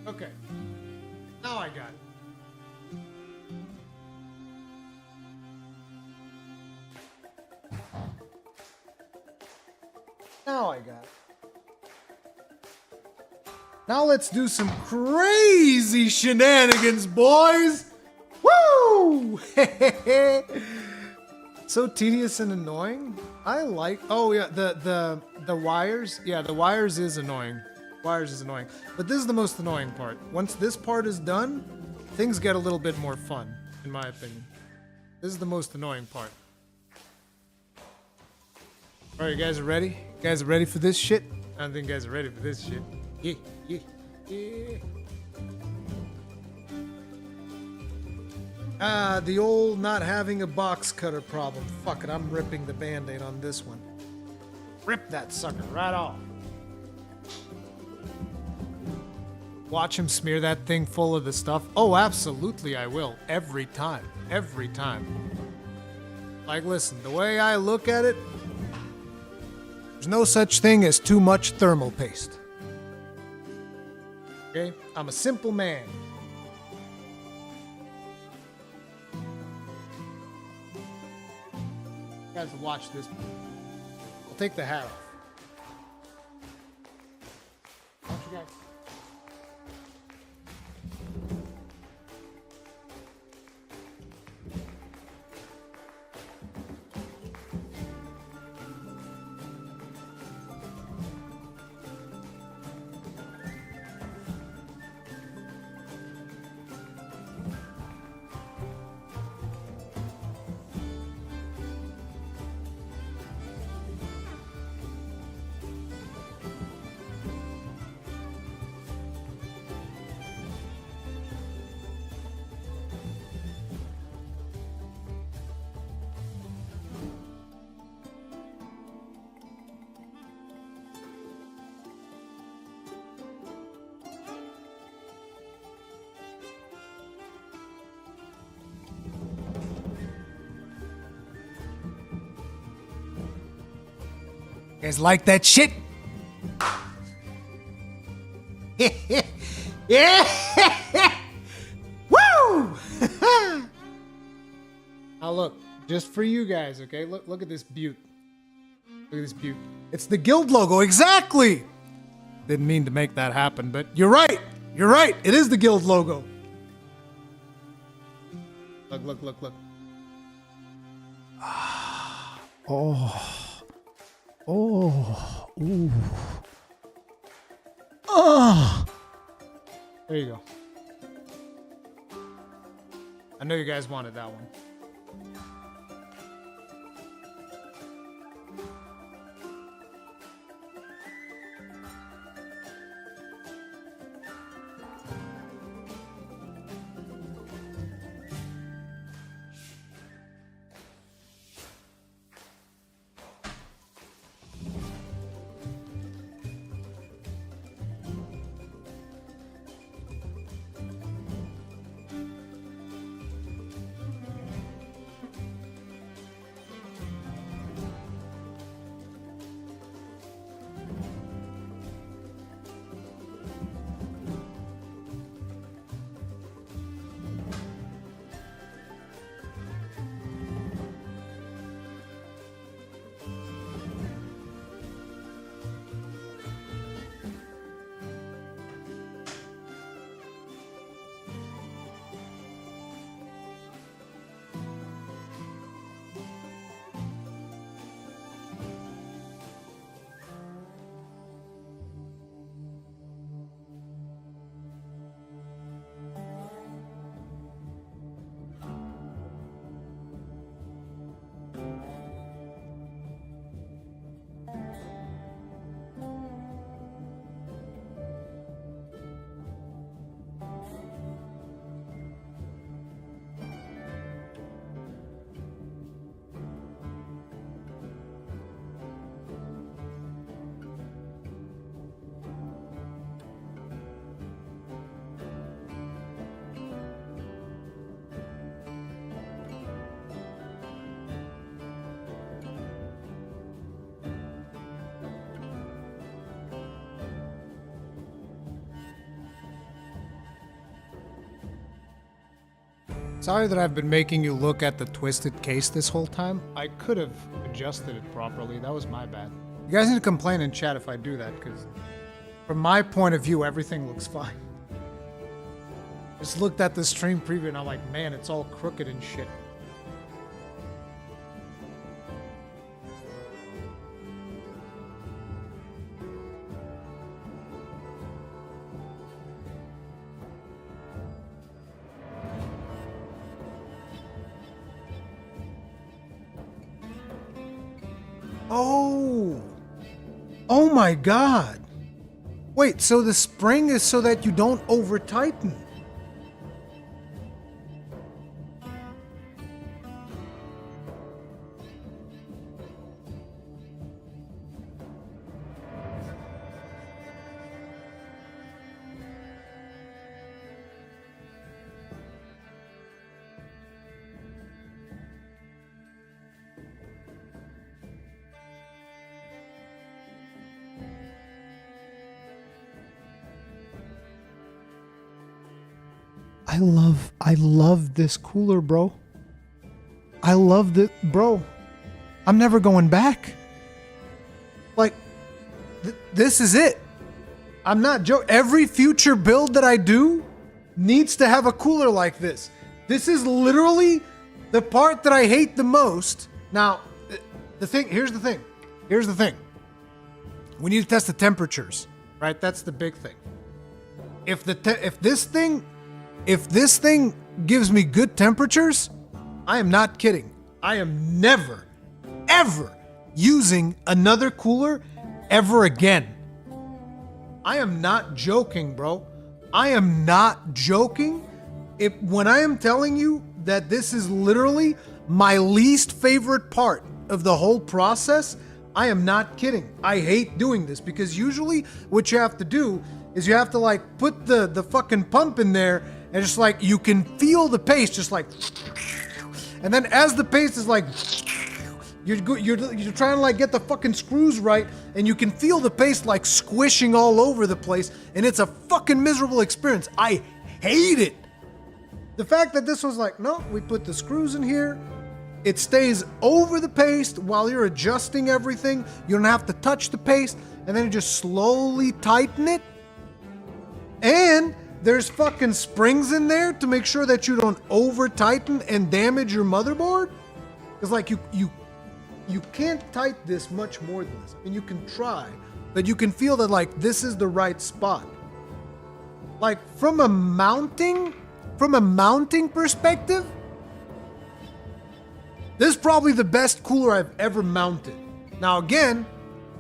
Okay, now I got it. Now I got it. Now let's do some crazy shenanigans, boys! Woo! So tedious and annoying. I like. Oh yeah, the wires. Yeah, the wires is annoying. Wires is annoying, but this is the most annoying part. Once this part is done, things get a little bit more fun, in my opinion. This is the most annoying part. All right, you guys are ready? You guys are ready for this shit? I don't think you guys are ready for this shit. Yeah, yeah, yeah. The old not having a box cutter problem. Fuck it, I'm ripping the band-aid on this one. Rip that sucker right off. Watch him smear that thing full of the stuff. Oh, absolutely I will. Every time. Every time. Like, listen, the way I look at it, there's no such thing as too much thermal paste. Okay? I'm a simple man. You guys will watch this. I'll take the hat off. Watch you guys. You guys like that shit? Yeah! Woo! Now look, just for you guys, okay? Look at this beaut. Look at this beaut. It's the guild logo, exactly! Didn't mean to make that happen, but you're right! You're right! It is the guild logo. Look. Oh. Oh. Ooh. Oh. There you go. I know you guys wanted that one. Sorry that I've been making you look at the twisted case this whole time. I could have adjusted it properly. That was my bad. You guys need to complain in chat if I do that, because from my point of view, everything looks fine. Just looked at the stream preview and I'm like, man, it's all crooked and shit. Oh! Oh my god! Wait, so the spring is so that you don't over-tighten? I love this cooler, bro. I love it, bro. I'm never going back. Like, this is it. I'm not joking. Every future build that I do needs to have a cooler like this. This is literally the part that I hate the most. Now, here's the thing. We need to test the temperatures, right? That's the big thing. If this thing gives me good temperatures, I am not kidding. I am never, ever using another cooler ever again. I am not joking, bro. I am not joking. When I am telling you that this is literally my least favorite part of the whole process, I am not kidding. I hate doing this because usually what you have to do is you have to like put the fucking pump in there and just like you can feel the paste just like, and then as the paste is like, you're trying to like get the fucking screws right, and you can feel the paste like squishing all over the place, and it's a fucking miserable experience. I hate it. The fact that this was like, no, we put the screws in here. It stays over the paste while you're adjusting everything. You don't have to touch the paste, and then you just slowly tighten it. And there's fucking springs in there to make sure that you don't over tighten and damage your motherboard. Because like you you can't tight this much more than this. I mean, you can try, but you can feel that like this is the right spot. Like from a mounting perspective, this is probably the best cooler I've ever mounted. Now again,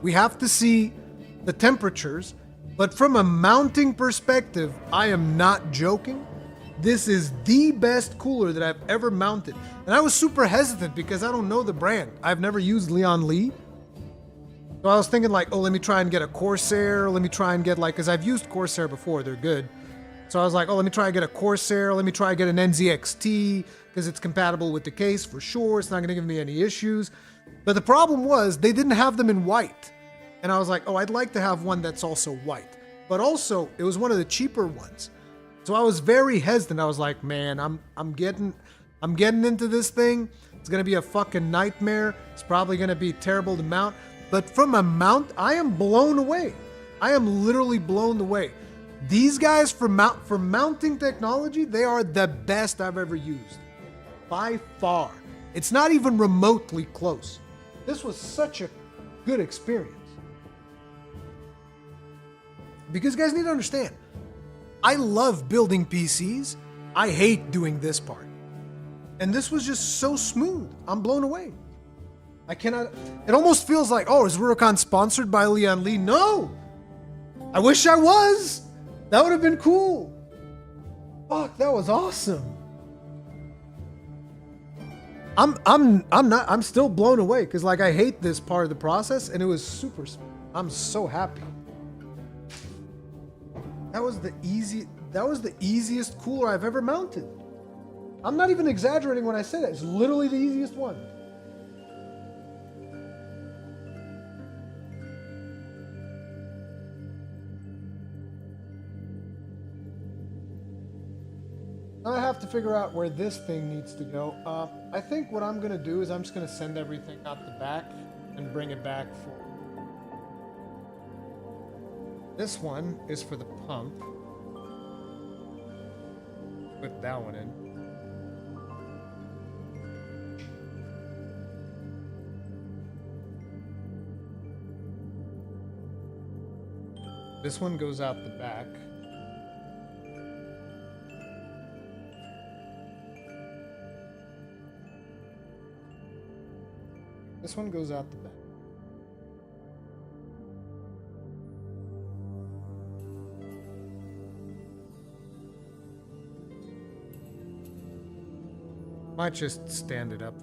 we have to see the temperatures, but from a mounting perspective, I am not joking. This is the best cooler that I've ever mounted. And I was super hesitant because I don't know the brand. I've never used Leon Lee. So I was thinking like, oh, let me try and get a Corsair. Let me try and get like, because I've used Corsair before, they're good. So I was like, oh, let me try and get a Corsair. Let me try and get an NZXT because it's compatible with the case for sure. It's not going to give me any issues. But the problem was they didn't have them in white. And I was like, oh, I'd like to have one that's also white. But also, it was one of the cheaper ones. So I was very hesitant. I was like, man, I'm getting into this thing. It's gonna be a fucking nightmare. It's probably gonna be terrible to mount. But from a mount, I am blown away. I am literally blown away. These guys for mounting technology, they are the best I've ever used. By far. It's not even remotely close. This was such a good experience. Because you guys need to understand, I love building PCs. I hate doing this part. And this was just so smooth. I'm blown away. I cannot... It almost feels like, oh, is Rurikhan sponsored by Leon Lee? No! I wish I was! That would have been cool. Fuck, that was awesome. I'm still blown away because like I hate this part of the process and it was super smooth. I'm so happy. That was the easiest cooler I've ever mounted. I'm not even exaggerating when I say that. It's literally the easiest one. Now I have to figure out where this thing needs to go. I think what I'm gonna do is I'm just gonna send everything out the back and bring it back for... This one is for the pump. Put that one in. This one goes out the back. This one goes out the back. Might just stand it up.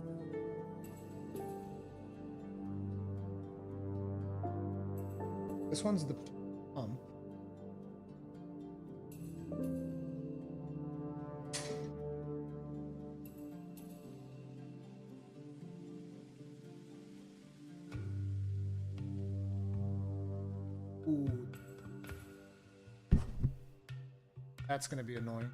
This one's the pump. Ooh. That's gonna be annoying.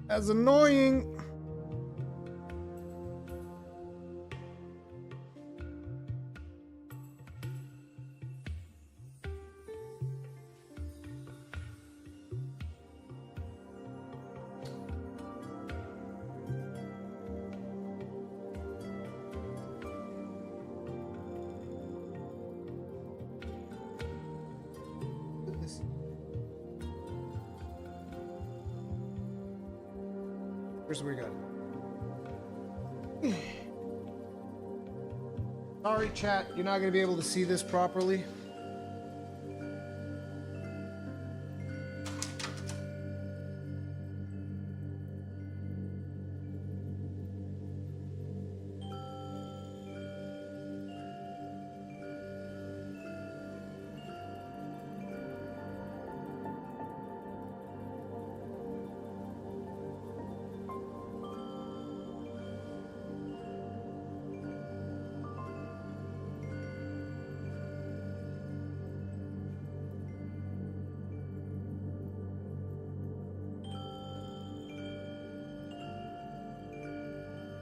That's annoying. Where's we got it? Sorry, chat. You're not going to be able to see this properly.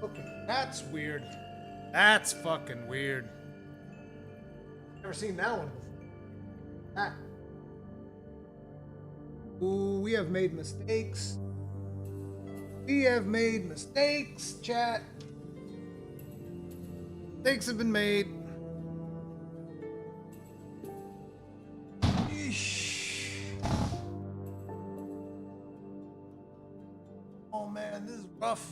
Okay, that's weird. That's fucking weird. Never seen that one before. Ah. Ooh, we have made mistakes. We have made mistakes, chat. Mistakes have been made. Eesh. Oh man, this is rough.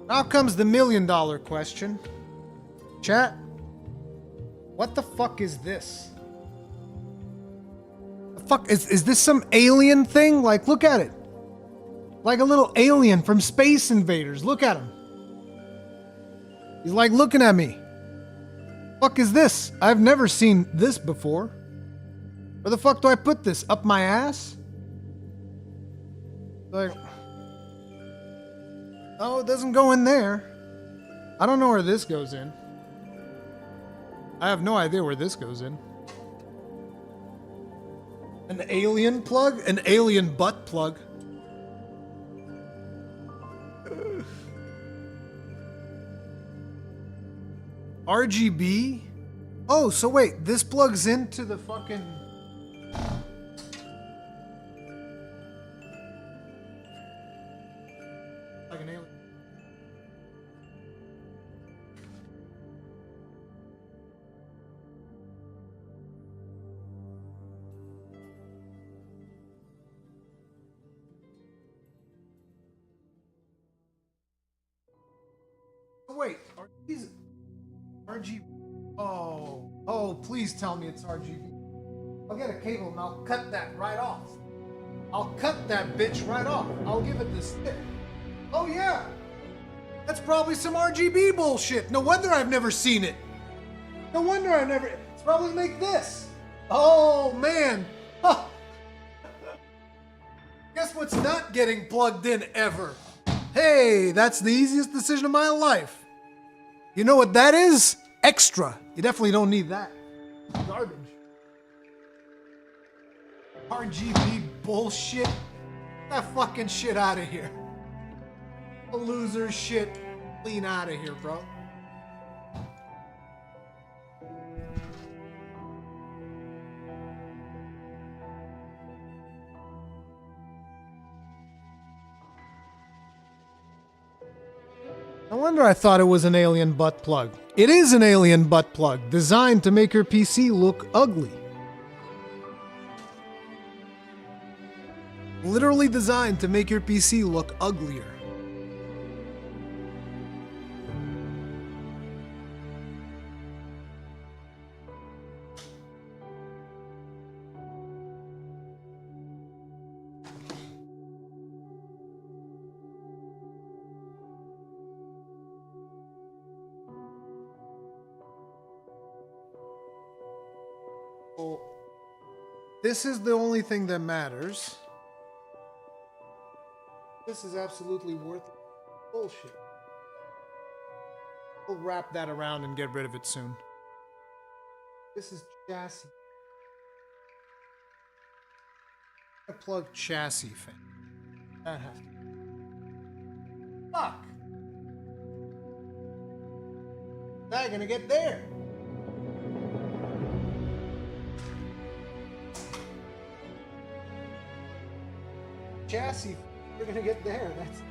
Now comes the $1 million question. Chat, what the fuck is this? The fuck is this some alien thing? Like, look at it. Like a little alien from Space Invaders. Look at him. He's like looking at me. Fuck is this? I've never seen this before. Where the fuck do I put this? Up my ass? Like, oh, it doesn't go in there. I don't know where this goes in. I have no idea where this goes in. An alien plug? An alien butt plug. RGB? Oh, so wait, this plugs into the fucking... like an alien. Oh, wait, are these RGB? Oh, please tell me it's RGB. I'll get a cable and I'll cut that right off. I'll cut that bitch right off. I'll give it the stick. Oh yeah, that's probably some RGB bullshit. No wonder I've never seen it. No wonder I've never, it's probably like this. Oh man. Huh. Guess what's not getting plugged in ever? Hey, that's the easiest decision of my life. You know what that is? Extra. You definitely don't need that. Garbage. RGB bullshit. Get that fucking shit out of here. The loser shit. Clean out of here, bro. No wonder I thought it was an alien butt plug. It is an alien butt plug, designed to make your PC look ugly. Literally designed to make your PC look uglier. Well, this is the only thing that matters. This is absolutely worthless bullshit. We'll wrap that around and get rid of it soon. This is chassis. I plug chassis fan. That has to be. Fuck! How's that gonna get there? Chassis, we're gonna get there. That's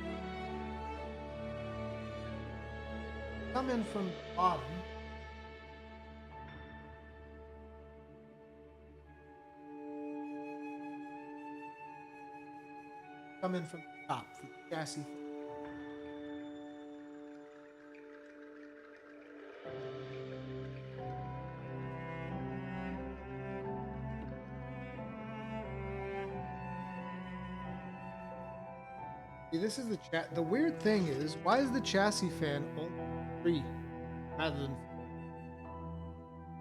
come in from the bottom. Come in from the top for the chassis. See, this is the chat. The weird thing is, why is the chassis fan only 3 rather than 4?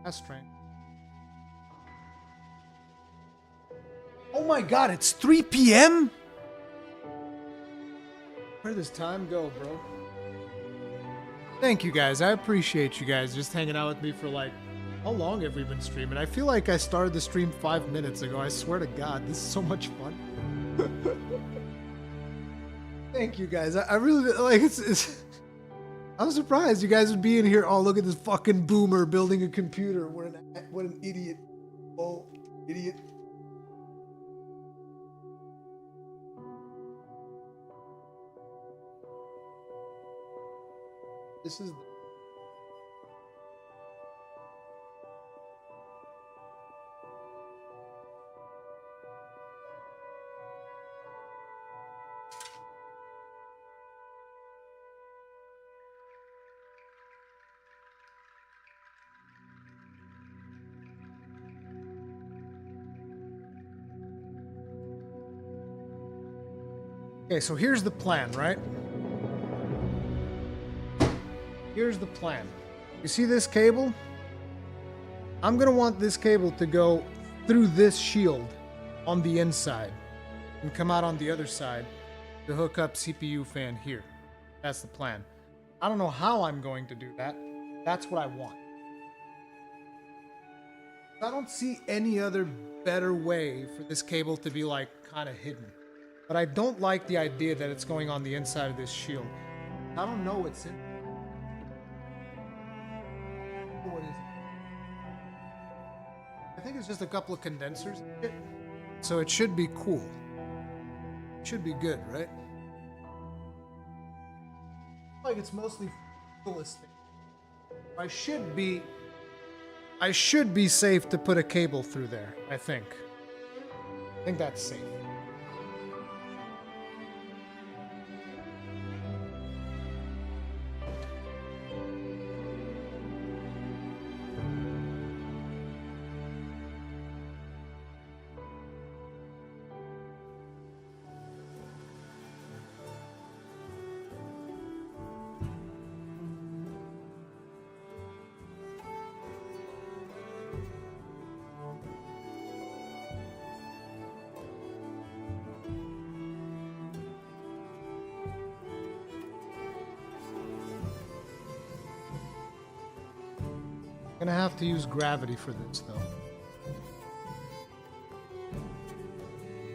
That's strange. Oh my god, it's 3 p.m.? Where does time go, bro? Thank you guys. I appreciate you guys just hanging out with me for like, how long have we been streaming? I feel like I started the stream 5 minutes ago. I swear to God, this is so much fun. Thank you guys. I really like it's I'm surprised you guys would be in here. Oh, look at this fucking boomer building a computer. What an idiot. Oh, idiot. This is okay, so here's the plan, right? Here's the plan. You see this cable? I'm gonna want this cable to go through this shield on the inside and come out on the other side to hook up CPU fan here. That's the plan. I don't know how I'm going to do that. That's what I want. I don't see any other better way for this cable to be like kind of hidden. But I don't like the idea that it's going on the inside of this shield. I don't know what's in. What is it? I think it's just a couple of condensers. So it should be cool. It should be good, right? Like it's mostly realistic. I should be safe to put a cable through there, I think. I think that's safe. Gonna have to use gravity for this though.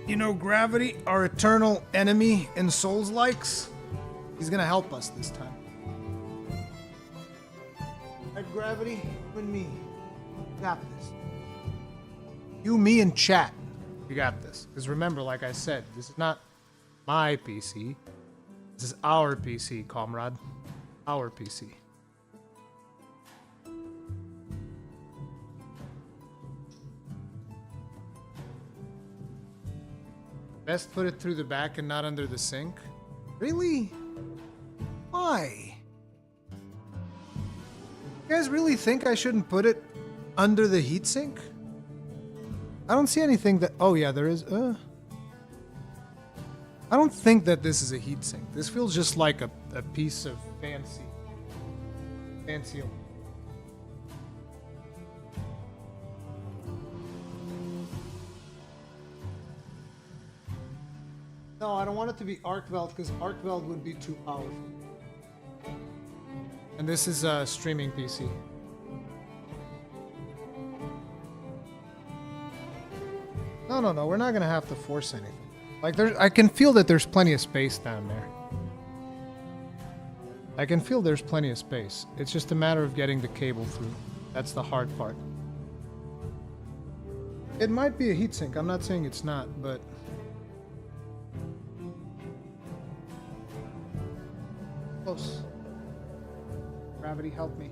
You know, gravity, our eternal enemy in Souls likes, he's gonna help us this time. Right, gravity, you and me, we got this. You, me, and chat, we got this. Because remember, like I said, this is not my PC. This is our PC, comrade. Our PC. Best put it through the back and not under the sink? Really? Why? You guys really think I shouldn't put it under the heatsink? I don't see anything that... Oh yeah, there is... I don't think that this is a heatsink. This feels just like a piece of fancy... No, I don't want it to be arc weld because arc weld would be too powerful. And this is a streaming PC. No, we're not gonna have to force anything. Like I can feel that there's plenty of space down there. I can feel there's plenty of space. It's just a matter of getting the cable through. That's the hard part. It might be a heatsink. I'm not saying it's not, but... Close. Gravity, help me.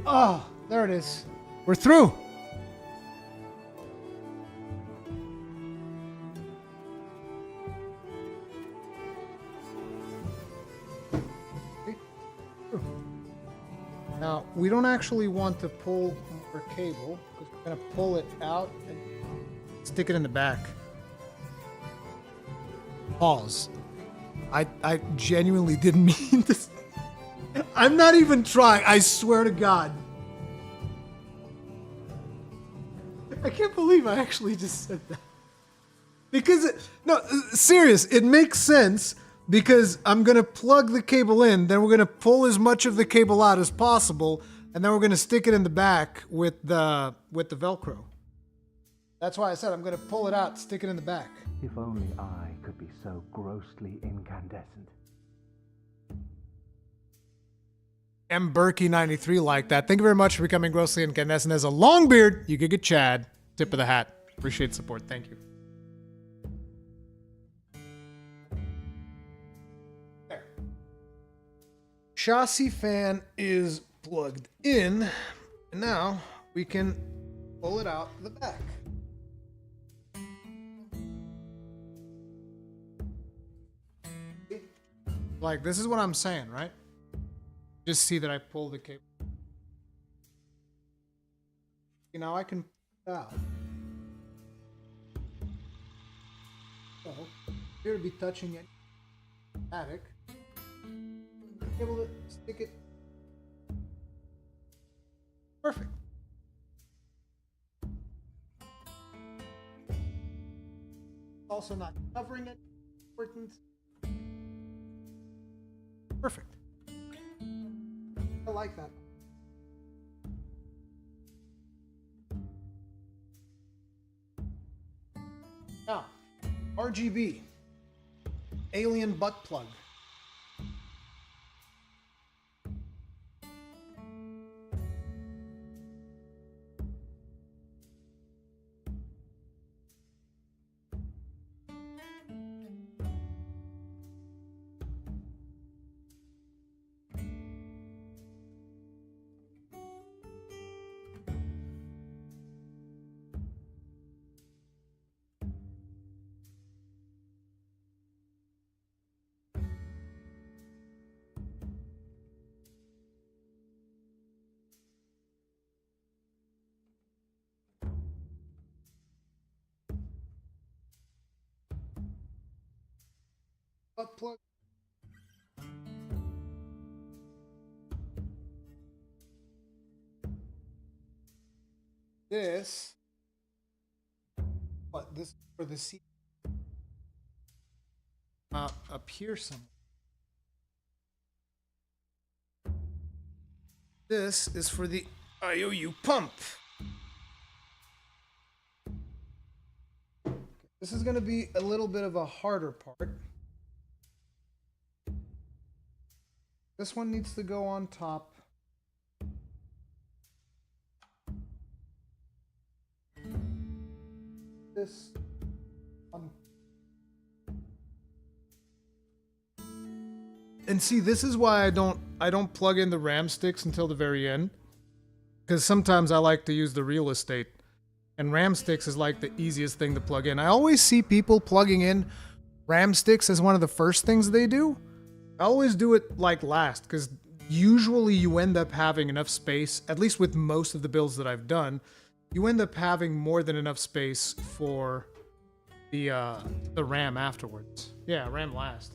Oh, there it is. We're through. Now, we don't actually want to pull more cable, because we're going to pull it out and stick it in the back. Pause. I genuinely didn't mean this. I'm not even trying, I swear to God. I can't believe I actually just said that. Because, no, serious, it makes sense because I'm going to plug the cable in, then we're going to pull as much of the cable out as possible, and then we're going to stick it in the back with the Velcro. That's why I said I'm going to pull it out, stick it in the back. If only I could be so grossly incandescent. M. Berkey93 like that. Thank you very much for becoming grossly incandescent. As a long beard, you could get Chad. Tip of the hat. Appreciate the support. Thank you. There. Chassis fan is plugged in. And now we can pull it out the back. Like, this is what I'm saying, right? Just see that I pulled the cable. Now I can pull it out. So, here to be touching it. Attic. Able to stick it. Perfect. Also not covering it. Important. Perfect. I like that. Now, RGB. Alien butt plug. Butt plug. This. What? This for the seat. Up here somewhere. This is for the IOU pump. This is going to be a little bit of a harder part. This one needs to go on top. This on. And see, this is why I don't plug in the RAM sticks until the very end. Because sometimes I like to use the real estate. And RAM sticks is like the easiest thing to plug in. I always see people plugging in RAM sticks as one of the first things they do. I always do it like last, because usually you end up having enough space, at least with most of the builds that I've done, you end up having more than enough space for the RAM afterwards. Yeah, RAM last.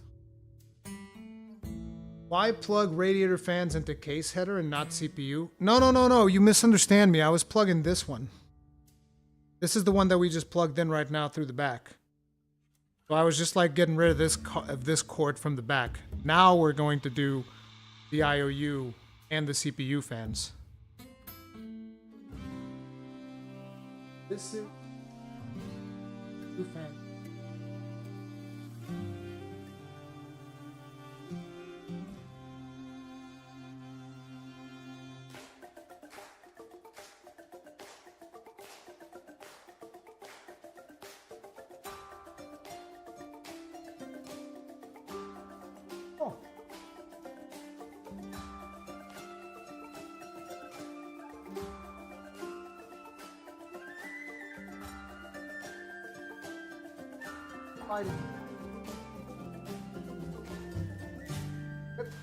Why plug radiator fans into case header and not CPU? No, you misunderstand me. I was plugging this one. This is the one that we just plugged in right now through the back. So I was just like getting rid of this cord from the back. Now we're going to do the IOU and the CPU fans. This is two fans. Fighting. Yep.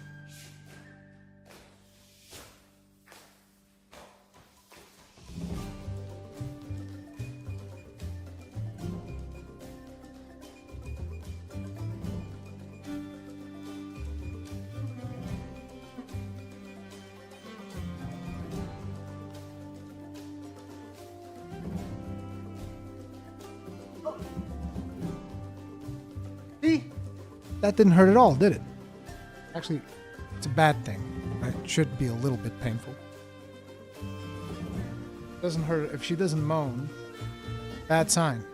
that didn't hurt at all, did it? Actually, it's a bad thing. It should be a little bit painful. Doesn't hurt if she doesn't moan. Bad sign.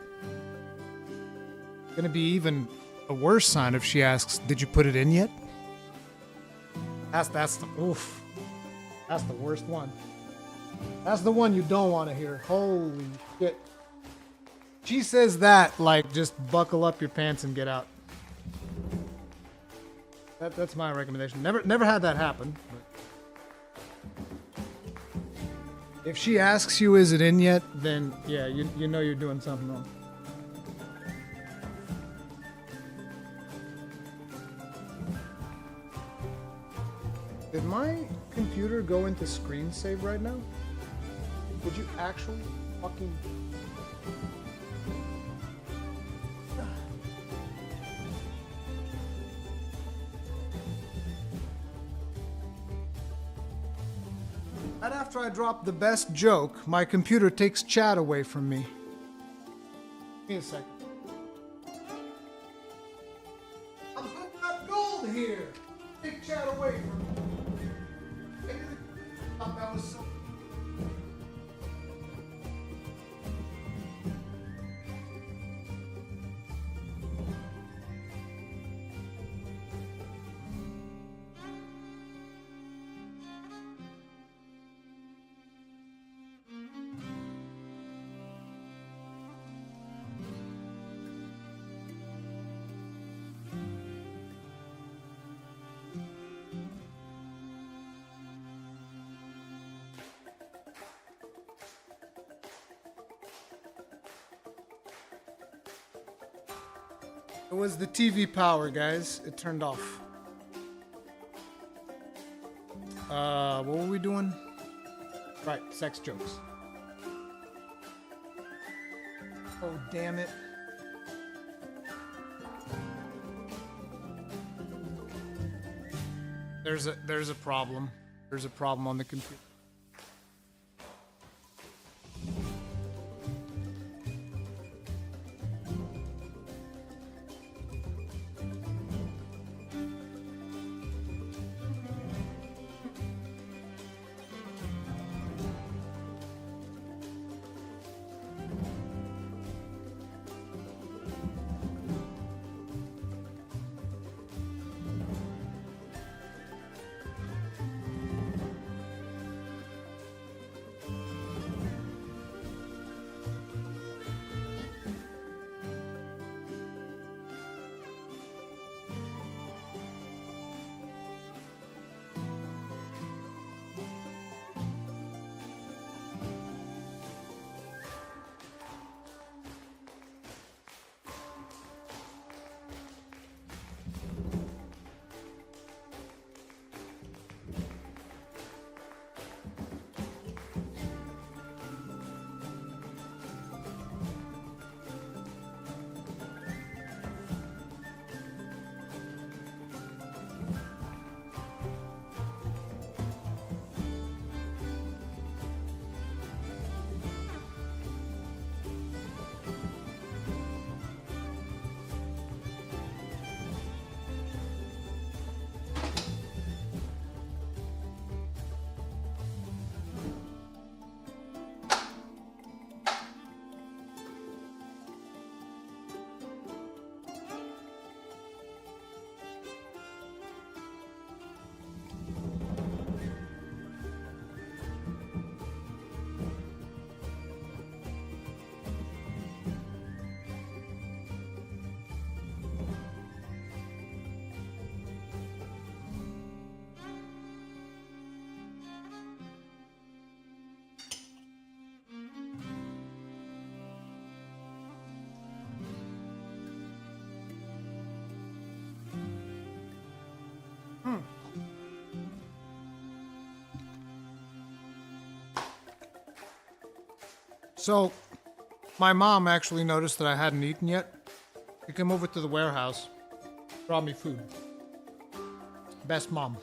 Gonna be even a worse sign if she asks, "Did you put it in yet?" That's the oof. That's the worst one. That's the one you don't want to hear. Holy shit. She says that like just buckle up your pants and get out. That's my recommendation. Never had that happen. But if she asks you, "Is it in yet?" then yeah, you know you're doing something wrong. Did my computer go into screen save right now? Would you actually fucking... Right after I drop the best joke, my computer takes chat away from me. Give me a second. I'm putting up gold here! Take chat away from me. I thought that was so... It was the TV power, guys. It turned off. What were we doing? Right, sex jokes. Oh, damn it. There's a problem. There's a problem on the computer. So, my mom actually noticed that I hadn't eaten yet. She came over to the warehouse, brought me food. Best mom.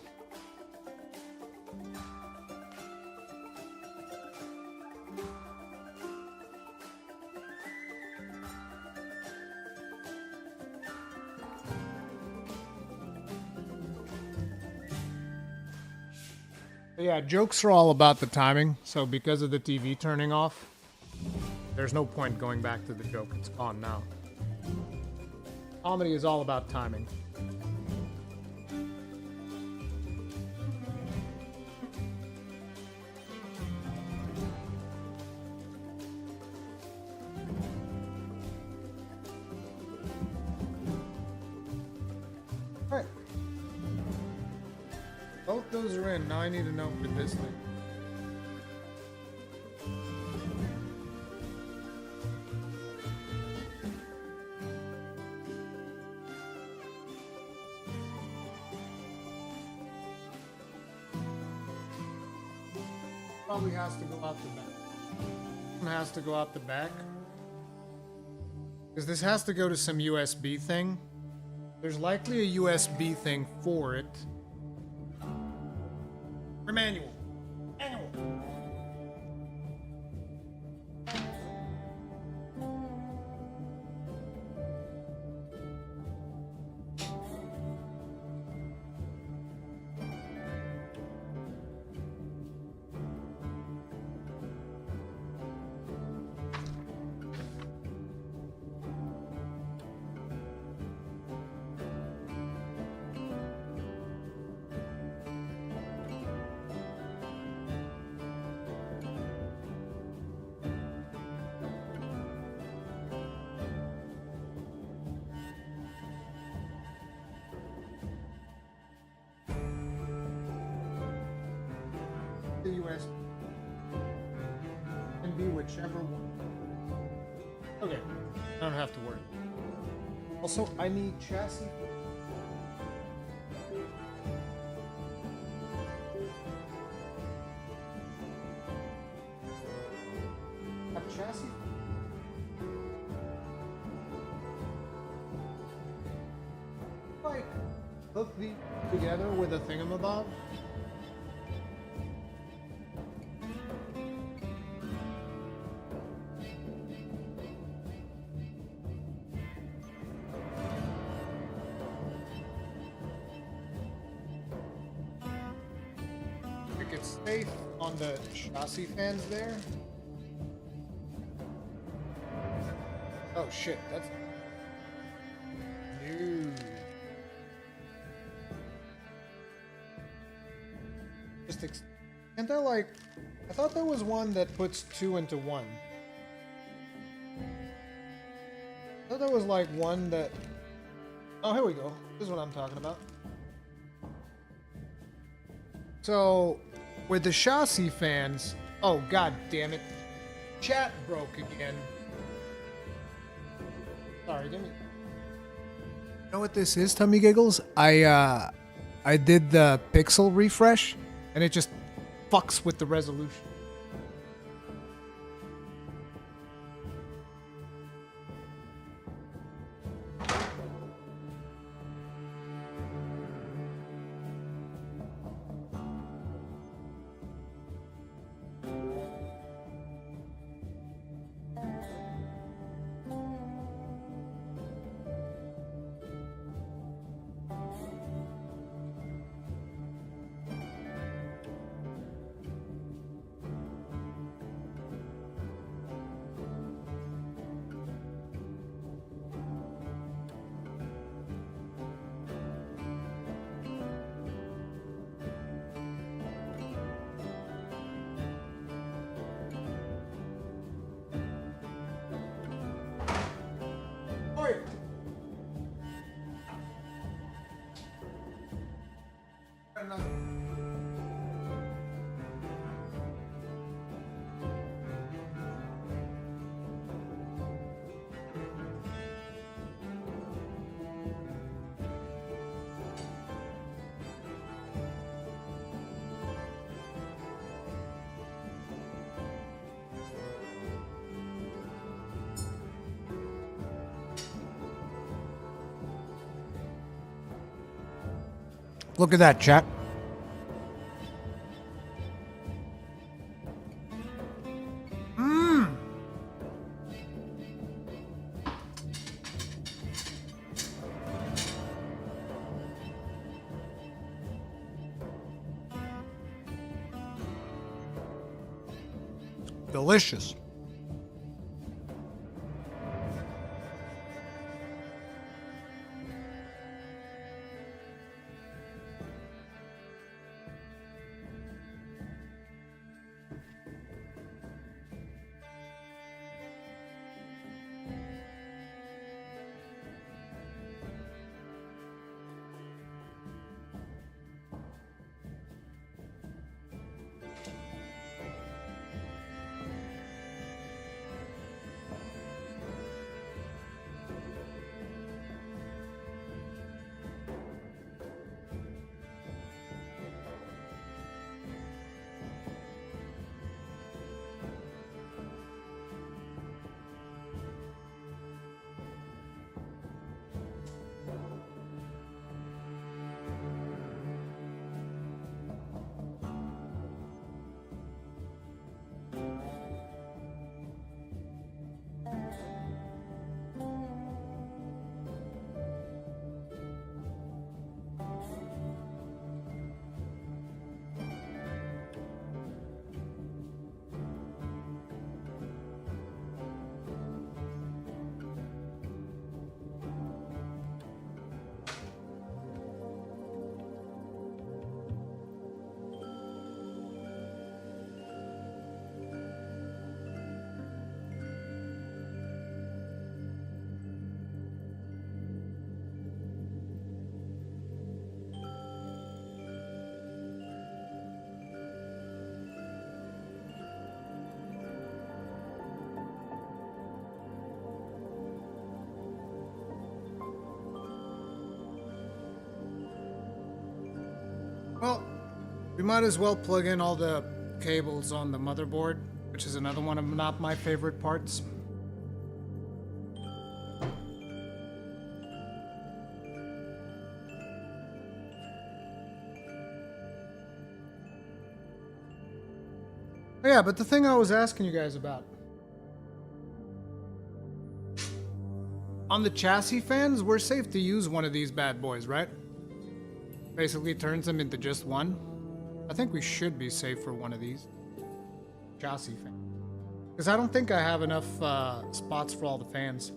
But yeah, jokes are all about the timing. So because of the TV turning off, there's no point going back to the joke. It's gone now. Comedy is all about timing. Alright. Both those are in. Now I need to know for this thing. Probably has to go out the back. One has to go out the back. Because this has to go to some USB thing. There's likely a USB thing for it. Or manual. Manual. The USB can be whichever one. Okay, I don't have to worry. Also, I need chassis. A chassis. Like hook these together with a thingamabob. It's safe on the chassis fans there. Oh shit, that's new. Can't there like, I thought there was one that puts two into one. I thought there was like one that, oh here we go, this is what I'm talking about. So with the chassis fans, oh god damn it, chat broke again. Sorry, give me. You know what this is, Tummy Giggles? I did the pixel refresh, and it just fucks with the resolution. Look at that, chat. Delicious. Well, we might as well plug in all the cables on the motherboard, which is another one of not my favorite parts. Oh yeah, but the thing I was asking you guys about. On the chassis fans, we're safe to use one of these bad boys, right? Basically turns them into just one. I think we should be safe for one of these chassis fans. Because I don't think I have enough spots for all the fans.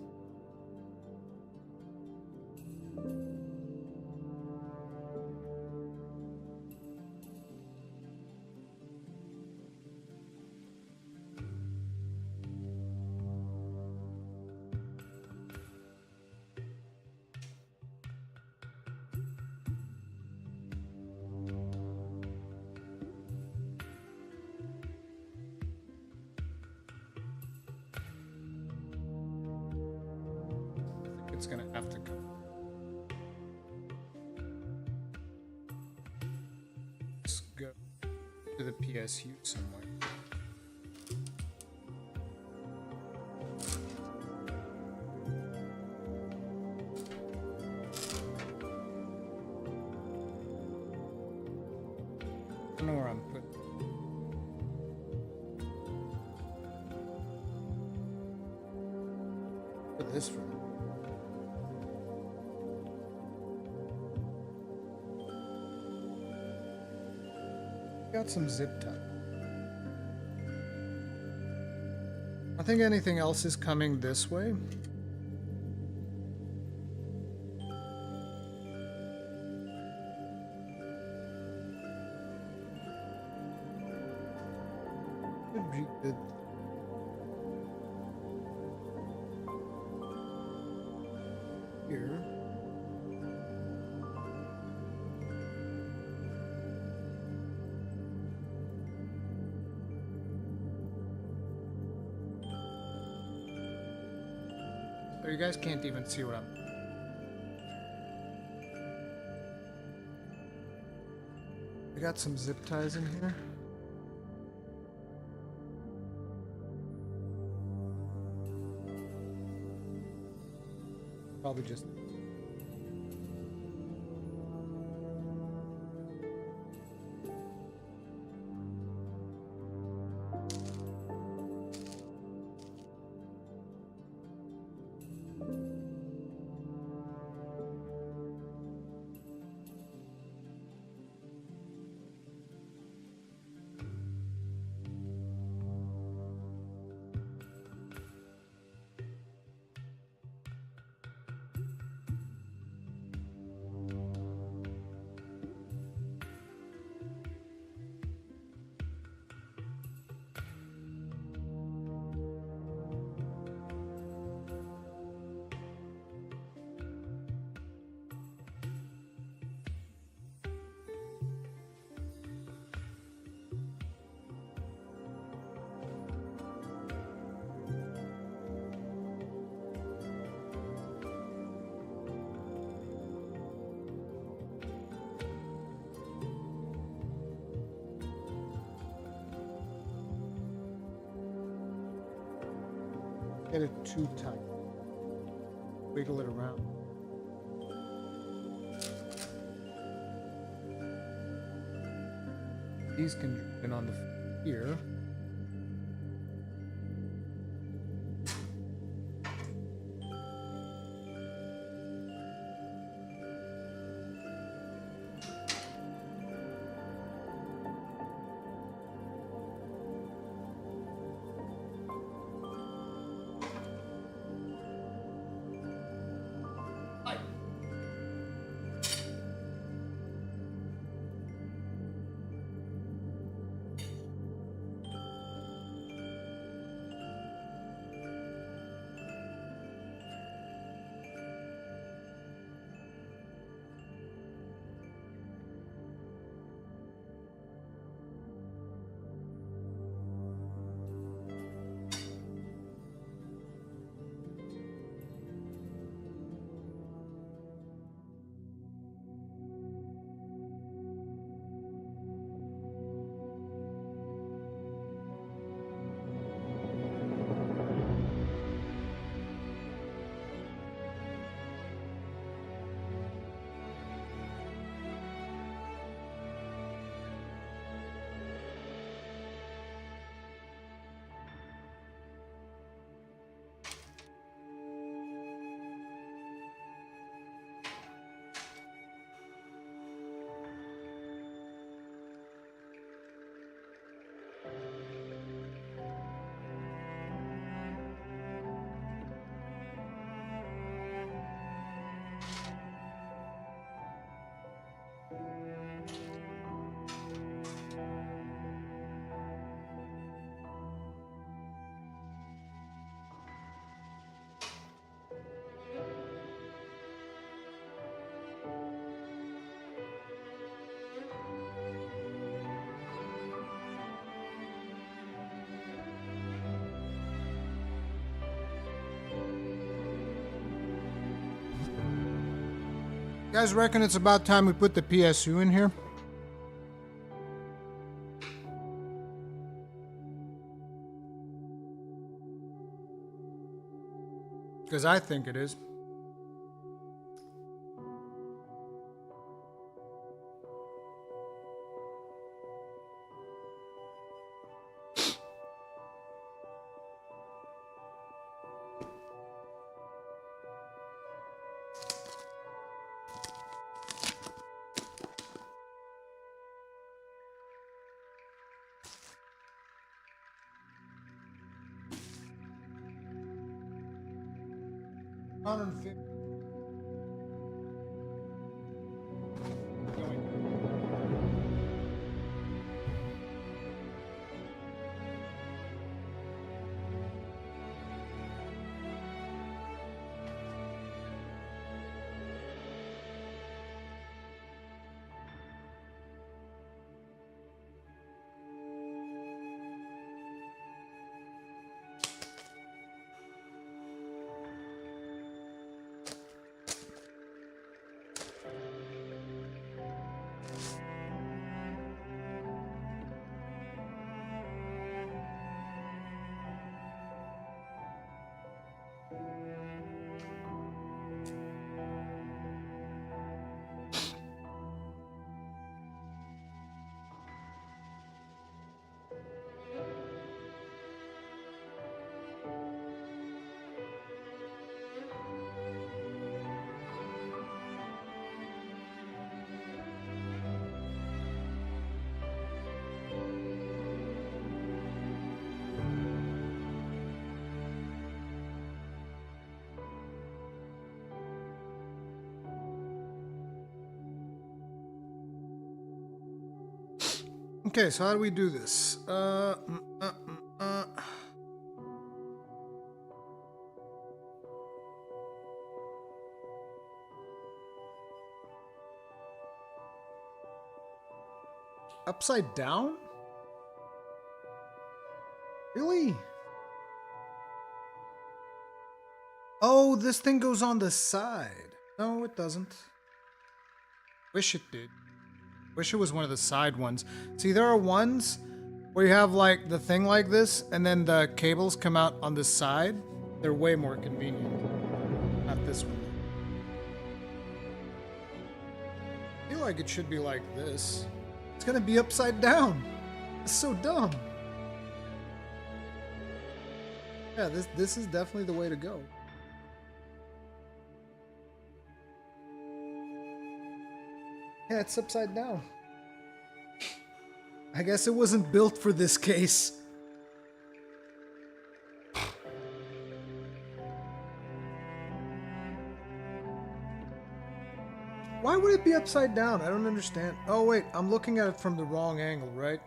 It's gonna have to come. Let's go to the PSU somewhere. I don't know where I'm putting. Put this for me. Got some zip tie. I think anything else is coming this way. Should be good. Here. So you guys can't even see what I'm... I got some zip ties in here. Probably just... get it too tight. Wiggle it around. These can drop in on the here. You guys reckon it's about time we put the PSU in here? Because I think it is. Okay, so how do we do this? Upside down? Really? Oh, this thing goes on the side. No, it doesn't. Wish it did. Wish it was one of the side ones. See, there are ones where you have like the thing like this and then the cables come out on the side. They're way more convenient. Not this one. I feel like it should be like this. It's gonna be upside down. It's so dumb. Yeah, this is definitely the way to go. Yeah, it's upside down. I guess it wasn't built for this case. Why would it be upside down? I don't understand. Oh wait, I'm looking at it from the wrong angle, right?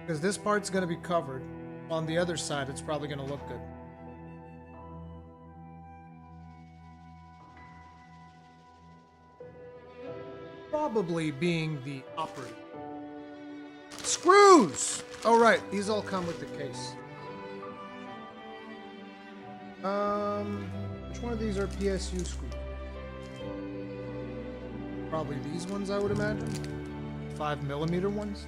Because this part's gonna be covered. On the other side, it's probably gonna look good. Probably being the operator. Screws! Oh right, these all come with the case. Which one of these are PSU screws? Probably these ones, I would imagine. 5mm ones.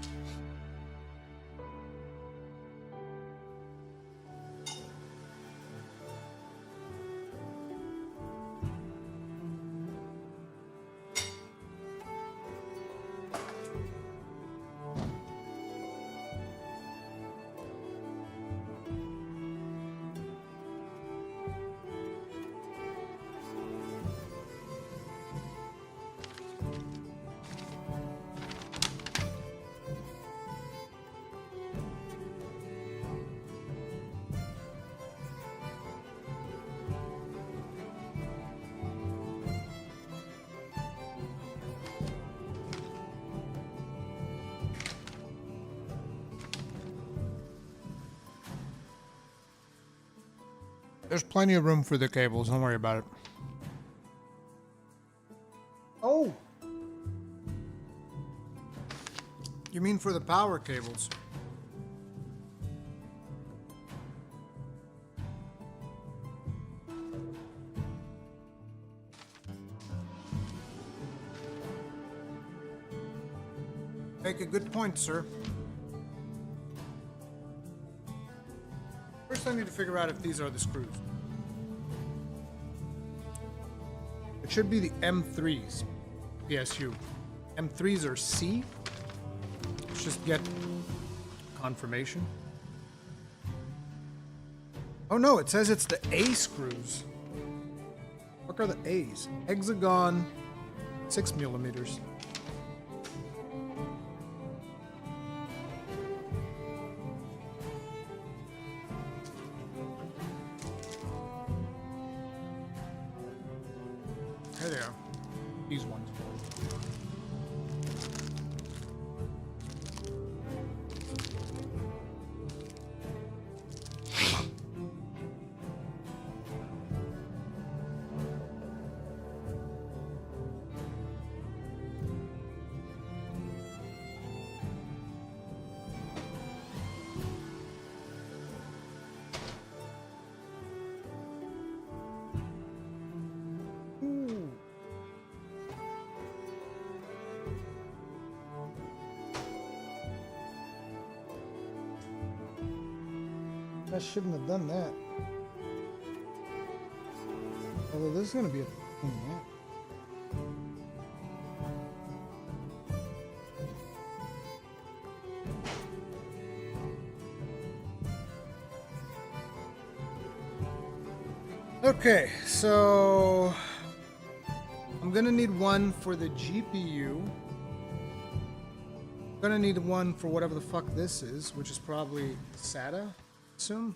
There's plenty of room for the cables, don't worry about it. Oh! You mean for the power cables? Make a good point, sir. First, I need to figure out if these are the screws. It should be the M3s. PSU. M3s are C. Let's just get confirmation. Oh no, it says it's the A screws. What are the A's? Hexagon 6mm. There they are. These ones. I shouldn't have done that. Although this is going to be a thing, yeah. Okay, so I'm going to need one for the GPU. I'm going to need one for whatever the fuck this is, which is probably SATA. Assume.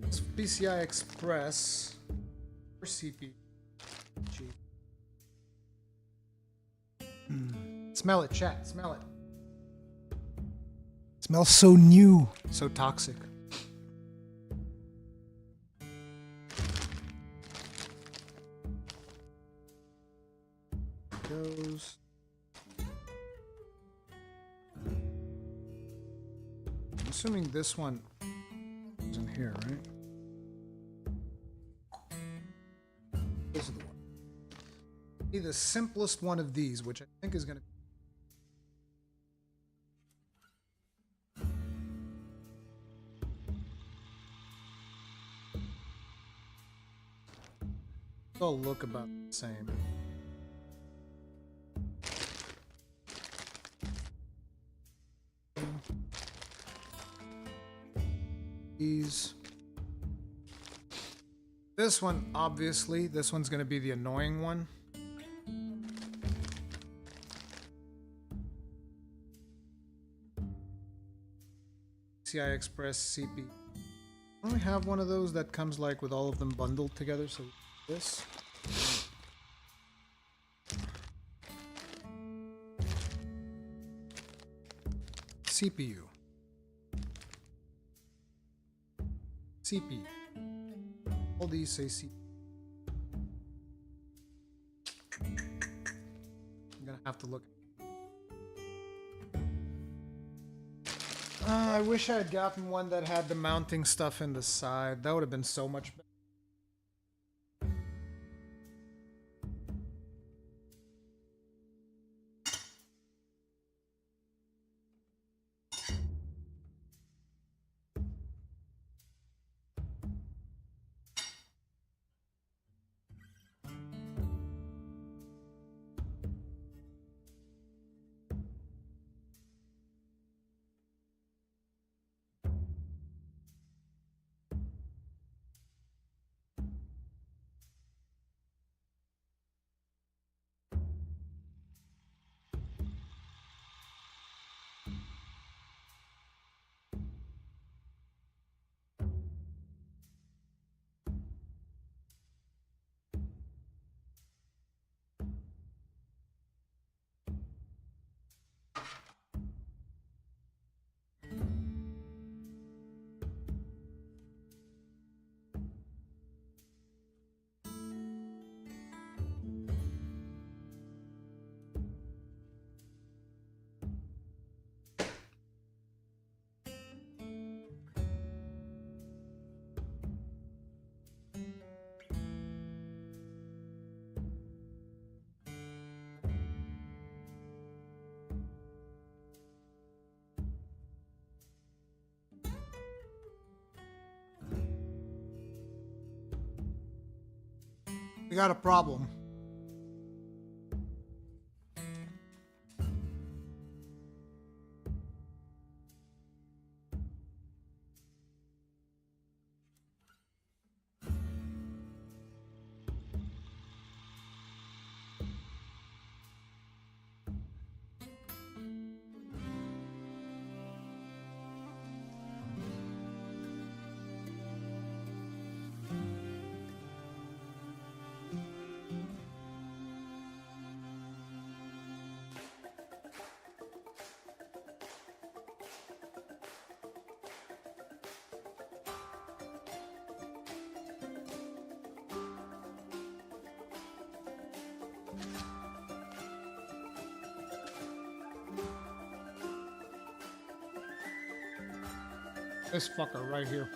It's PCI Express or CPU. Smell it, chat. Smell it. It smells so new, so toxic. Goes. I'm assuming this one is in here, right? This is the one. Be the simplest one of these, which I think is going to be. They'll look about the same. These. This one, obviously, this one's going to be the annoying one. PCI Express CP. I only have one of those that comes like with all of them bundled together, so this. CPU. CPU. All these say CPU. I'm gonna have to look. I wish I had gotten one that had the mounting stuff in the side. That would have been so much better. We got a problem. This fucker right here.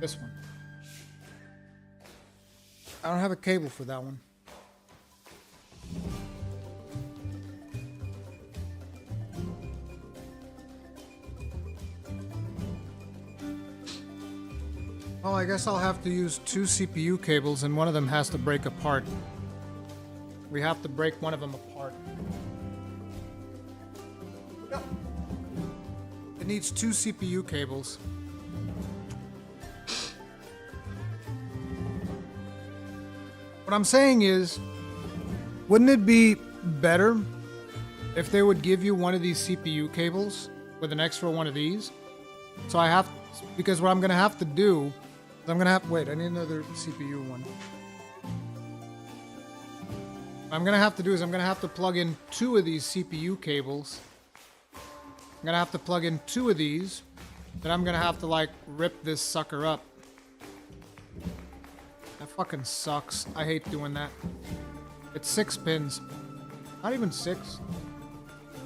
This one. I don't have a cable for that one. Well, I guess I'll have to use 2 CPU cables and one of them has to break apart. We have to break one of them apart. Yep. It needs 2 CPU cables. What I'm saying is, wouldn't it be better if they would give you one of these CPU cables with an extra one of these? So I have, because what I'm going to have to do, is I'm going to have, wait, I need another CPU one. What I'm going to have to do is I'm going to have to plug in 2 of these CPU cables. I'm going to have to plug in 2 of these. Then I'm going to have to, like, rip this sucker up. That fucking sucks. I hate doing that. It's 6 pins. Not even 6.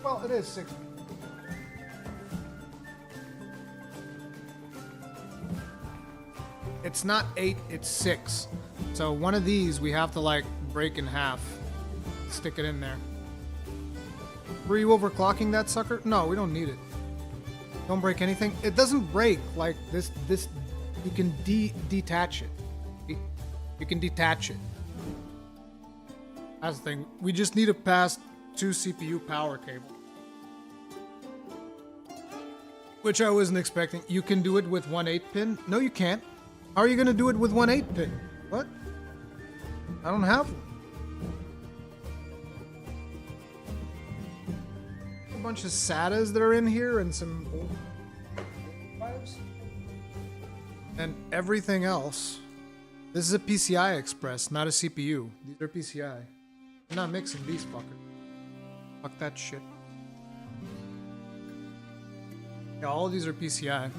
Well, it is 6. It's not 8, it's 6. So one of these we have to like break in half. Stick it in there. Were you overclocking that sucker? No, we don't need it. Don't break anything. It doesn't break like this. You can detach it. You can detach it. That's the thing. We just need to pass 2 CPU power cables. Which I wasn't expecting. You can do it with 1 8-pin? No, you can't. How are you going to do it with 1 8-pin? What? I don't have one. A bunch of SATAs that are in here and some old files. And everything else. This is a PCI Express, not a CPU. These are PCI. I'm not mixing these fuckers. Fuck that shit. Yeah, all of these are PCI.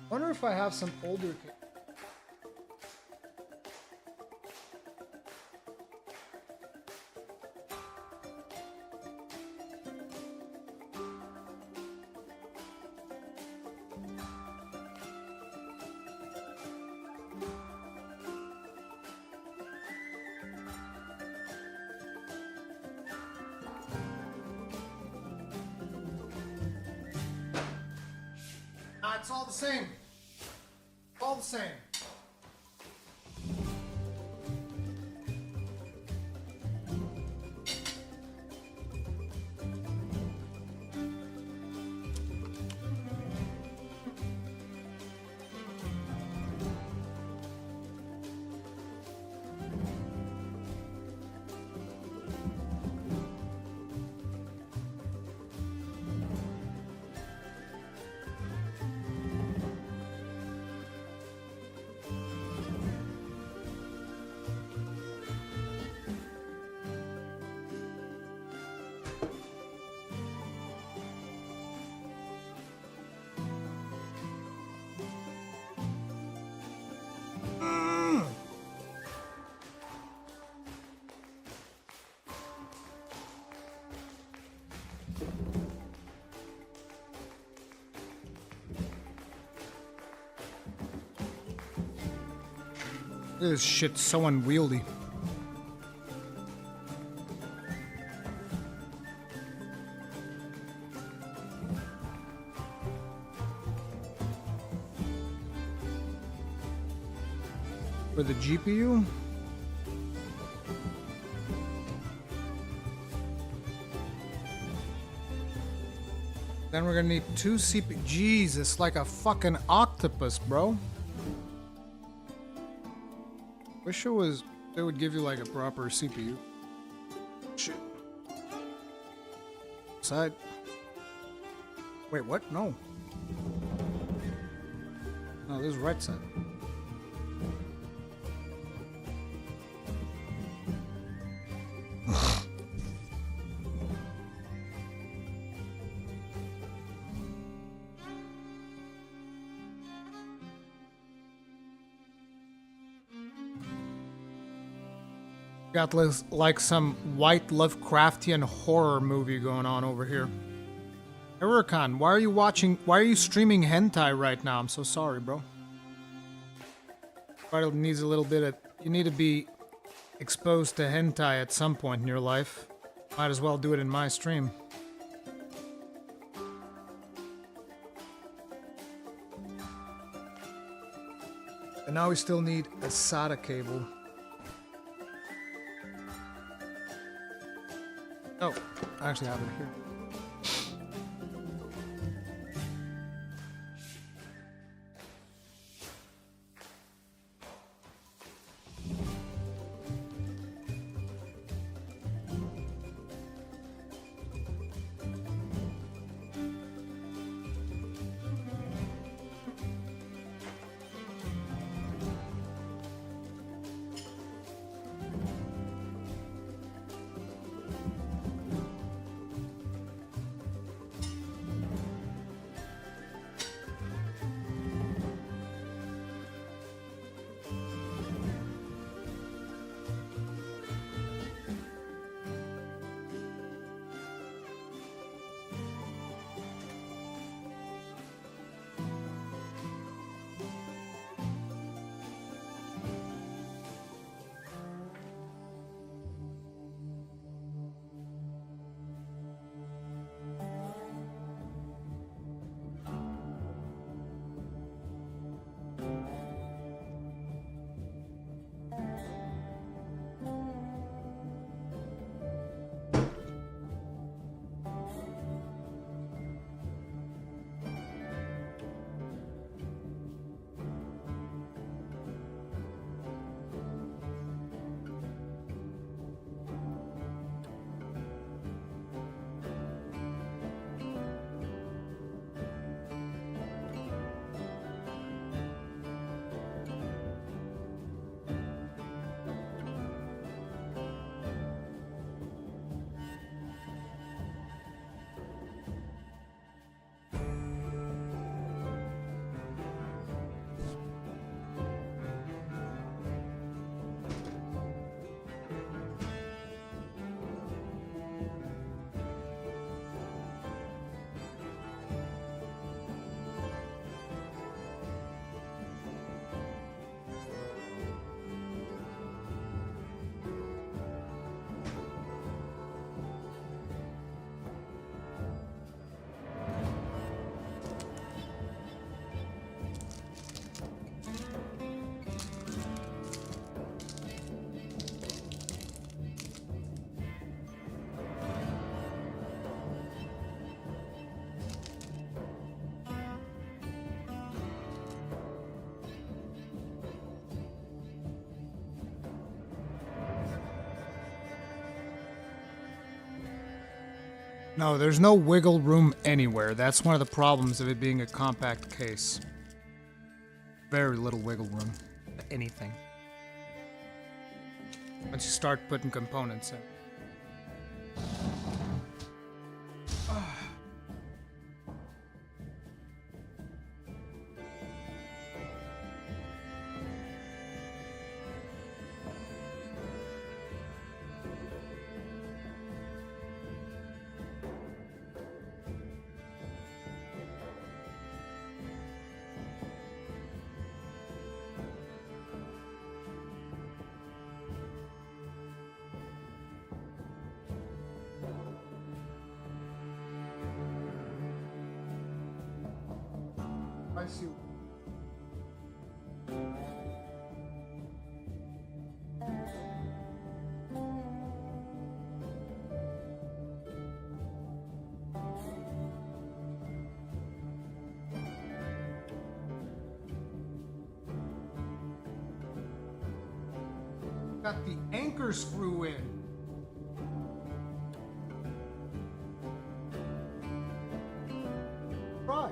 Wonder if I have some older. It's all the same. All the same. This shit's so unwieldy. For the GPU? Then we're gonna need 2 CPU. Jesus, like a fucking octopus, bro. Wish it would give you like a proper CPU. Shit. Side. Wait, what? No. No, this is right side. Got like some white Lovecraftian horror movie going on over here. Rurikhan, why are you streaming hentai right now? I'm so sorry, bro. Probably needs a little bit of, you need to be exposed to hentai at some point in your life. Might as well do it in my stream. And now we still need a SATA cable. Oh, I actually have it here. No, there's no wiggle room anywhere. That's one of the problems of it being a compact case. Very little wiggle room. Anything. Once you start putting components in. I see. Got the anchor screw in. Right.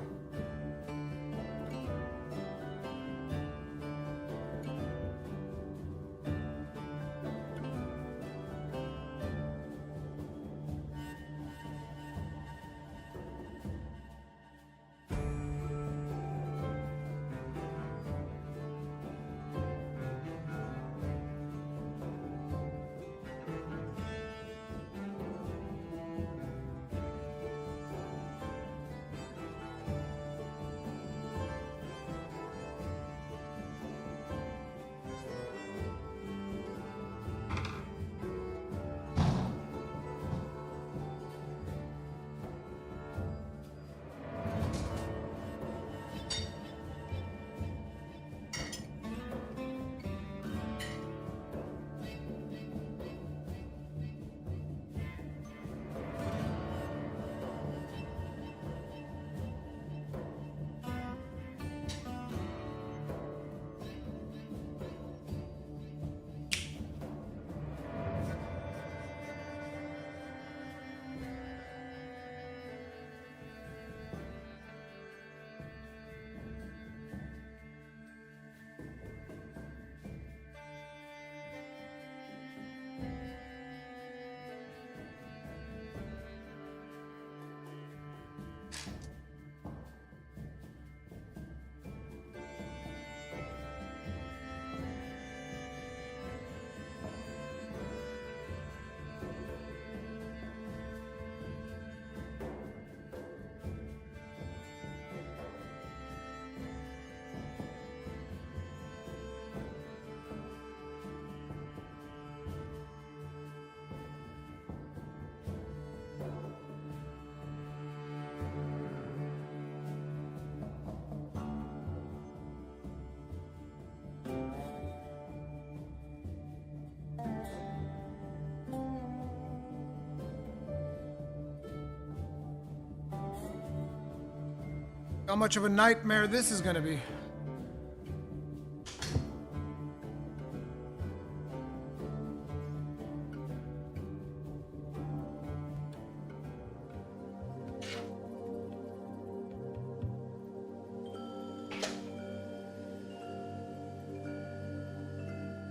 How much of a nightmare this is gonna be.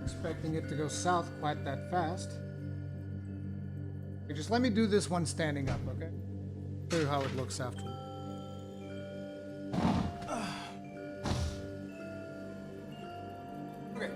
Expecting it to go south quite that fast. Okay, just let me do this one standing up, okay? Show you how it looks afterward. Okay.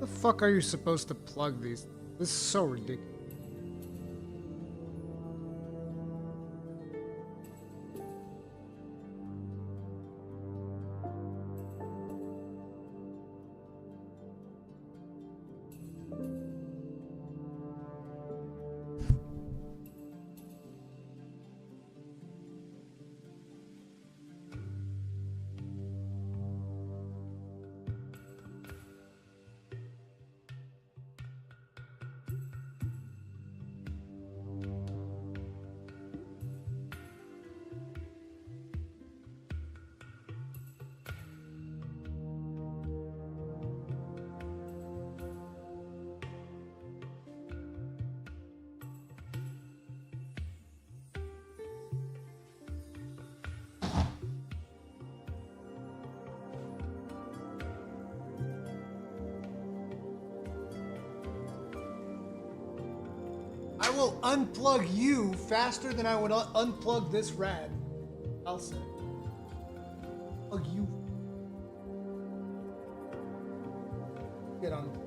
The fuck are you supposed to plug these? This is so ridiculous. I will unplug you faster than I would unplug this rad. I'll say. Plug you. Get on.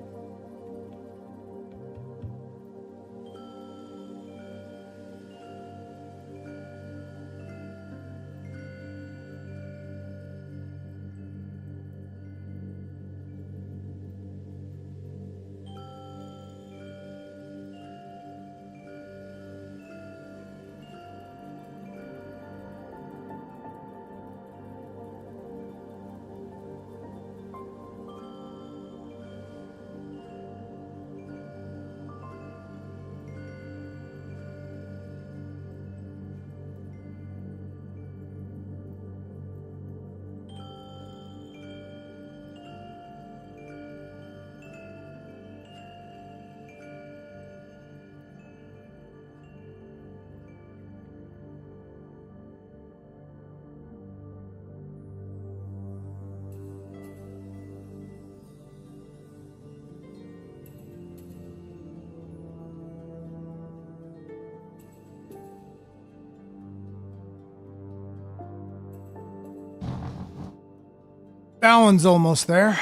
That one's almost there.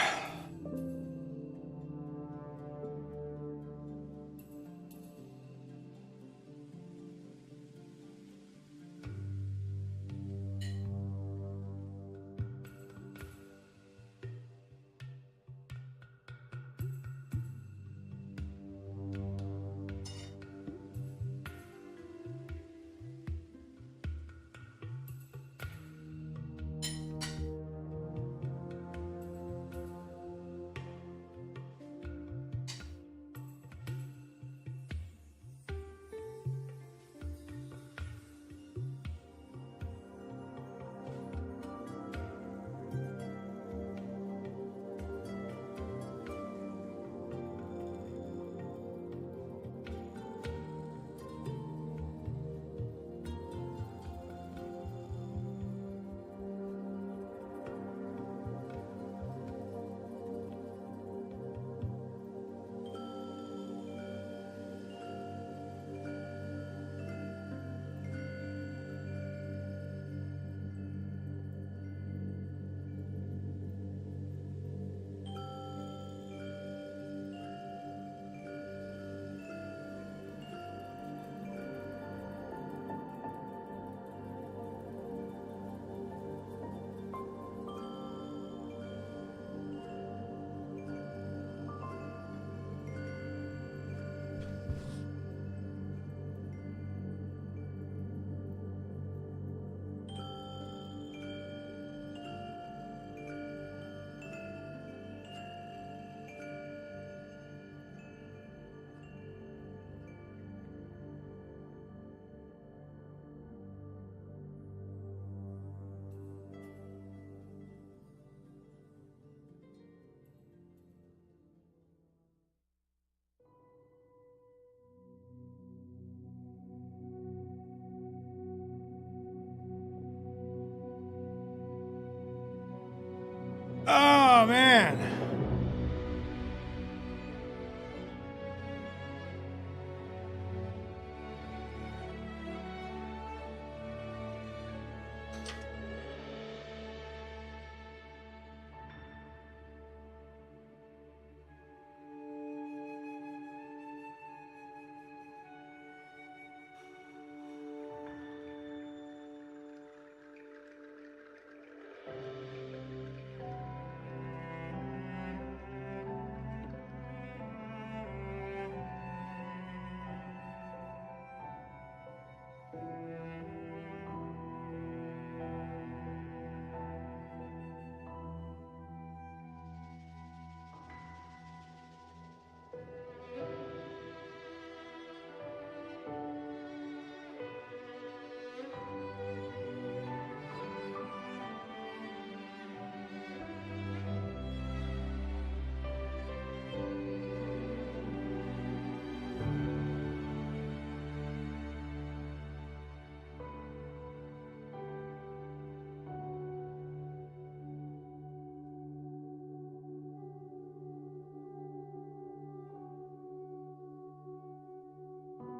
Oh, man.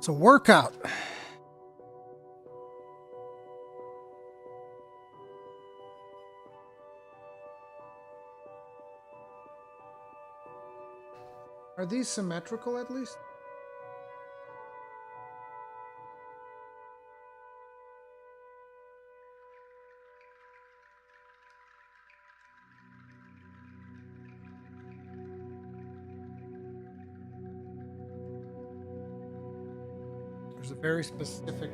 It's a workout. Are these symmetrical at least? There's a very specific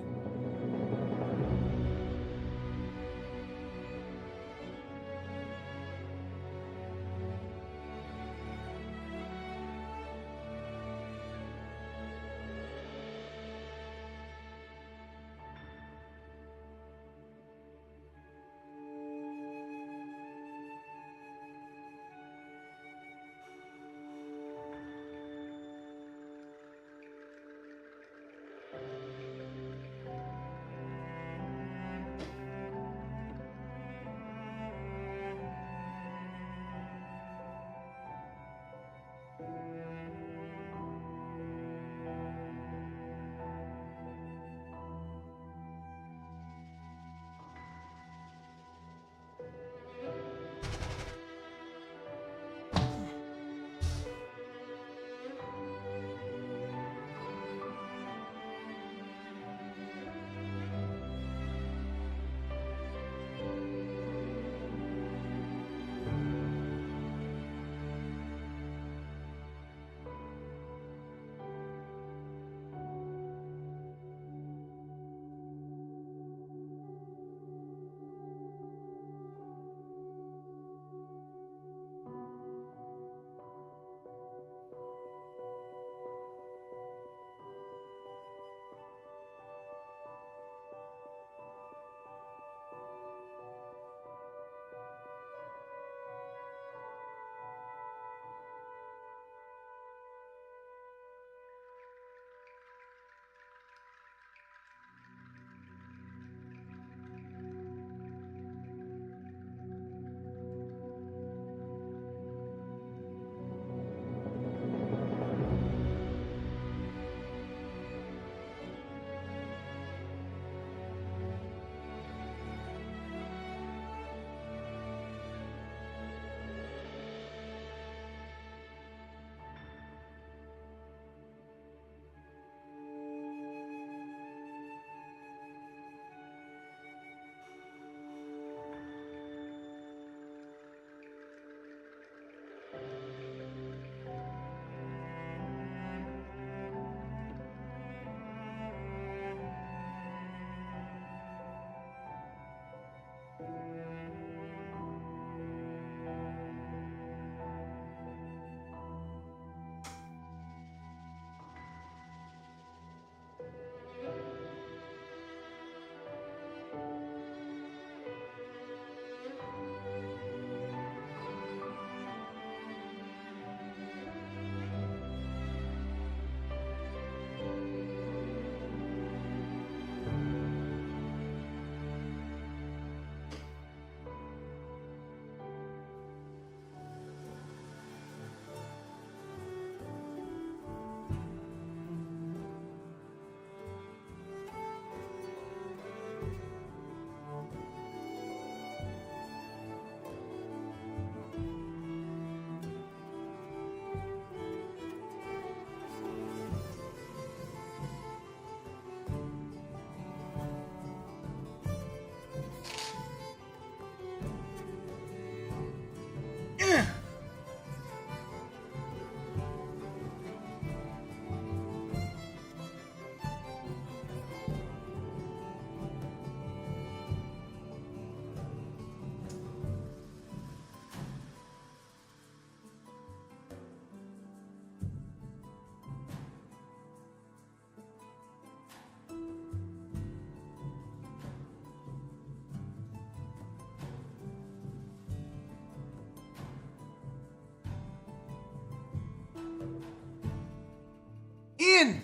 in.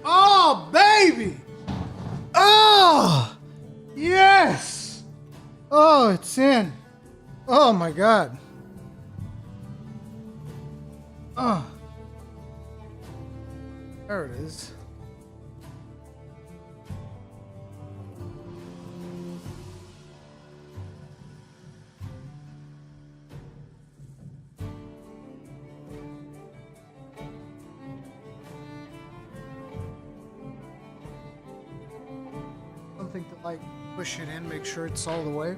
Oh, baby. Oh, yes. Oh, it's in. Oh, my God. Oh. There it is. Something to like push it in, make sure it's all the way.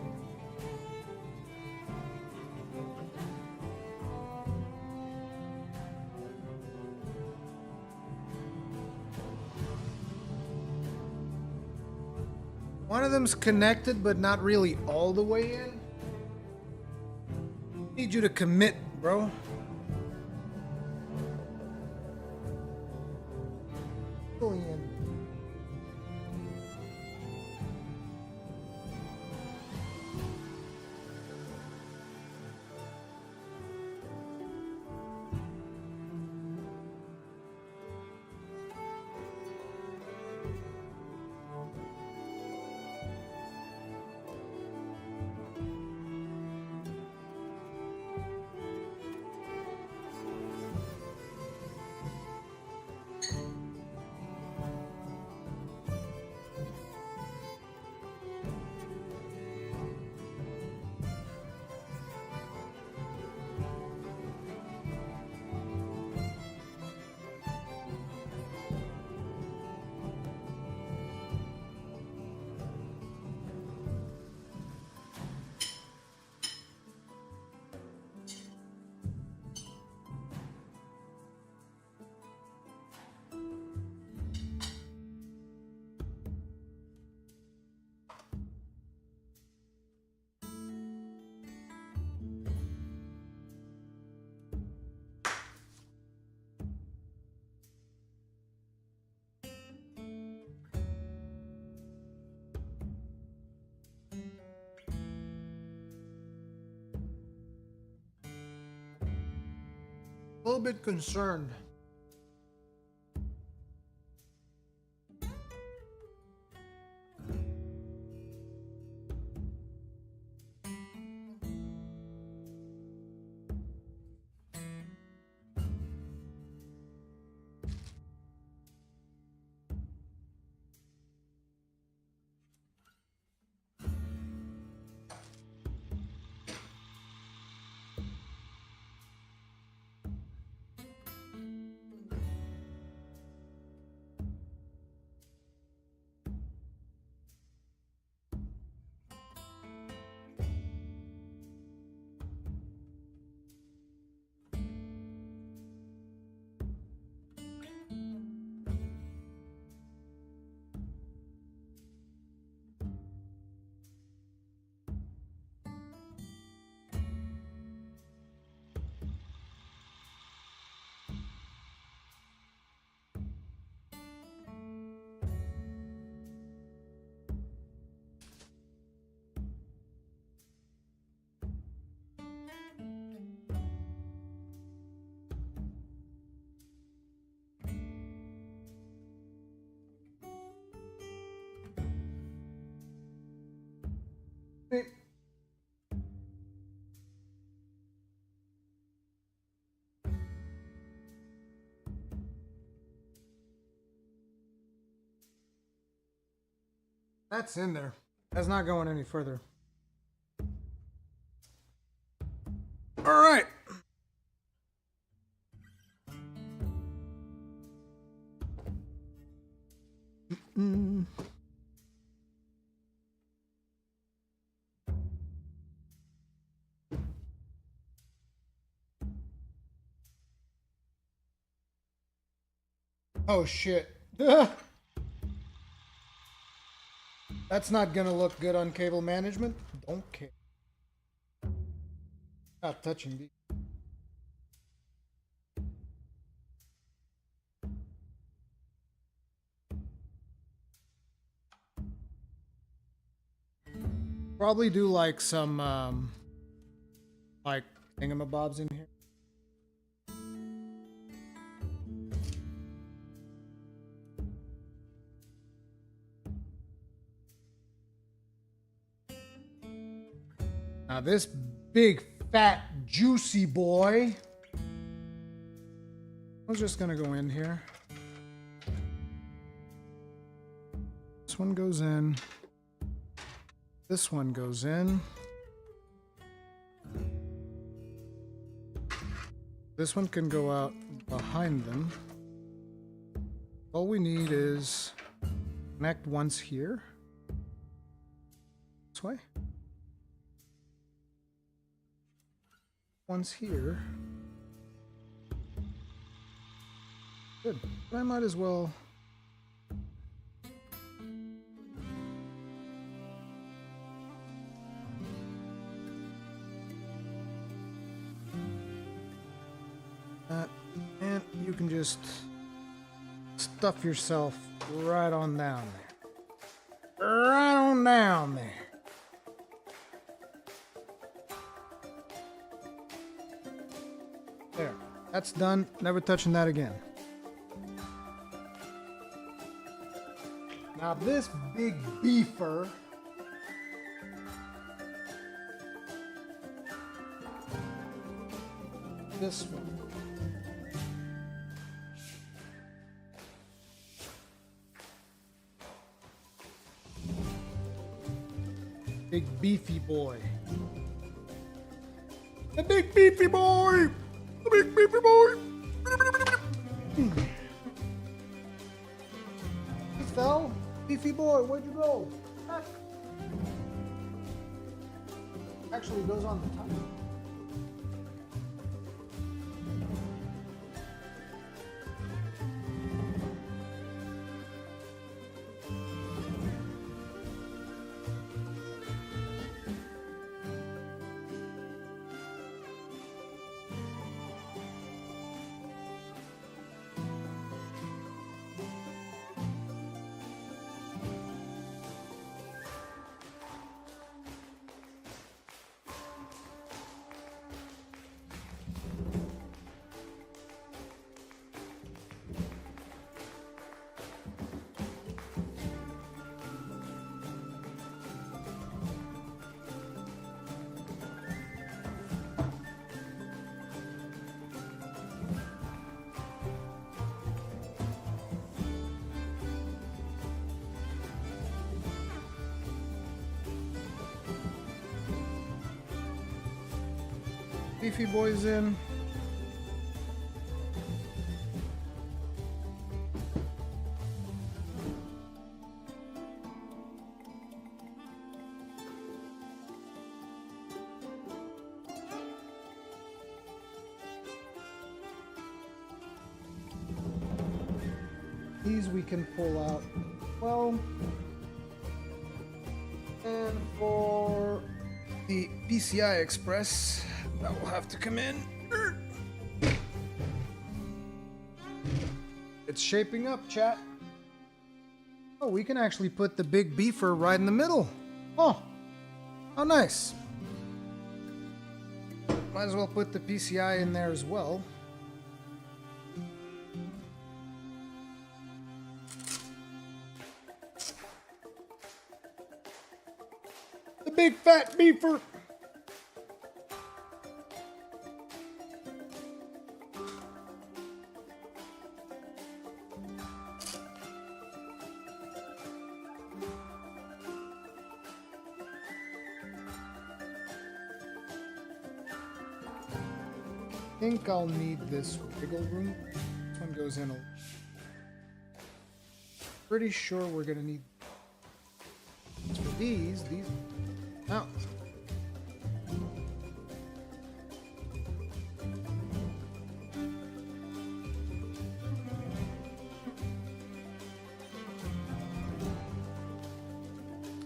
One of them's connected, but not really all the way in. Need you to commit, bro. Going in. A little bit concerned. That's in there. That's not going any further. All right. Oh shit. That's not gonna look good on cable management. Don't care. Not touching these. Probably do like some like thingamabobs in here. Now this big, fat, juicy boy. I'm just gonna go in here. This one goes in. This one goes in. This one can go out behind them. All we need is connect once here. This way. Once here. Good. I might as well. And you can just stuff yourself right on down there. Right on down there. There. That's done. Never touching that again. Now this big beefer this one. Big beefy boy. The big beefy boy! The big beefy boy! He fell? Beefy boy, where'd you go? Actually, it goes on the top. Beefy boy's in. These we can pull out. Well, and for the PCI Express, that will have to come in. It's shaping up, chat. Oh, we can actually put the big beefer right in the middle. Oh, how nice. Might as well put the PCI in there as well. The big fat beefer. I think I'll need this wiggle room. This one goes in. Pretty sure we're gonna need for these. Out.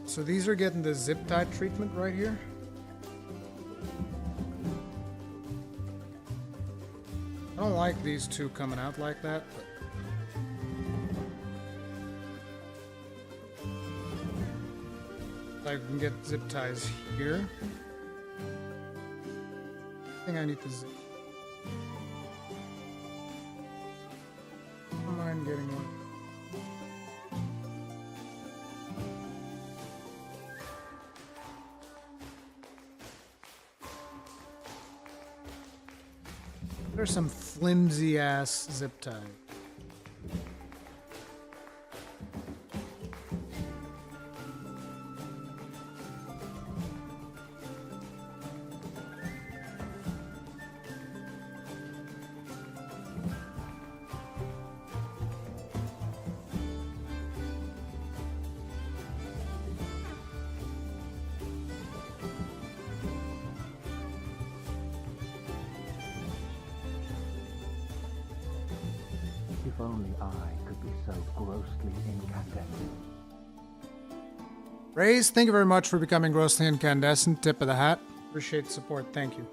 So these are getting the zip tie treatment right here. I don't like these two coming out like that, but I can get zip ties here. I think I need to zip. I don't mind getting one. There's some flimsy ass zip tie. If only I could be so grossly incandescent. Raze, thank you very much for becoming grossly incandescent. Tip of the hat. Appreciate the support. Thank you.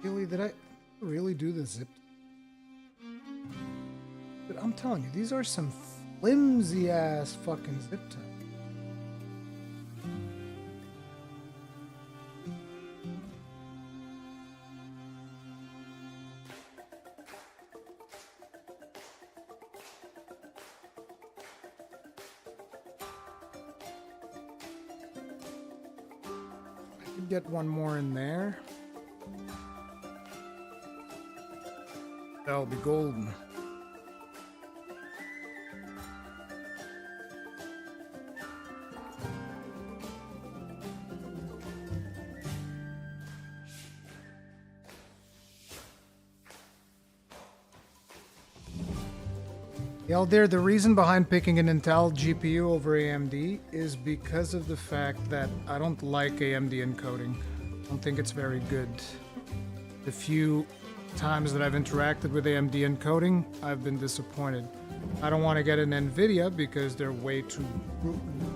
Really, did I really do the zip? But I'm telling you, these are some flimsy ass fucking zip ties. I could get one more in there. That'll be golden. Yeah, there, the reason behind picking an Intel GPU over AMD is because of the fact that I don't like AMD encoding. I don't think it's very good. The few times that I've interacted with AMD encoding, I've been disappointed. I don't want to get an NVIDIA because they're way too,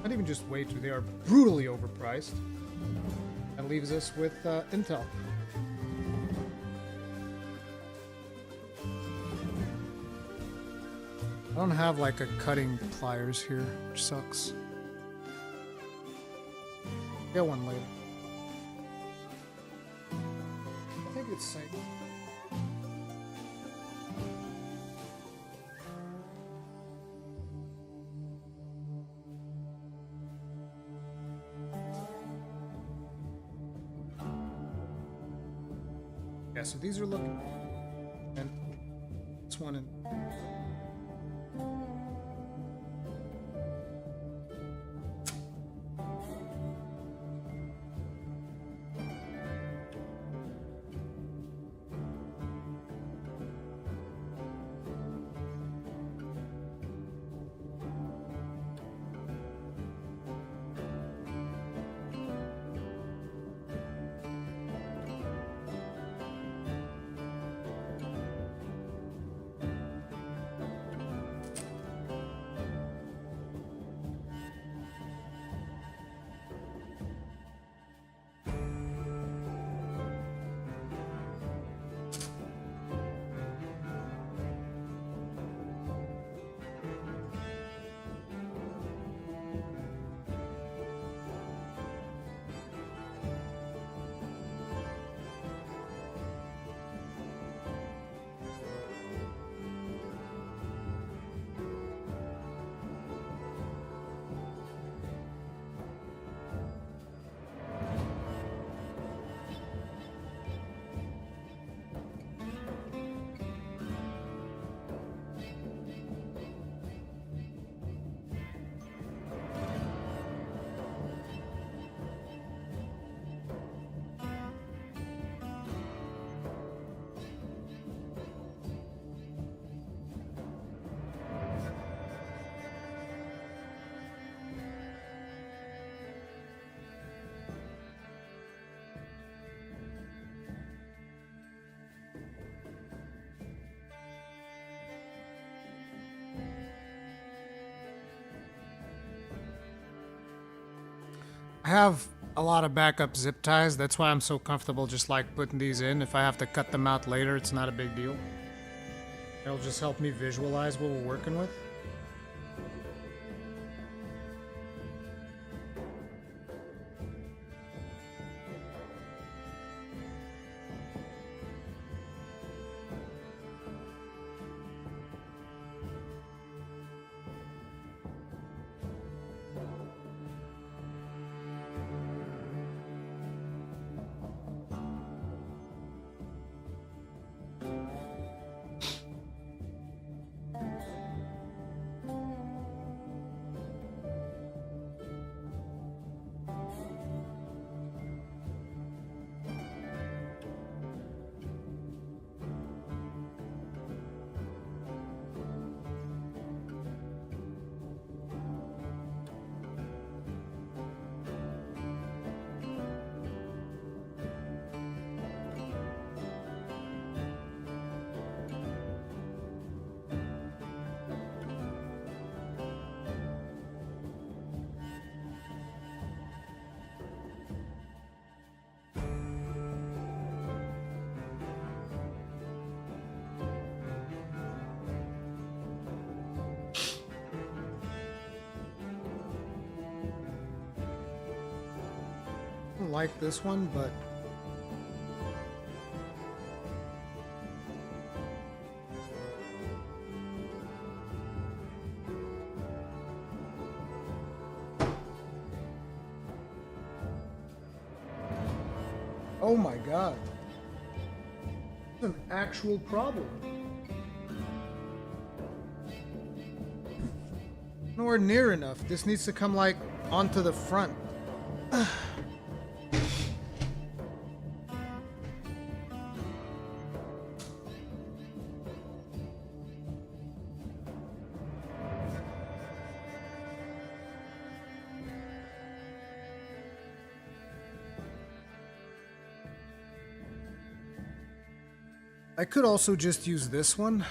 not even just way too, they are brutally overpriced. That leaves us with Intel. I don't have like a cutting pliers here, which sucks. Get one later. I think it's safe. Yeah, so these are looking, and this one in. I have a lot of backup zip ties. That's why I'm so comfortable just like putting these in. If I have to cut them out later, it's not a big deal. It'll just help me visualize what we're working with. I don't like this one, but oh my god. It's an actual problem. Nowhere near enough. This needs to come like onto the front. I could also just use this one.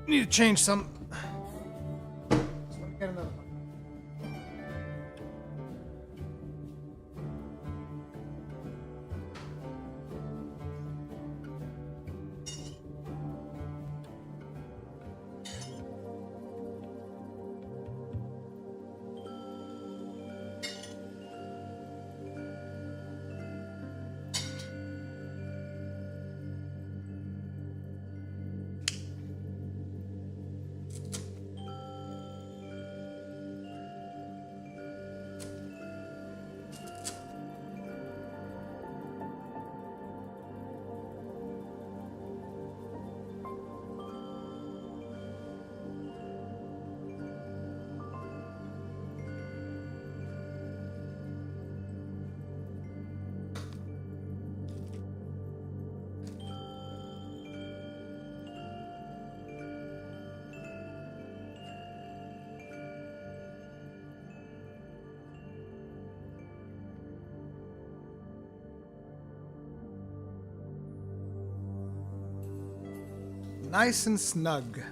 Need to change some. So let me get another one. Nice and snug.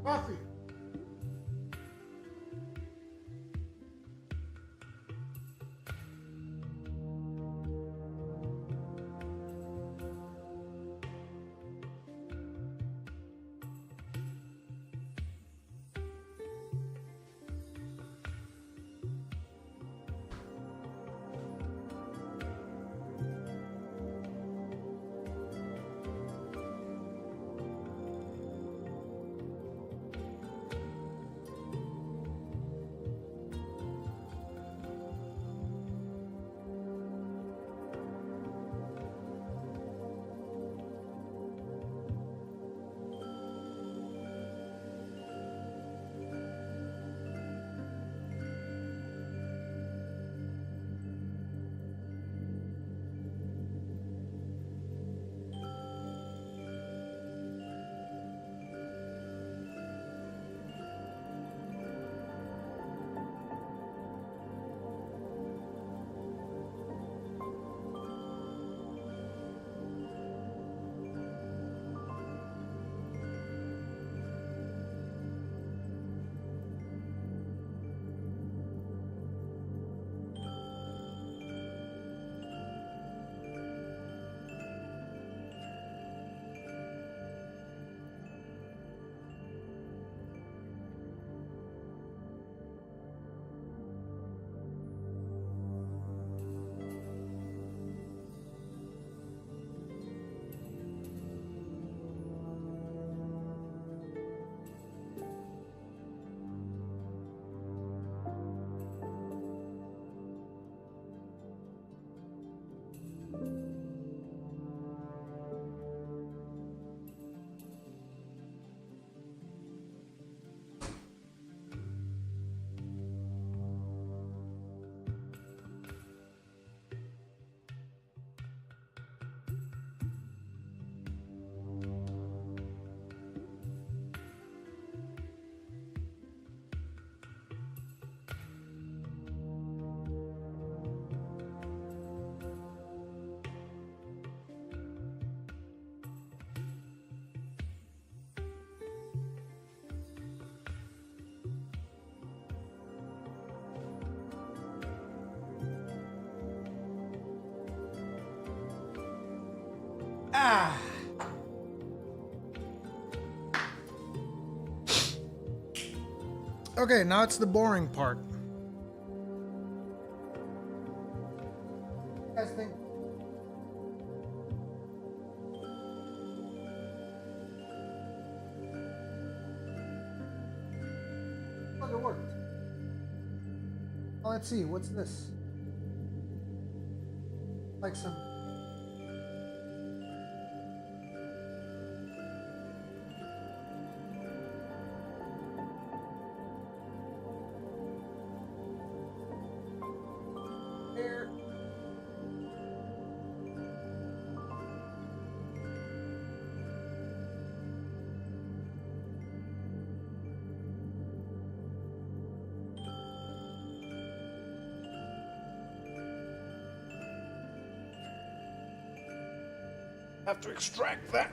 Coffee. Okay, now it's the boring part. You guys think? Look, it worked. Well, let's see. What's this? Like some. Air. Have to extract that.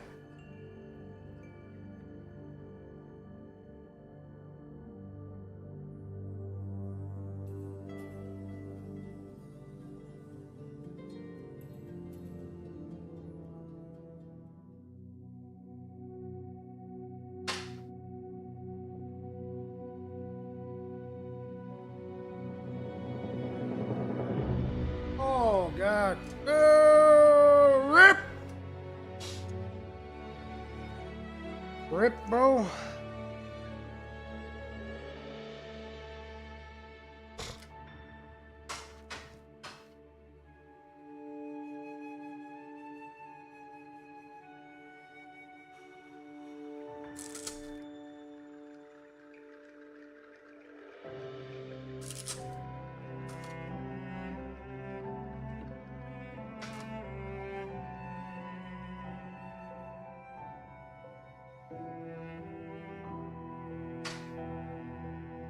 Oh God! Oh, rip! Rip, bro.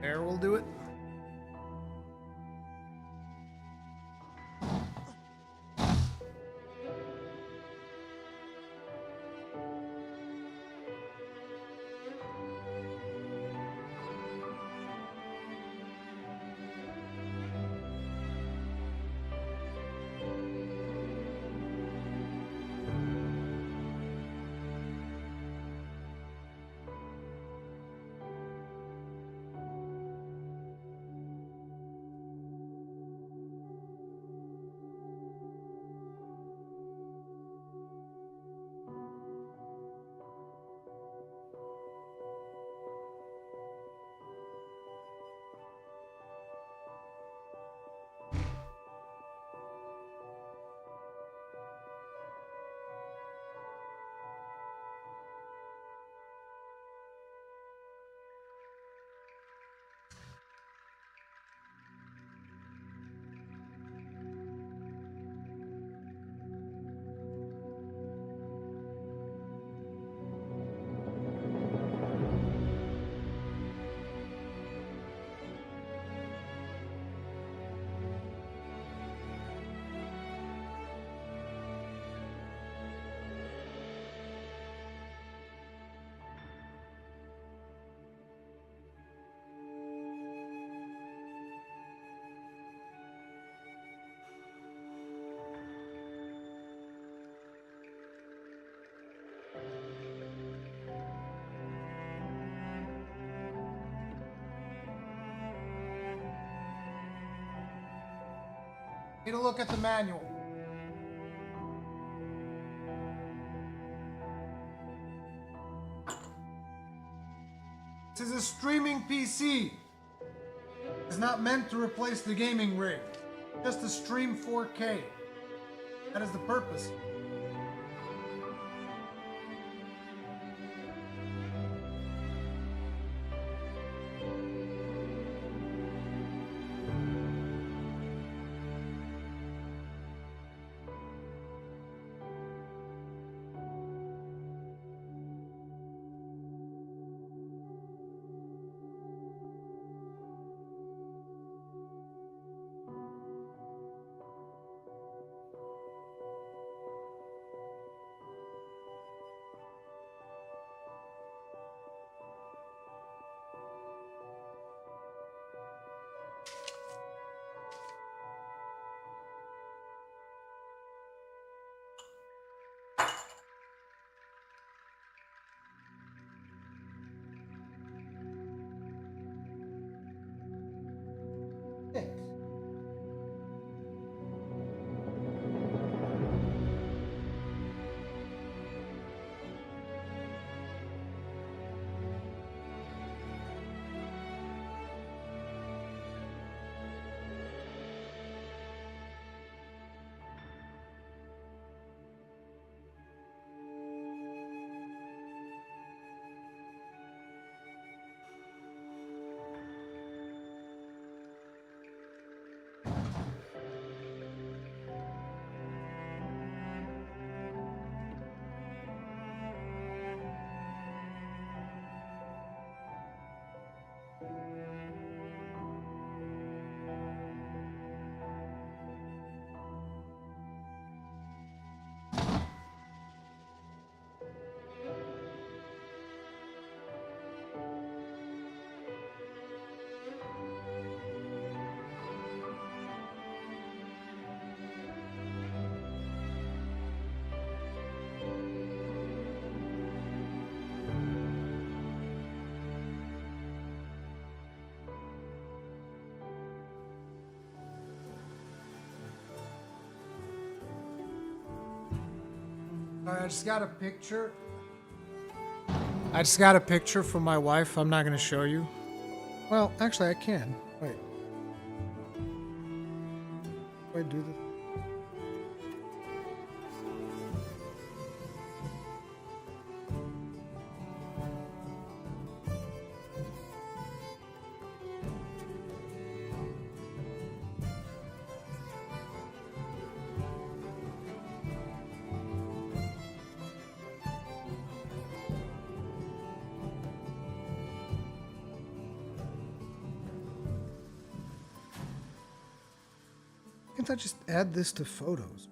Air will do it. Need a look at the manual. This is a streaming PC. It's not meant to replace the gaming rig. Just to stream 4K. That is the purpose. I just got a picture. I just got a picture from my wife. I'm not going to show you. Well, actually, I can. Wait. Do I do this? Can't I just add this to photos?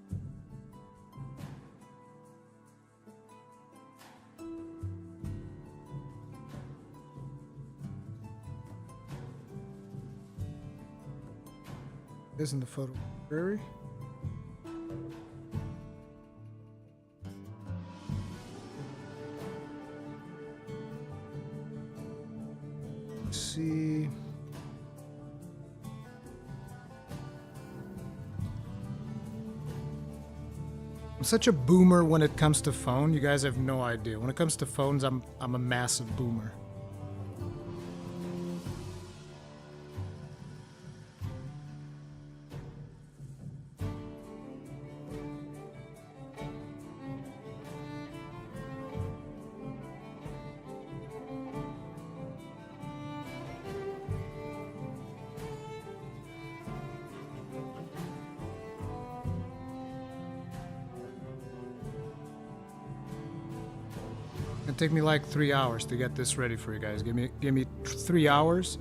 Isn't the photo library? Let's see. I'm such a boomer when it comes to phone. You guys have no idea. When it comes to phones, I'm a massive boomer. It'll take me like 3 hours to get this ready for you guys. Give me 3 hours.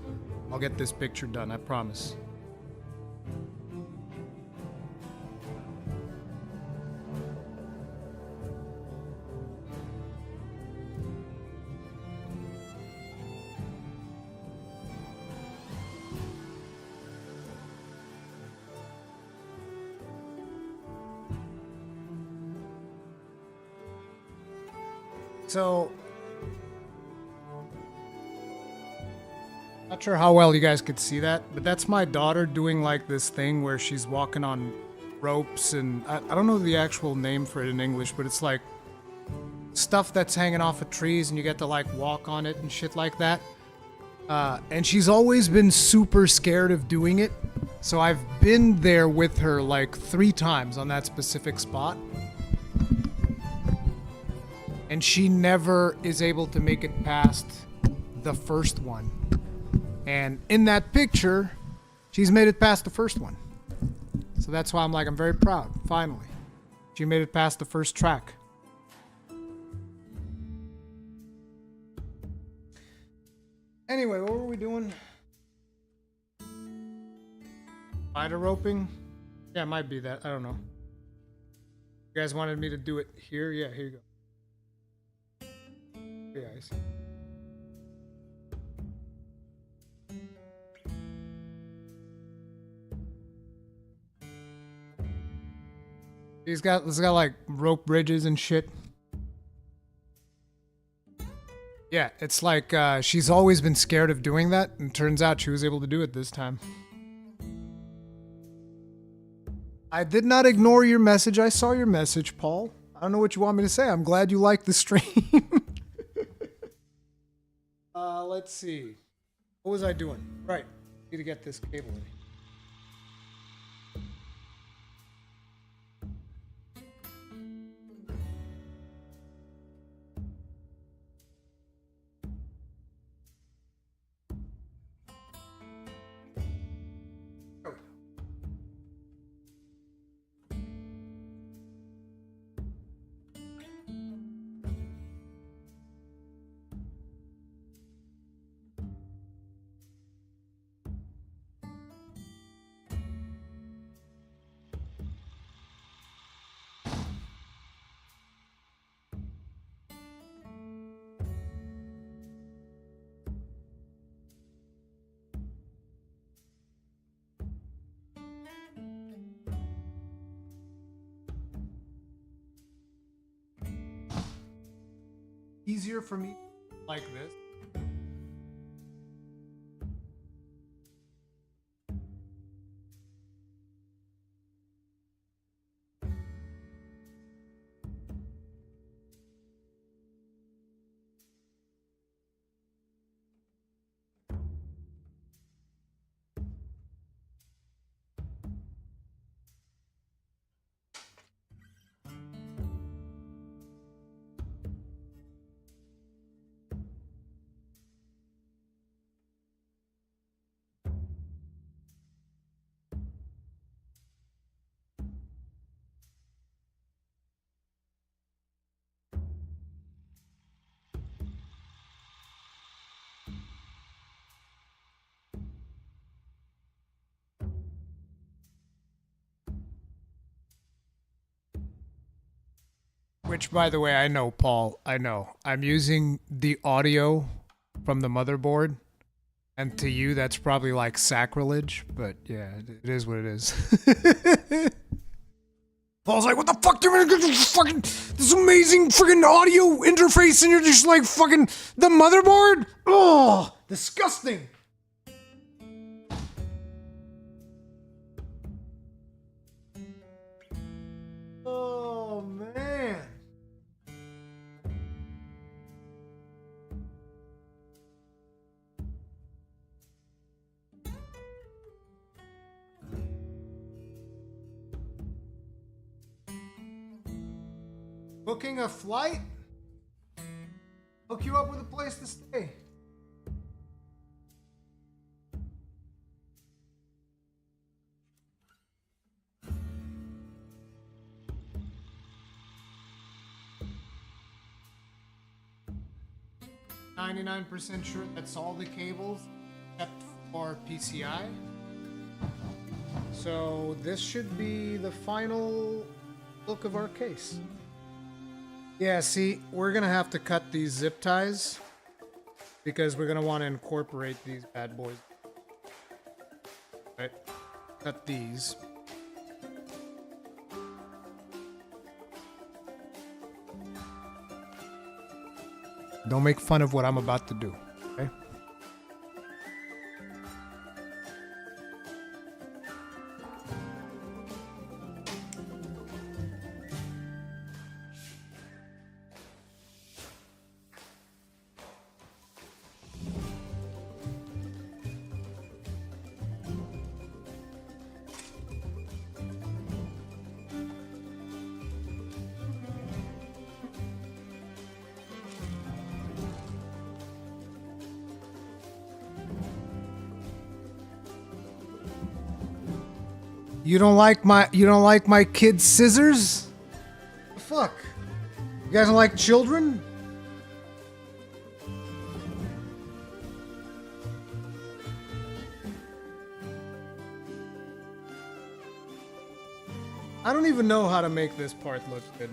I'll get this picture done, I promise. So, not sure how well you guys could see that, but that's my daughter doing like this thing where she's walking on ropes, and I don't know the actual name for it in English, but it's like stuff that's hanging off of trees and you get to like walk on it and shit like that. And she's always been super scared of doing it, so I've been there with her like 3 times on that specific spot. And she never is able to make it past the first one. And in that picture, she's made it past the first one. So that's why I'm like, I'm very proud, finally. She made it past the first track. Anyway, what were we doing? Spider roping? Yeah, it might be that. I don't know. You guys wanted me to do it here? Yeah, here you go. Yeah, I see. It's got like rope bridges and shit. Yeah, it's like she's always been scared of doing that, and turns out she was able to do it this time. I did not ignore your message. I saw your message, Paul. I don't know what you want me to say. I'm glad you liked the stream. Let's see. What was I doing? Right. Need to get this cable in. Easier for me like this. Which, by the way, I know, Paul. I know. I'm using the audio from the motherboard. And to you, that's probably like sacrilege. But yeah, it is what it is. Paul's like, what the fuck? You're gonna get this fucking this amazing freaking audio interface and you're just like fucking the motherboard? Oh, disgusting. Oh, man. Booking a flight? Hook you up with a place to stay. %sure that's all the cables except for PCI. So this should be the final look of our case. Yeah, see, we're gonna have to cut these zip ties because we're gonna want to incorporate these bad boys. Right? Cut these. Don't make fun of what I'm about to do, okay? You don't like my kid's scissors? The fuck? You guys don't like children? I don't even know how to make this part look good.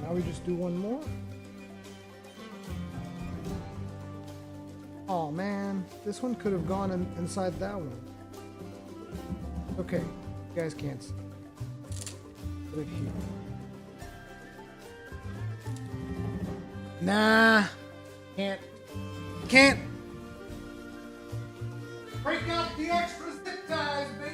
Now we just do one more. Oh man, this one could have gone inside that one. Okay, you guys can't see. Put it here. Nah. Can't. Can't. Break out the extra zip ties, baby.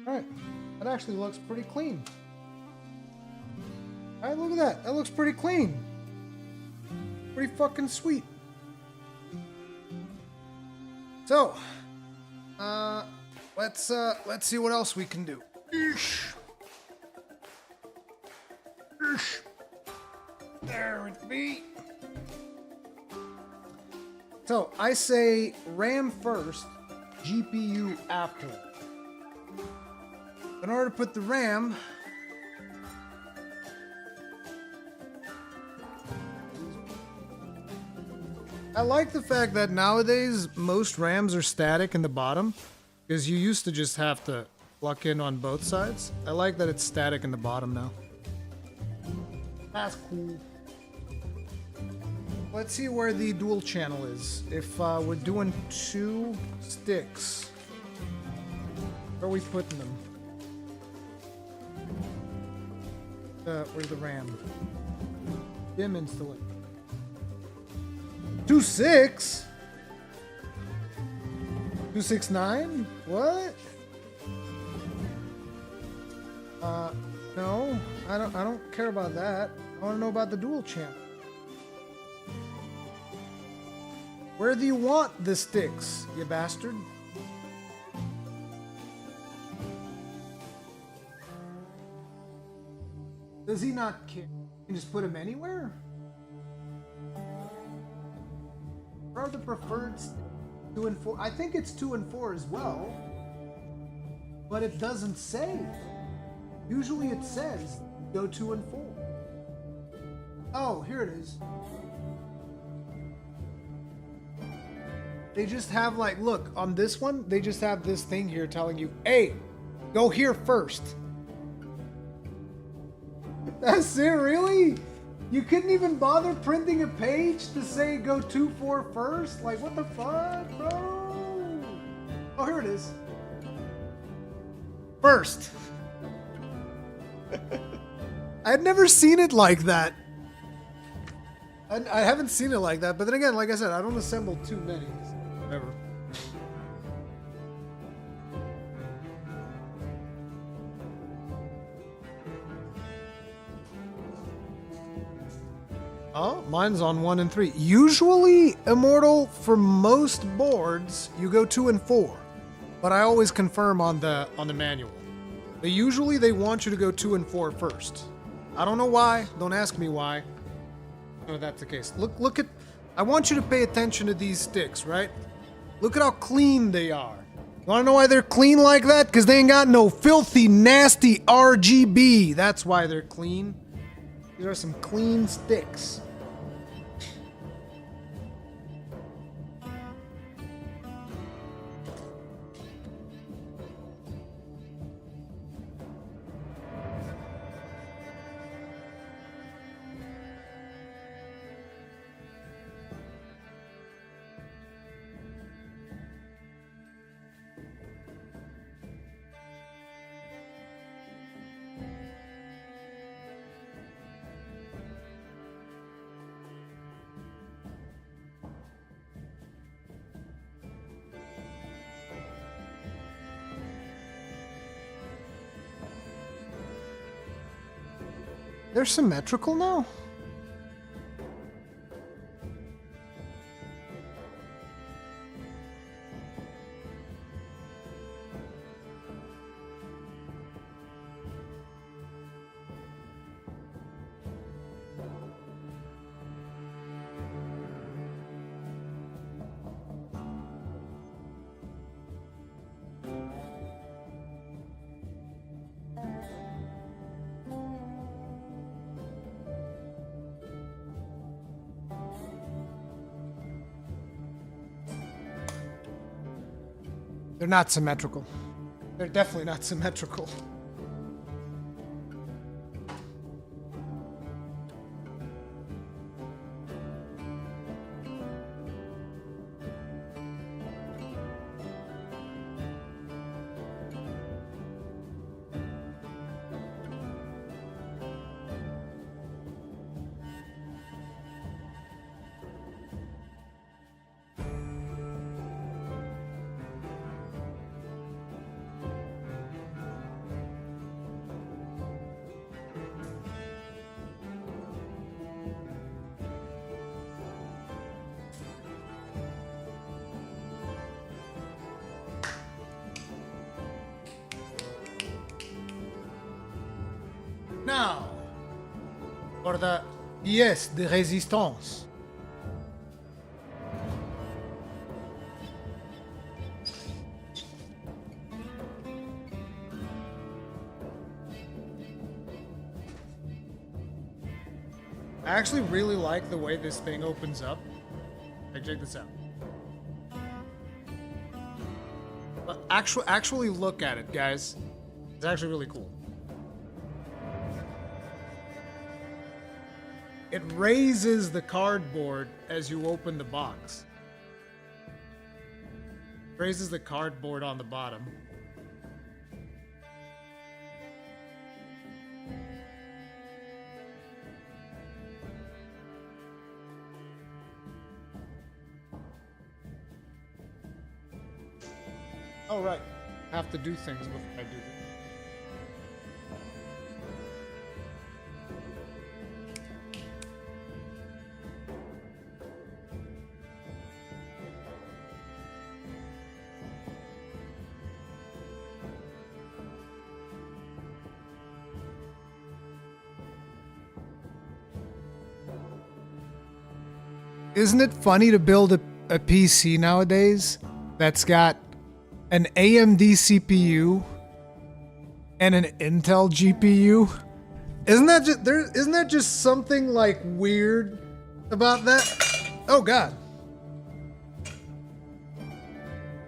Alright, that actually looks pretty clean. Alright, look at that. That looks pretty clean. Pretty fucking sweet. So, let's see what else we can do. Eesh. Eesh. There it be. So, I say RAM first, GPU after. In order to put the RAM, I like the fact that nowadays most RAMs are static in the bottom, because you used to just have to plug in on both sides. I like that it's static in the bottom now. That's cool. Let's see where the dual channel is. If we're doing 2 sticks, where are we putting them? Where's the RAM? DIMM installation. 2.6? 269? What? No, I don't care about that. I want to know about the dual channel. Where do you want the sticks, you bastard? Does he not care? You can just put him anywhere? Where are the preferred 2 and 4? I think it's 2 and 4 as well. But it doesn't say. Usually it says go 2 and 4. Oh, here it is. They just have like, look, on this one, they just have this thing here telling you, hey, go here first. That's it, really? You couldn't even bother printing a page to say go 2-4 first? Like, what the fuck, bro? Oh, here it is. First. I'd never seen it like that. I haven't seen it like that, but then again, like I said, I don't assemble too many. Whatever. Oh, mine's on 1 and 3. Usually, Immortal, for most boards, you go 2 and 4. But I always confirm on the manual. Usually they want you to go 2 and 4 first. I don't know why. Don't ask me why. No, that's the case. Look at... I want you to pay attention to these sticks, right? Look at how clean they are. You wanna know why they're clean like that? Because they ain't got no filthy, nasty RGB. That's why they're clean. These are some clean sticks. They're symmetrical now? They're not symmetrical. They're definitely not symmetrical. Now, for the pièce de résistance. I actually really like the way this thing opens up. Like, check this out. But actually look at it, guys. It's actually really cool. It raises the cardboard as you open the box. Raises the cardboard on the bottom. Oh, right. I have to do things before I do this. Isn't it funny to build a PC nowadays that's got an AMD CPU and an Intel GPU? Isn't that just something like weird about that? Oh god.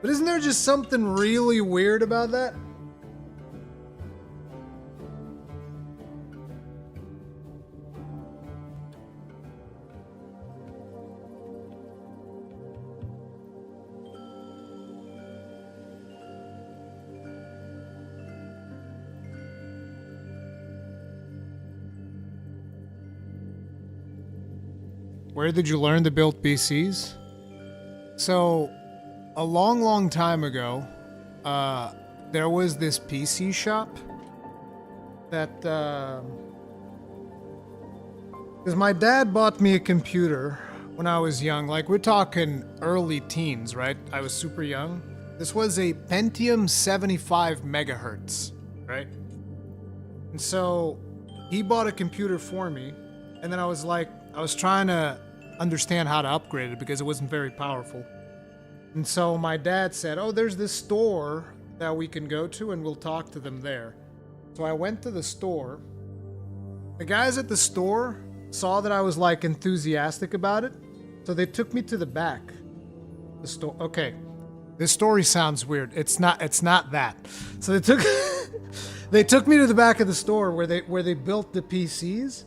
But isn't there just something really weird about that? Where did you learn to build PCs? So, a long time ago, there was this PC shop that, because my dad bought me a computer when I was young. Like, we're talking early teens, right? I was super young. This was a Pentium 75 megahertz, right? And so, he bought a computer for me, and then I was trying to understand how to upgrade it because it wasn't very powerful. And so my dad said, oh, there's this store that we can go to and we'll talk to them there. So I went to the store. The guys at the store saw that I was like enthusiastic about it. So they took me to the back. The store. Okay. This story sounds weird. It's not that. So they took me to the back of the store where they built the PCs.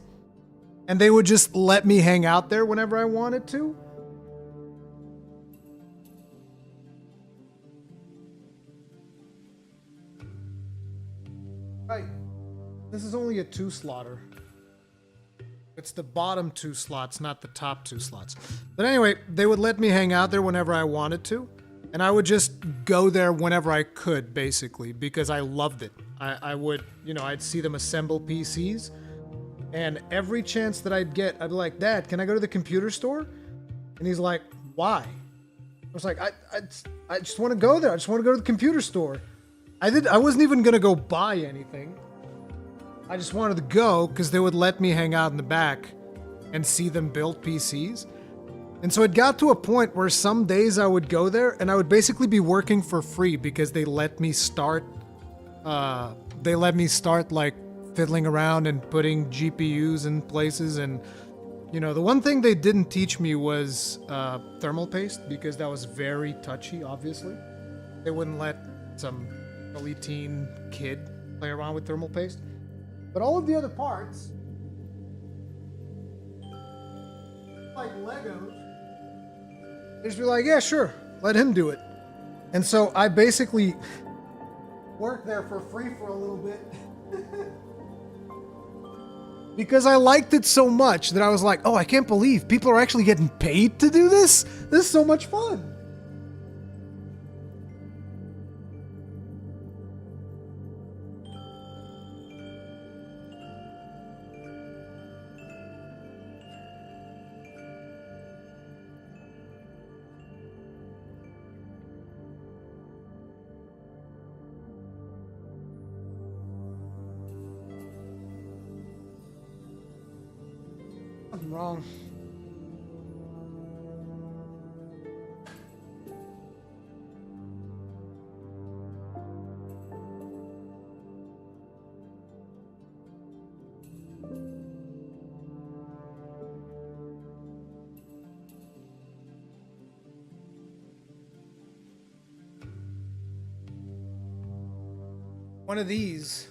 And they would just let me hang out there whenever I wanted to. Right. This is only a 2-slotter. It's the bottom 2 slots, not the top 2 slots. But anyway, they would let me hang out there whenever I wanted to. And I would just go there whenever I could, basically, because I loved it. I would, I'd see them assemble PCs. And every chance that I'd get, I'd be like, Dad, can I go to the computer store? And he's like, why? I was like, I just want to go there. I just want to go to the computer store. I wasn't even going to go buy anything. I just wanted to go because they would let me hang out in the back and see them build PCs. And so it got to a point where some days I would go there and I would basically be working for free because they let me start like fiddling around and putting GPUs in places. And you know, the one thing they didn't teach me was thermal paste, because that was very touchy, obviously. They wouldn't let some early teen kid play around with thermal paste. But all of the other parts, like Legos, they just be like, yeah, sure, let him do it. And so I basically worked there for free for a little bit. Because I liked it so much that I was like, oh, I can't believe people are actually getting paid to do this? This is so much fun. I'm wrong. One of these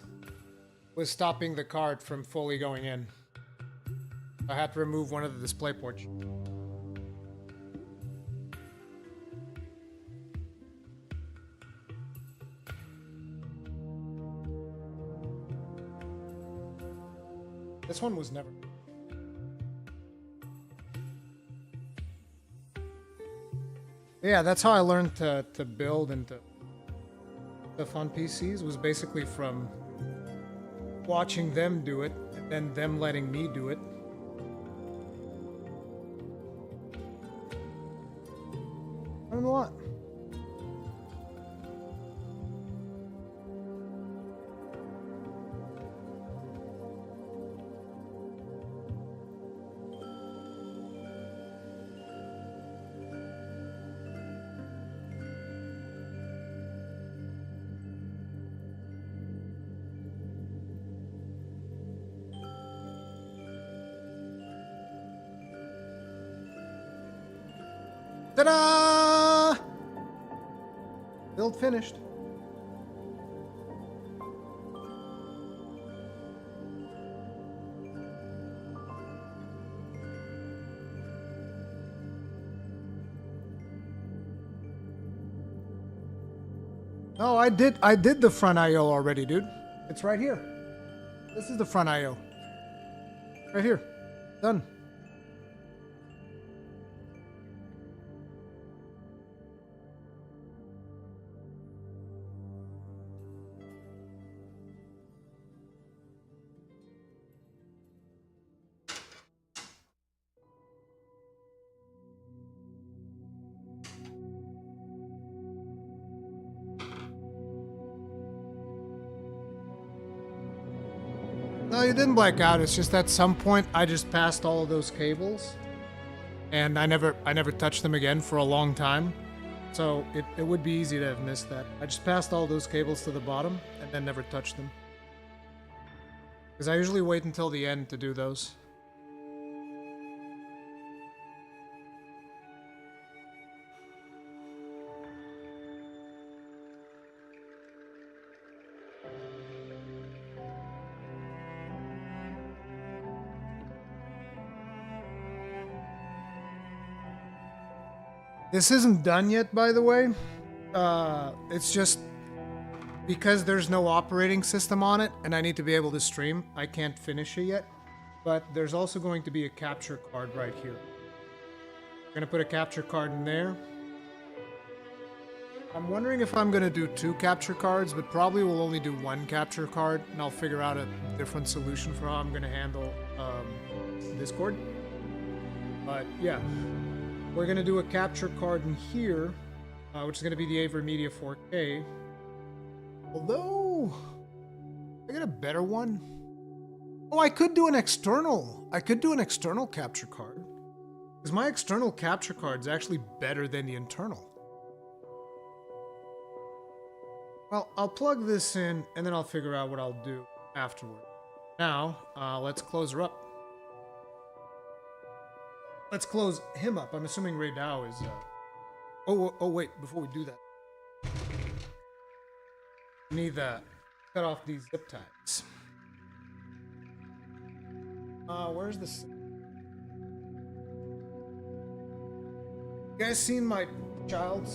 was stopping the card from fully going in. I had to remove one of the display ports. This one was never. Yeah, that's how I learned to build and to fun PCs, was basically from watching them do it and then them letting me do it. A lot. Ta-da! Build finished. No, I did the front IO already, dude. It's right here. This is the front IO. Right here. Done. No, you didn't black out. It's just at some point I just passed all of those cables, and I never touched them again for a long time. So it would be easy to have missed that. I just passed all those cables to the bottom and then never touched them. Because I usually wait until the end to do those. This isn't done yet, by the way. It's just because there's no operating system on it and I need to be able to stream, I can't finish it yet. But there's also going to be a capture card right here. I'm gonna put a capture card in there. I'm wondering if I'm gonna do 2 capture cards, but probably will only do 1 capture card, and I'll figure out a different solution for how I'm gonna handle Discord. But yeah, we're gonna do a capture card in here, which is gonna be the Aver Media 4K. Although, I got a better one. Oh, I could do an external. I could do an external capture card. Because my external capture card is actually better than the internal. Well, I'll plug this in, and then I'll figure out what I'll do afterward. Now, let's close her up. Let's close him up. I'm assuming Ray Dow is... Oh, wait, before we do that. We need to cut off these zip ties. Where's this? You guys seen my child?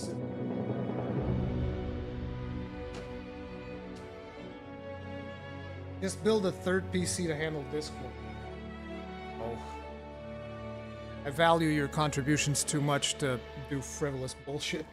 Just build a third PC to handle Discord. Oh. I value your contributions too much to do frivolous bullshit.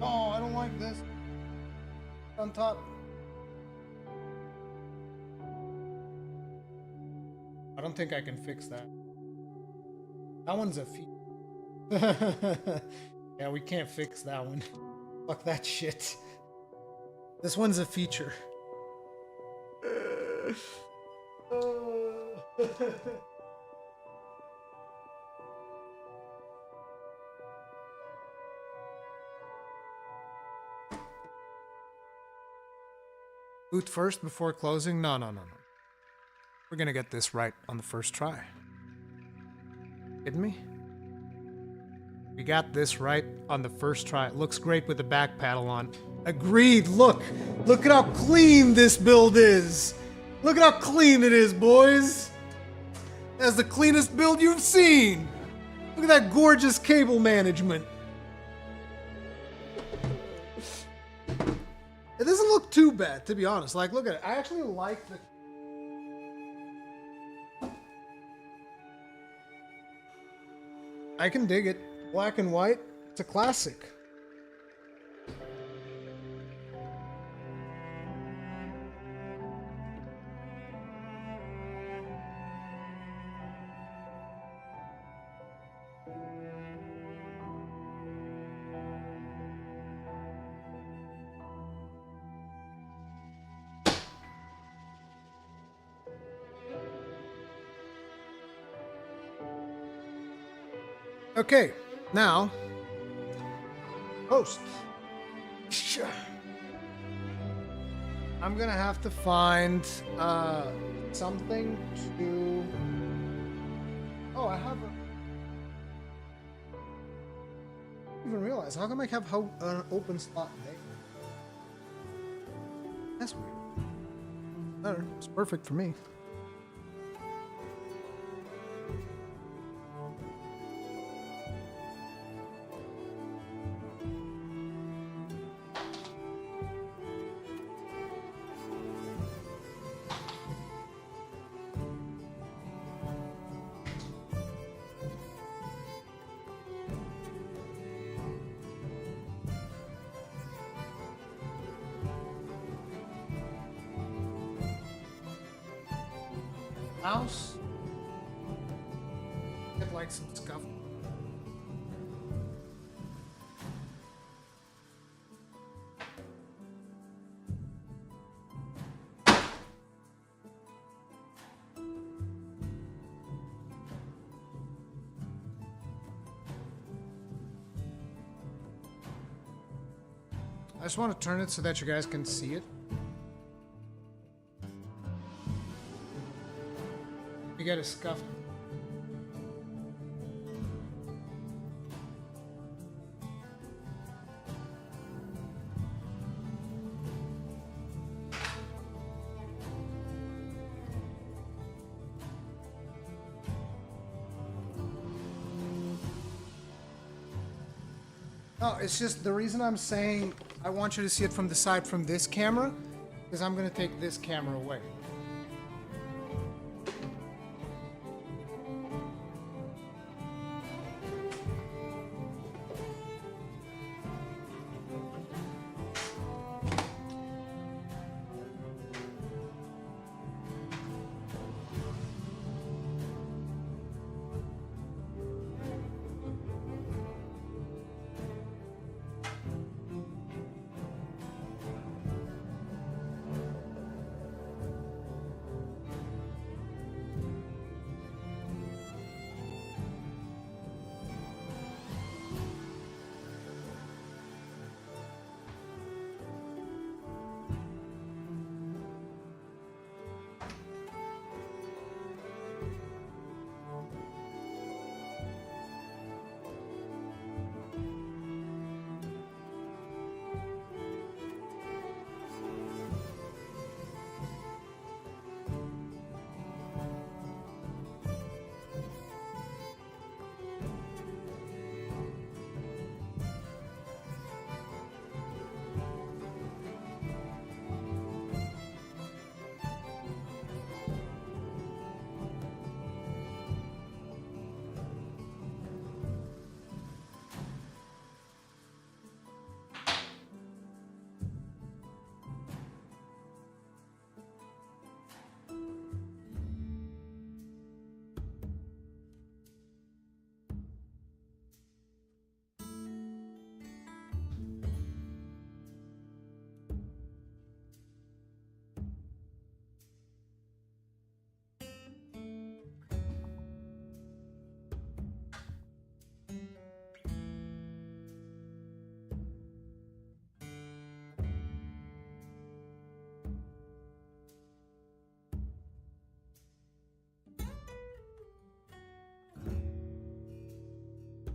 Oh, I don't like this. On top. I don't think I can fix that. That one's a feature. Yeah, we can't fix that one. Fuck that shit. This one's a feature. Boot first before closing? No. We're gonna get this right on the first try. Kidding me? We got this right on the first try. It looks great with the back paddle on. Agreed. Look at how clean this build is. Look at how clean it is, boys. That's the cleanest build you've seen. Look at that gorgeous cable management. It doesn't look too bad, to be honest. Like, look at it. I actually like the... I can dig it. Black and white. It's a classic. Okay, now, host. I'm gonna have to find something to... Oh, I have a... I didn't even realize. How come I have an open slot there? That's weird. Better. It's perfect for me. Mouse. Get like some scuff. just want to turn it so that you guys can see it. You get a scuff. No, it's just the reason I'm saying I want you to see it from the side from this camera, because I'm going to take this camera away.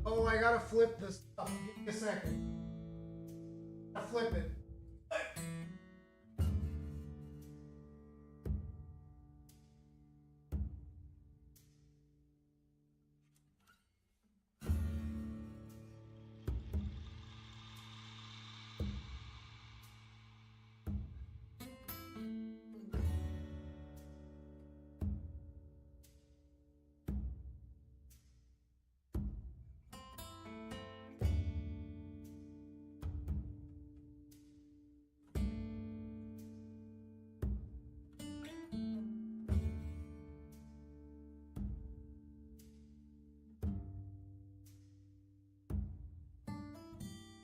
Oh, I gotta flip this stuff. Give me a second. I flip it.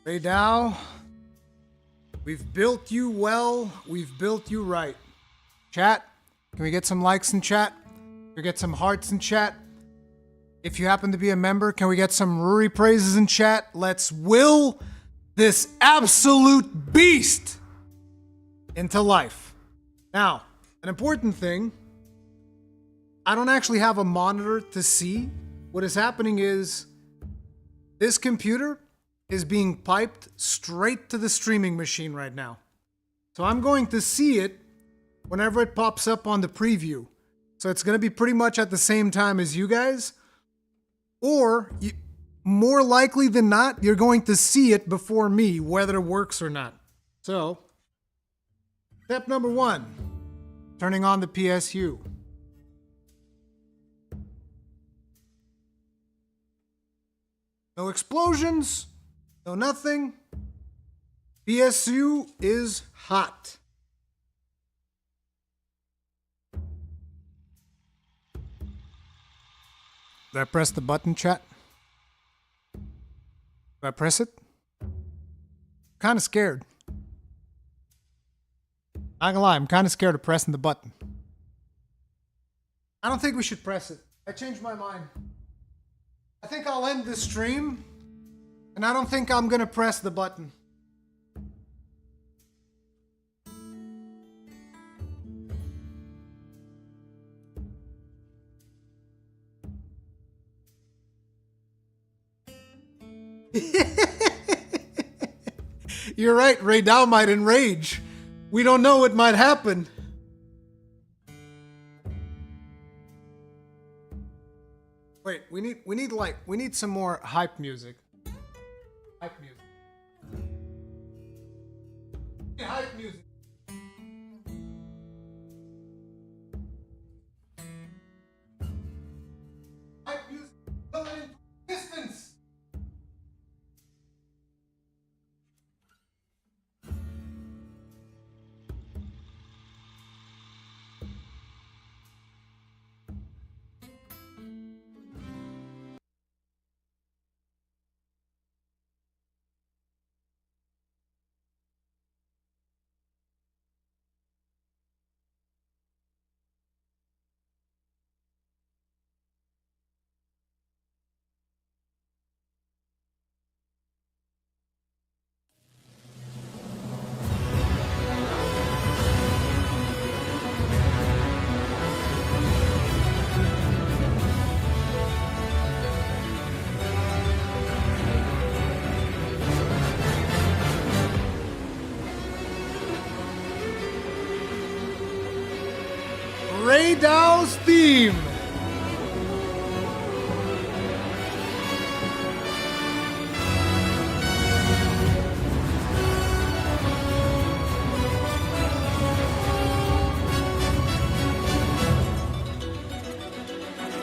Hey Dow, we've built you well, we've built you right. Chat, can we get some likes in chat? Can we get some hearts in chat? If you happen to be a member, can we get some Ruri praises in chat? Let's will this absolute beast into life. Now, an important thing, I don't actually have a monitor to see. What is happening is this computer is being piped straight to the streaming machine right now. So I'm going to see it whenever it pops up on the preview. So it's going to be pretty much at the same time as you guys. Or, more likely than not, you're going to see it before me, whether it works or not. So, step number 1, turning on the PSU. No explosions. No nothing. PSU is hot. Did I press the button, chat? Did I press it? Kind of scared. Not gonna lie, I'm kind of scared of pressing the button. I don't think we should press it. I changed my mind. I think I'll end this stream. And I don't think I'm gonna press the button. You're right, Ray Dow might enrage. We don't know what might happen. Wait, we need some more hype music. Hype music. Yeah, hype music. Hype music. Coming into existence. Ray Dow's theme.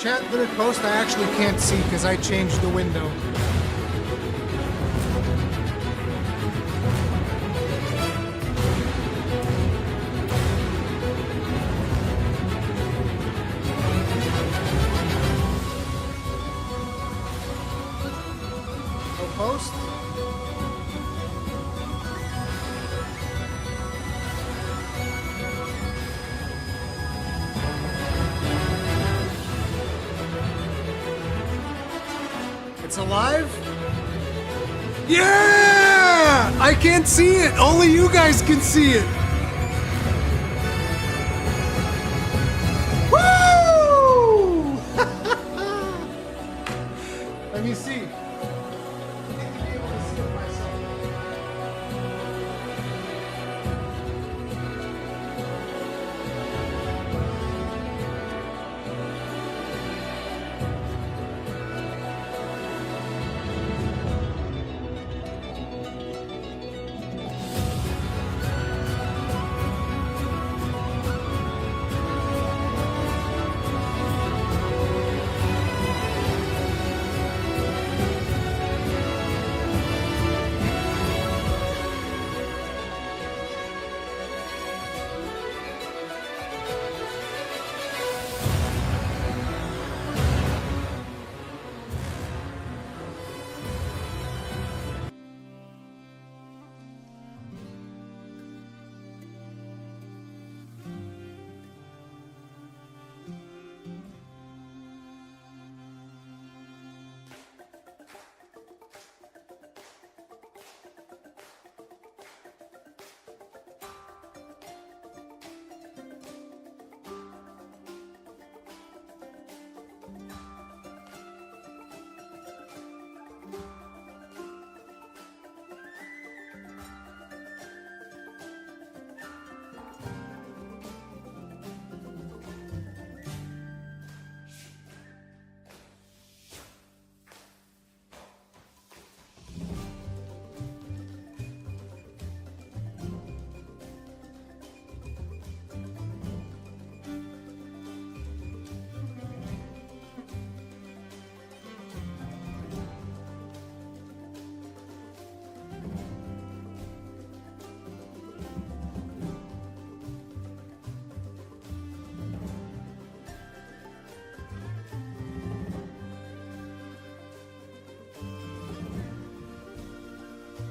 Chat that post I actually can't see because I changed the window. Post. It's alive? Yeah! I can't see it. Only you guys can see it. Woo! Let me see.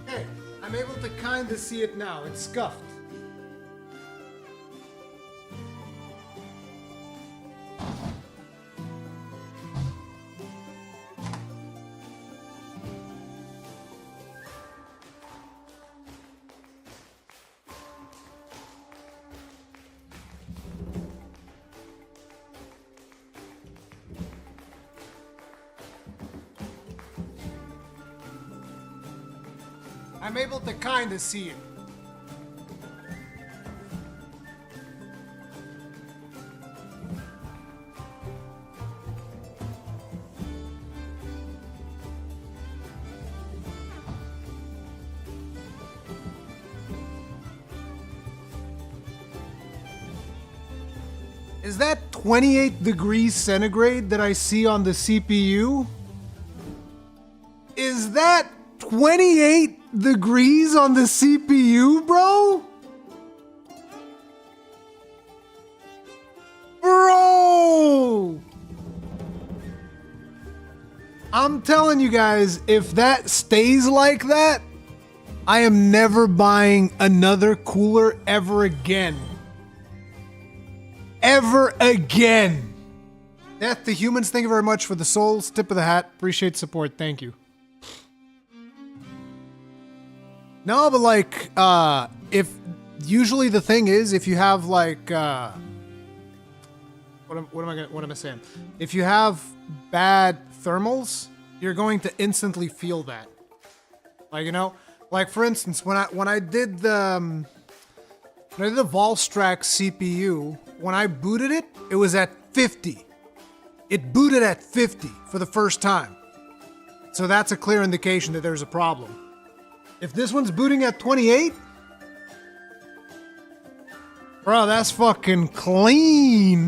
Okay, I'm able to kind of see it now. It's scuffed. I'm able to kind of see it. Is that 28 degrees centigrade that I see on the CPU? Is that 28 degrees on the CPU, bro? Bro! I'm telling you guys, if that stays like that, I am never buying another cooler ever again. Ever again. Death to Humans, thank you very much for the souls. Tip of the hat. Appreciate support. Thank you. No, but like, if usually the thing is, if you have like, what am I saying? If you have bad thermals, you're going to instantly feel that. Like, you know, like for instance, when I did the Volstrax CPU, when I booted it, it was at 50. It booted at 50 for the first time. So that's a clear indication that there's a problem. If this one's booting at 28, bro, that's fucking clean.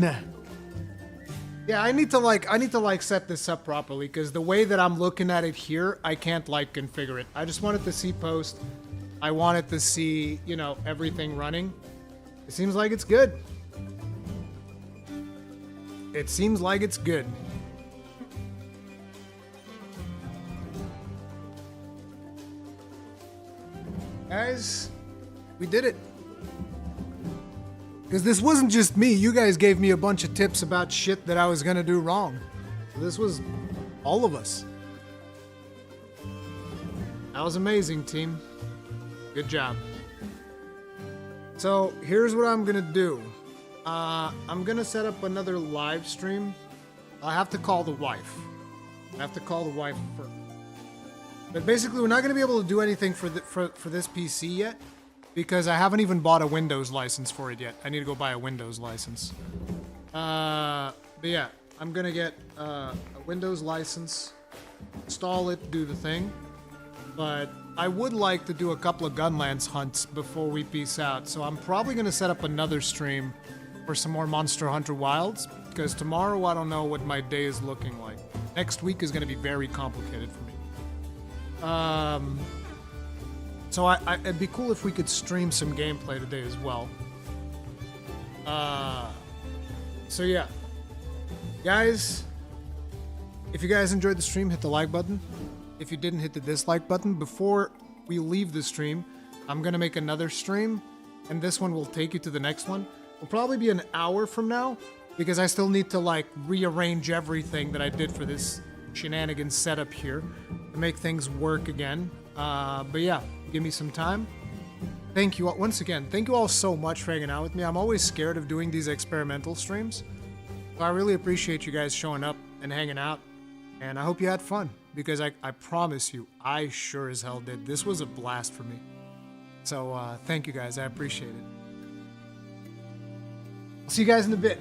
Yeah, I need to like set this up properly because the way that I'm looking at it here, I can't like configure it. I just wanted to see post. I wanted to see, you know, everything running. It seems like it's good. It seems like it's good. Guys, we did it. Because this wasn't just me. You guys gave me a bunch of tips about shit that I was gonna do wrong. So this was all of us. That was amazing, team. Good job. So here's what I'm gonna do. I'm gonna set up another live stream. I have to call the wife. First. But basically, we're not gonna be able to do anything for this PC yet because I haven't even bought a Windows license for it yet. I need to go buy a Windows license. But yeah, I'm gonna get a Windows license, install it, do the thing. But I would like to do a couple of Gunlance hunts before we peace out. So I'm probably gonna set up another stream for some more Monster Hunter Wilds, because tomorrow I don't know what my day is looking like. Next week is going to be very complicated for me. So it'd be cool if we could stream some gameplay today as well. So yeah. Guys, if you guys enjoyed the stream, hit the like button. If you didn't, hit the dislike button. Before we leave the stream, I'm going to make another stream, and this one will take you to the next one. Will probably be an hour from now, because I still need to like rearrange everything that I did for this shenanigans setup here to make things work again. But yeah, give me some time. Thank you all, once again, thank you all so much for hanging out with me. I'm always scared of doing these experimental streams. So I really appreciate you guys showing up and hanging out. And I hope you had fun, because I promise you, I sure as hell did. This was a blast for me. So thank you guys, I appreciate it. I'll see you guys in a bit.